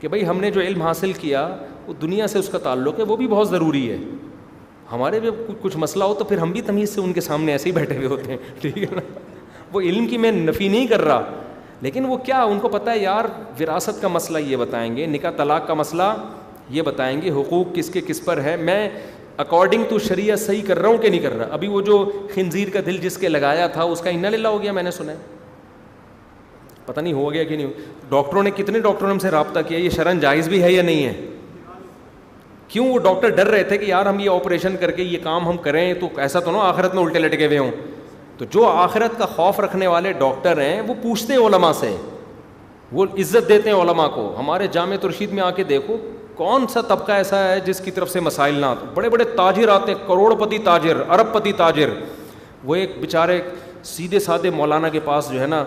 [SPEAKER 3] کہ بھائی ہم نے جو علم حاصل کیا وہ دنیا سے اس کا تعلق ہے, وہ بھی بہت ضروری ہے. ہمارے بھی کچھ مسئلہ ہو تو پھر ہم بھی تمیز سے ان کے سامنے ایسے ہی بیٹھے ہوئے ہوتے ہیں, ٹھیک ہے نا. وہ علم کی میں نفی نہیں کر رہا, لیکن وہ کیا, ان کو پتہ ہے یار وراثت کا مسئلہ یہ بتائیں گے, نکاح طلاق کا مسئلہ یہ بتائیں گے, حقوق کس کے کس پر ہے, میں اکارڈنگ ٹو شریعت صحیح کر رہا ہوں کہ نہیں کر رہا. ابھی وہ جو خنزیر کا دل جس کے لگایا تھا اس کا انا للہ ہو گیا, میں نے سنا ہے, پتہ نہیں ہو گیا کہ نہیں. ڈاکٹروں نے, کتنے ڈاکٹروں نے ہم سے رابطہ کیا, یہ شرعن جائز بھی ہے یا نہیں ہے. کیوں, وہ ڈاکٹر ڈر رہے تھے کہ یار ہم یہ آپریشن کر کے یہ کام ہم کریں تو ایسا تو نہ آخرت میں الٹے لٹکے ہوئے ہوں. تو جو آخرت کا خوف رکھنے والے ڈاکٹر ہیں وہ پوچھتے ہیں علماء سے, وہ عزت دیتے ہیں علماء کو. ہمارے جامع ترشید میں آ کے دیکھو کون سا طبقہ ایسا ہے جس کی طرف سے مسائل نہ آتے. بڑے بڑے تاجر آتے ہیں, کروڑ پتی تاجر, ارب پتی تاجر, وہ ایک بیچارے سیدھے سادے مولانا کے پاس جو ہے نا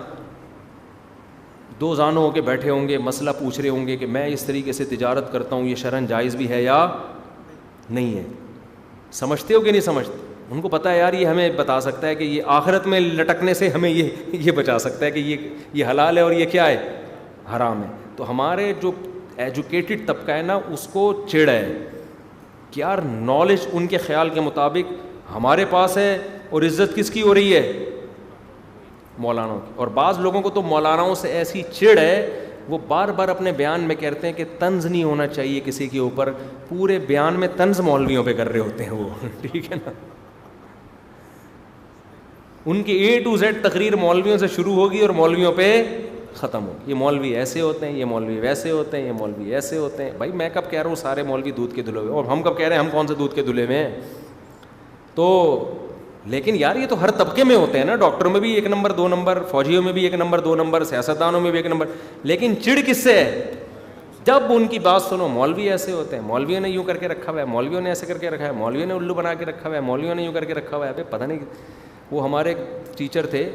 [SPEAKER 3] دو زانوں ہو کے بیٹھے ہوں گے, مسئلہ پوچھ رہے ہوں گے کہ میں اس طریقے سے تجارت کرتا ہوں, یہ شرعن جائز بھی ہے یا نہیں ہے. سمجھتے ہو کہ نہیں سمجھتے. ان کو پتہ ہے یار یہ ہمیں بتا سکتا ہے کہ یہ آخرت میں لٹکنے سے ہمیں یہ بچا سکتا ہے کہ یہ حلال ہے اور یہ کیا ہے, حرام ہے. تو ہمارے جو ایجوکیٹڈ طبقہ ہے نا اس کو چڑ ہے کہ یار نالج ان کے خیال کے مطابق ہمارے پاس ہے, اور عزت کس کی ہو رہی ہے, مولاناؤں کی. اور بعض لوگوں کو تو مولاناؤں سے ایسی چڑ ہے, وہ بار بار اپنے بیان میں کہتے ہیں کہ طنز نہیں ہونا چاہیے کسی کے اوپر, پورے بیان میں طنز مولویوں پہ کر رہے ہوتے ہیں وہ, ٹھیک ہے نا. ان کی A to Z تقریر مولویوں سے شروع ہوگی اور مولویوں پہ ختم ہوگی. یہ مولوی ایسے ہوتے ہیں, یہ مولوی ویسے ہوتے ہیں, یہ مولوی ایسے ہوتے ہیں. بھائی میں کب کہہ رہا ہوں سارے مولوی دودھ کے دھلے ہوئے, اور ہم کب کہہ رہے ہیں ہم کون سے دودھ کے دھلے ہوئے ہیں. تو لیکن یار یہ تو ہر طبقے میں ہوتے ہیں نا, ڈاکٹروں میں بھی 1 نمبر 2 نمبر, فوجیوں میں بھی 1 نمبر 2 نمبر, سیاستدانوں میں بھی 1 نمبر. لیکن چڑ کس سے ہے, جب ان کی بات سنو مولوی ایسے ہوتے ہیں, مولویوں نے یوں کر کے رکھا ہوا ہے, مولویوں نے ایسے کر کے رکھا ہے, مولویوں نے الو بنا کے رکھا ہوا ہے, مولویوں نے یوں کر کے رکھا ہوا ہے. پتہ نہیں, وہ ہمارے ٹیچر تھے,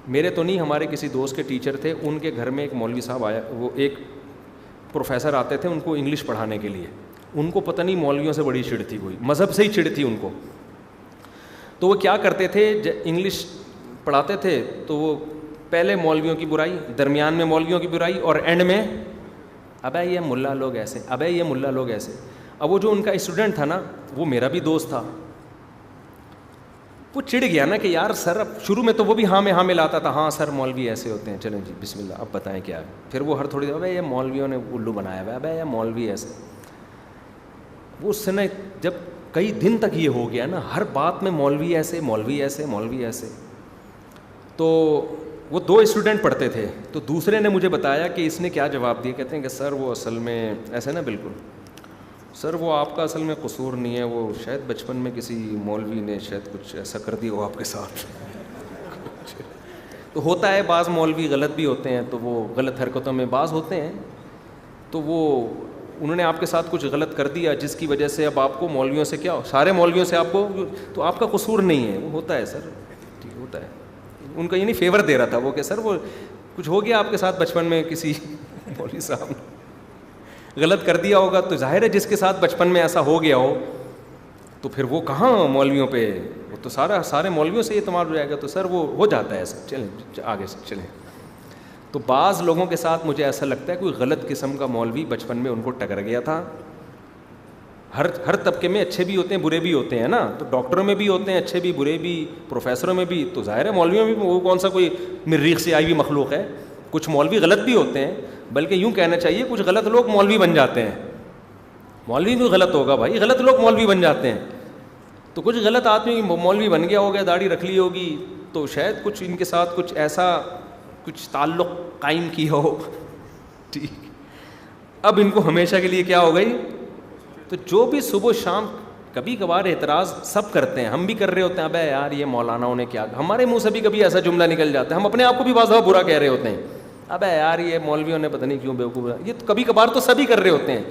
[SPEAKER 3] میرے تو نہیں, ہمارے کسی دوست کے ٹیچر تھے, ان کے گھر میں ایک مولوی صاحب آیا, وہ ایک پروفیسر آتے تھے ان کو انگلش پڑھانے کے لیے. ان کو پتہ نہیں مولویوں سے بڑی چڑ تھی, کوئی مذہب سے ہی چڑ تھی ان کو. تو وہ کیا کرتے تھے, انگلش پڑھاتے تھے تو وہ پہلے مولویوں کی برائی, درمیان میں مولویوں کی برائی, اور اینڈ میں ابے یہ ملا لوگ ایسے, ابے یہ ملا لوگ ایسے. اب وہ جو ان کا اسٹوڈنٹ تھا نا, وہ میرا بھی دوست تھا, وہ چڑ گیا نا کہ یار سر, اب شروع میں تو وہ بھی ہاں میں ہاں ملاتا تھا, ہاں سر مولوی ایسے ہوتے ہیں, چلیں جی بسم اللہ اب بتائیں کیا ہے. پھر وہ ہر تھوڑی دیر, ابے یہ مولویوں نے الو بنایا ہوا ہے, ابے یہ مولوی ایسے. وہ اس سے نا جب کئی دن تک یہ ہو گیا نا, ہر بات میں مولوی ایسے, مولوی ایسے, مولوی ایسے. تو وہ 2 اسٹوڈنٹ پڑھتے تھے, تو دوسرے نے مجھے بتایا کہ اس نے کیا جواب دیا. کہتے ہیں کہ سر وہ اصل میں ایسے نا, بالکل سر وہ آپ کا اصل میں قصور نہیں ہے, وہ شاید بچپن میں کسی مولوی نے شاید کچھ ایسا کر دیا ہو آپ کے ساتھ. تو ہوتا ہے, بعض مولوی غلط بھی ہوتے ہیں, تو وہ غلط حرکتوں میں بعض ہوتے ہیں, تو وہ انہوں نے آپ کے ساتھ کچھ غلط کر دیا جس کی وجہ سے اب آپ کو مولویوں سے کیا, سارے مولویوں سے آپ کو, تو آپ کا قصور نہیں ہے, وہ ہوتا ہے سر, ٹھیک ہوتا ہے. ان کا یہ نہیں فیور دے رہا تھا وہ کہ سر وہ کچھ ہو گیا آپ کے ساتھ بچپن میں, کسی مولوی صاحب نے غلط کر دیا ہوگا. تو ظاہر ہے جس کے ساتھ بچپن میں ایسا ہو گیا ہو تو پھر وہ کہاں مولویوں پہ وہ تو سارے مولویوں سے اعتماد ہو جائے گا. تو سر وہ ہو جاتا ہے ایسا. چلیں آگے سے چلیں. تو بعض لوگوں کے ساتھ مجھے ایسا لگتا ہے کوئی غلط قسم کا مولوی بچپن میں ان کو ٹکر گیا تھا. ہر طبقے میں اچھے بھی ہوتے ہیں برے بھی ہوتے ہیں نا. تو ڈاکٹروں میں بھی ہوتے ہیں اچھے بھی برے بھی, پروفیسروں میں بھی. تو ظاہر ہے مولویوں میں بھی وہ کون سا کوئی مریخ سے آئی ہوئی مخلوق ہے. کچھ مولوی غلط بھی ہوتے ہیں, بلکہ یوں کہنا چاہیے کچھ غلط لوگ مولوی بن جاتے ہیں. مولوی بھی غلط ہوگا بھائی, غلط لوگ مولوی بن جاتے ہیں. تو کچھ غلط آدمی مولوی بن گیا ہوگا, داڑھی رکھ لی ہوگی, تو شاید کچھ ان کے ساتھ کچھ ایسا کچھ تعلق قائم کیا ہو. ٹھیک, اب ان کو ہمیشہ کے لیے کیا ہو گئی. تو جو بھی صبح و شام کبھی کبھار اعتراض سب کرتے ہیں, ہم بھی کر رہے ہوتے ہیں, ابے یار یہ مولاناؤں نے کیا, ہمارے منہ سے بھی کبھی ایسا جملہ نکل جاتا ہے, ہم اپنے آپ کو بھی بعض دفعہ برا کہہ رہے ہوتے ہیں, ابے یار یہ مولویوں نے پتہ نہیں کیوں بیوقوف. یہ تو کبھی کبھار تو سبھی کر رہے ہوتے ہیں.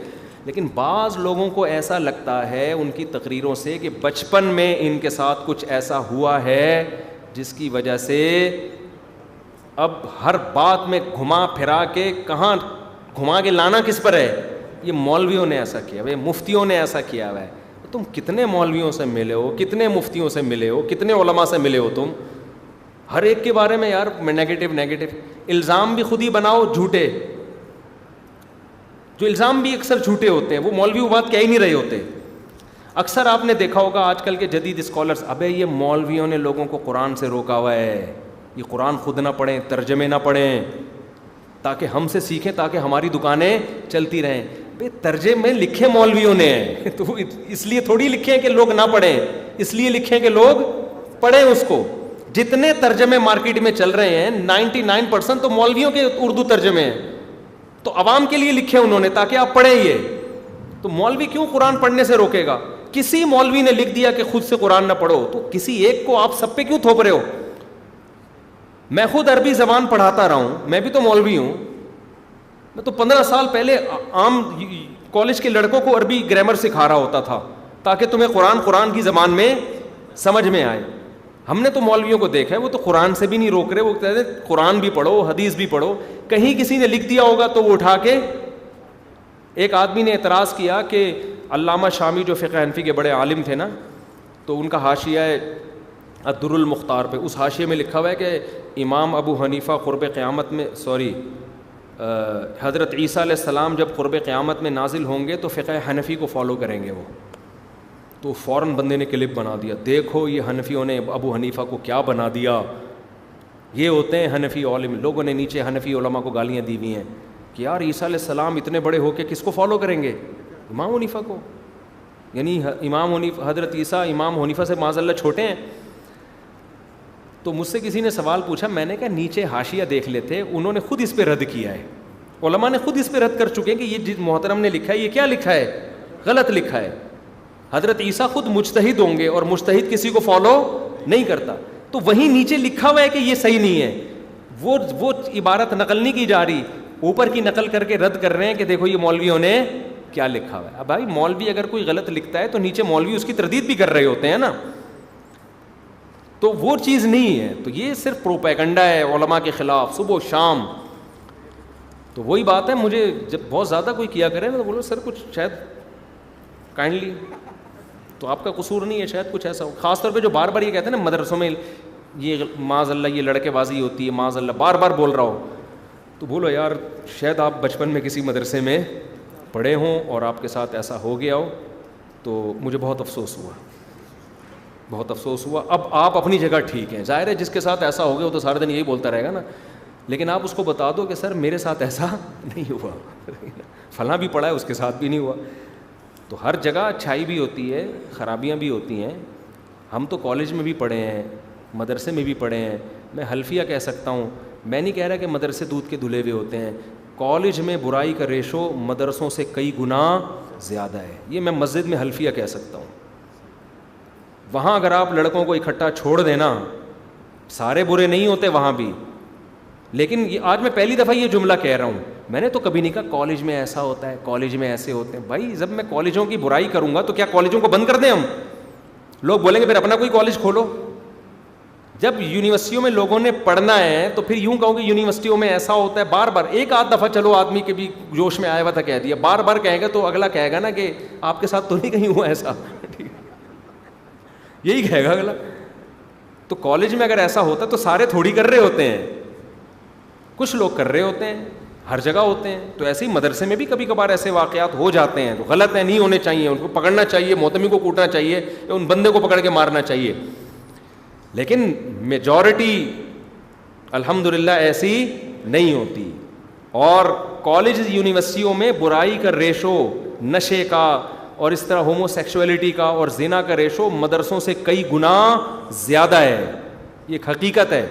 [SPEAKER 3] لیکن بعض لوگوں کو ایسا لگتا ہے ان کی تقریروں سے کہ بچپن میں ان کے ساتھ کچھ ایسا ہوا ہے جس کی وجہ سے اب ہر بات میں گھما پھرا کے کہاں گھما کے لانا کس پر ہے, یہ مولویوں نے ایسا کیا ہے, مفتیوں نے ایسا کیا ہوا ہے. تم کتنے مولویوں سے ملے ہو, کتنے مفتیوں سے ملے ہو, کتنے علماء سے ملے ہو تم, ہر ایک کے بارے میں یار نیگیٹو. الزام بھی خود ہی بناؤ جھوٹے, جو الزام بھی اکثر جھوٹے ہوتے ہیں, وہ مولوی وہ بات کہہ ہی نہیں رہے ہوتے. اکثر آپ نے دیکھا ہوگا آج کل کے جدید اسکالرس, ابے یہ مولویوں نے لوگوں کو قرآن سے روکا ہوا ہے, یہ قرآن خود نہ پڑھیں, ترجمے نہ پڑھیں, تاکہ ہم سے سیکھیں, تاکہ ہماری دکانیں چلتی رہیں. بھائی ترجمے لکھے مولویوں نے ہیں, تو اس لیے تھوڑی لکھے کہ لوگ نہ پڑھیں, اس لیے لکھے کہ لوگ پڑھیں اس کو. جتنے ترجمے مارکیٹ میں چل رہے ہیں 99% تو مولویوں کے اردو ترجمے ہیں, تو عوام کے لیے لکھے انہوں نے تاکہ آپ پڑھیں یہ. تو مولوی کیوں قرآن پڑھنے سے روکے گا؟ کسی مولوی نے لکھ دیا کہ خود سے قرآن نہ پڑھو, تو کسی ایک کو آپ سب پہ کیوں تھوپ رہے ہو؟ میں خود عربی زبان پڑھاتا رہا ہوں, میں بھی تو مولوی ہوں. میں تو 15 سال پہلے عام کالج کے لڑکوں کو عربی گرامر سکھا رہا ہوتا تھا تاکہ تمہیں قرآن کی زبان میں سمجھ میں آئے. ہم نے تو مولویوں کو دیکھا ہے وہ تو قرآن سے بھی نہیں روک رہے, وہ کہتے ہیں قرآن بھی پڑھو, حدیث بھی پڑھو. کہیں کسی نے لکھ دیا ہوگا تو وہ اٹھا کے, ایک آدمی نے اعتراض کیا کہ علامہ شامی جو فقہ حنفی کے بڑے عالم تھے نا, تو ان کا حاشیہ ہے الدر المختار پہ, اس حاشیے میں لکھا ہوا ہے کہ امام ابو حنیفہ قرب قیامت میں حضرت عیسیٰ علیہ السلام جب قرب قیامت میں نازل ہوں گے تو فقہ حنفی کو فالو کریں گے وہ. تو فوراً بندے نے کلپ بنا دیا, دیکھو یہ حنفیوں نے ابو حنیفہ کو کیا بنا دیا, یہ ہوتے ہیں حنفی عالم. لوگوں نے نیچے حنفی علماء کو گالیاں دی ہوئی ہیں کہ یار عیسیٰ علیہ السلام اتنے بڑے ہو کے کس کو فالو کریں گے؟ امام حنیفہ کو. یعنی امام حنیفہ, حضرت عیسیٰ امام حنیفہ سے معاذ اللہ چھوٹے ہیں. تو مجھ سے کسی نے سوال پوچھا, میں نے کہا نیچے حاشیہ دیکھ لیتے, انہوں نے خود اس پہ رد کیا ہے, علماء نے خود اس پہ رد کر چکے ہیں کہ یہ جس محترم نے لکھا ہے یہ کیا لکھا ہے, غلط لکھا ہے. حضرت عیسیٰ خود مجتہد ہوں گے اور مجتہد کسی کو فالو نہیں کرتا. تو وہیں نیچے لکھا ہوا ہے کہ یہ صحیح نہیں ہے, وہ عبارت نقل نہیں کی جا رہی, اوپر کی نقل کر کے رد کر رہے ہیں کہ دیکھو یہ مولویوں نے کیا لکھا ہوا ہے. اب بھائی مولوی اگر کوئی غلط لکھتا ہے تو نیچے مولوی اس کی تردید بھی کر رہے ہوتے ہیں نا, تو وہ چیز نہیں ہے. تو یہ صرف پروپیگنڈا ہے علماء کے خلاف صبح و شام. تو وہی بات ہے, مجھے جب بہت زیادہ کوئی کیا کرے نا تو بولو سر کچھ شاید کائنڈلی, تو آپ کا قصور نہیں ہے, شاید کچھ ایسا ہو. خاص طور پہ جو بار بار یہ کہتے ہیں نا مدرسوں میں یہ معاذ اللہ یہ لڑکے بازی ہوتی ہے, معاذ اللہ بار بار بول رہا ہو, تو بولو یار شاید آپ بچپن میں کسی مدرسے میں پڑھے ہوں اور آپ کے ساتھ ایسا ہو گیا ہو. تو مجھے بہت افسوس ہوا, بہت افسوس ہوا. اب آپ اپنی جگہ ٹھیک ہیں, ظاہر ہے جس کے ساتھ ایسا ہو گیا وہ تو سارے دن یہی بولتا رہے گا نا, لیکن آپ اس کو بتا دو کہ سر میرے ساتھ ایسا نہیں ہوا, فلاں بھی پڑھا ہے اس کے ساتھ بھی نہیں ہوا. تو ہر جگہ اچھائی بھی ہوتی ہے, خرابیاں بھی ہوتی ہیں. ہم تو کالج میں بھی پڑھے ہیں, مدرسے میں بھی پڑھے ہیں. میں حلفیہ کہہ سکتا ہوں, میں نہیں کہہ رہا کہ مدرسے دودھ کے دھلے ہوئے ہوتے ہیں. کالج میں برائی کا ریشو مدرسوں سے کئی گنا زیادہ ہے, یہ میں مسجد میں حلفیہ کہہ سکتا ہوں. وہاں اگر آپ لڑکوں کو اکٹھا چھوڑ دینا, سارے برے نہیں ہوتے وہاں بھی, لیکن آج میں پہلی دفعہ یہ جملہ کہہ رہا ہوں. میں نے تو کبھی نہیں کہا کالج میں ایسا ہوتا ہے, کالج میں ایسے ہوتے ہیں. بھائی جب میں کالجوں کی برائی کروں گا تو کیا کالجوں کو بند کر دیں ہم؟ لوگ بولیں گے پھر اپنا کوئی کالج کھولو. جب یونیورسٹیوں میں لوگوں نے پڑھنا ہے تو پھر یوں کہوں کہ یونیورسٹیوں میں ایسا ہوتا ہے, بار بار ایک آدھ دفعہ چلو آدمی کے بھی جوش میں آیا ہوا تھا کہہ دیا, بار بار کہے گا تو اگلا کہے گا نا کہ آپ کے ساتھ تو نہیں کہیں ہوا ایسا, یہی کہے گا اگلا. تو کالج میں اگر ایسا ہوتا تو سارے تھوڑی کر رہے ہوتے ہیں, کچھ لوگ کر رہے ہوتے ہیں, ہر جگہ ہوتے ہیں. تو ایسے ہی مدرسے میں بھی کبھی کبھار ایسے واقعات ہو جاتے ہیں, تو غلط ہیں, نہیں ہونے چاہیے, ان کو پکڑنا چاہیے, محتمی کو کوٹنا چاہیے, یا ان بندے کو پکڑ کے مارنا چاہیے. لیکن میجورٹی الحمدللہ ایسی نہیں ہوتی. اور کالجز یونیورسٹیوں میں برائی کا ریشو, نشے کا اور اس طرح ہومو سیکشولیٹی کا اور زنا کا ریشو مدرسوں سے کئی گنا زیادہ ہے, یہ ایک حقیقت ہے.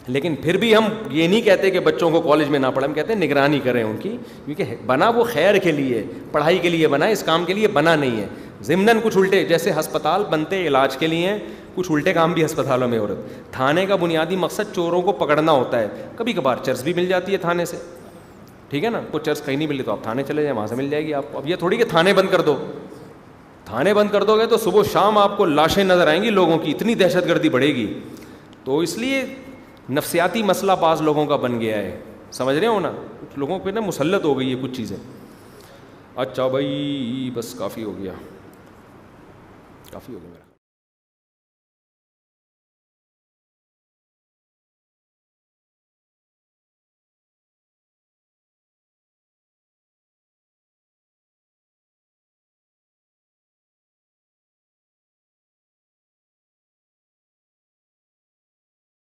[SPEAKER 3] لیکن پھر بھی ہم یہ نہیں کہتے کہ بچوں کو کالج میں نہ پڑھیں, ہم کہتے ہیں نگرانی کریں ان کی, کیونکہ بنا وہ خیر کے لیے, پڑھائی کے لیے بنا, اس کام کے لیے بنا نہیں ہے. ضمناً کچھ الٹے, جیسے ہسپتال بنتے علاج کے لیے ہیں, کچھ الٹے کام بھی ہسپتالوں میں ہو رہے. تھانے کا بنیادی مقصد چوروں کو پکڑنا ہوتا ہے. کبھی کبھار چرس بھی مل جاتی ہے تھانے سے, ٹھیک ہے نا, کوئی چرس کہیں نہیں ملی تو آپ تھانے چلے جائیں, وہاں سے مل جائے گی آپ کو. اب یہ تھوڑی کہ تھانے بند کر دو, تھانے بند کر دو گے تو صبح شام آپ کو لاشیں نظر آئیں گی لوگوں کی, اتنی دہشت گردی بڑھے گی. تو اس لیے نفسیاتی مسئلہ بعض لوگوں کا بن گیا ہے, سمجھ رہے ہو نا, کچھ لوگوں پہ نا مسلط ہو گئی ہے کچھ چیزیں. اچھا بھائی بس کافی ہو گیا, کافی ہو گیا میرا.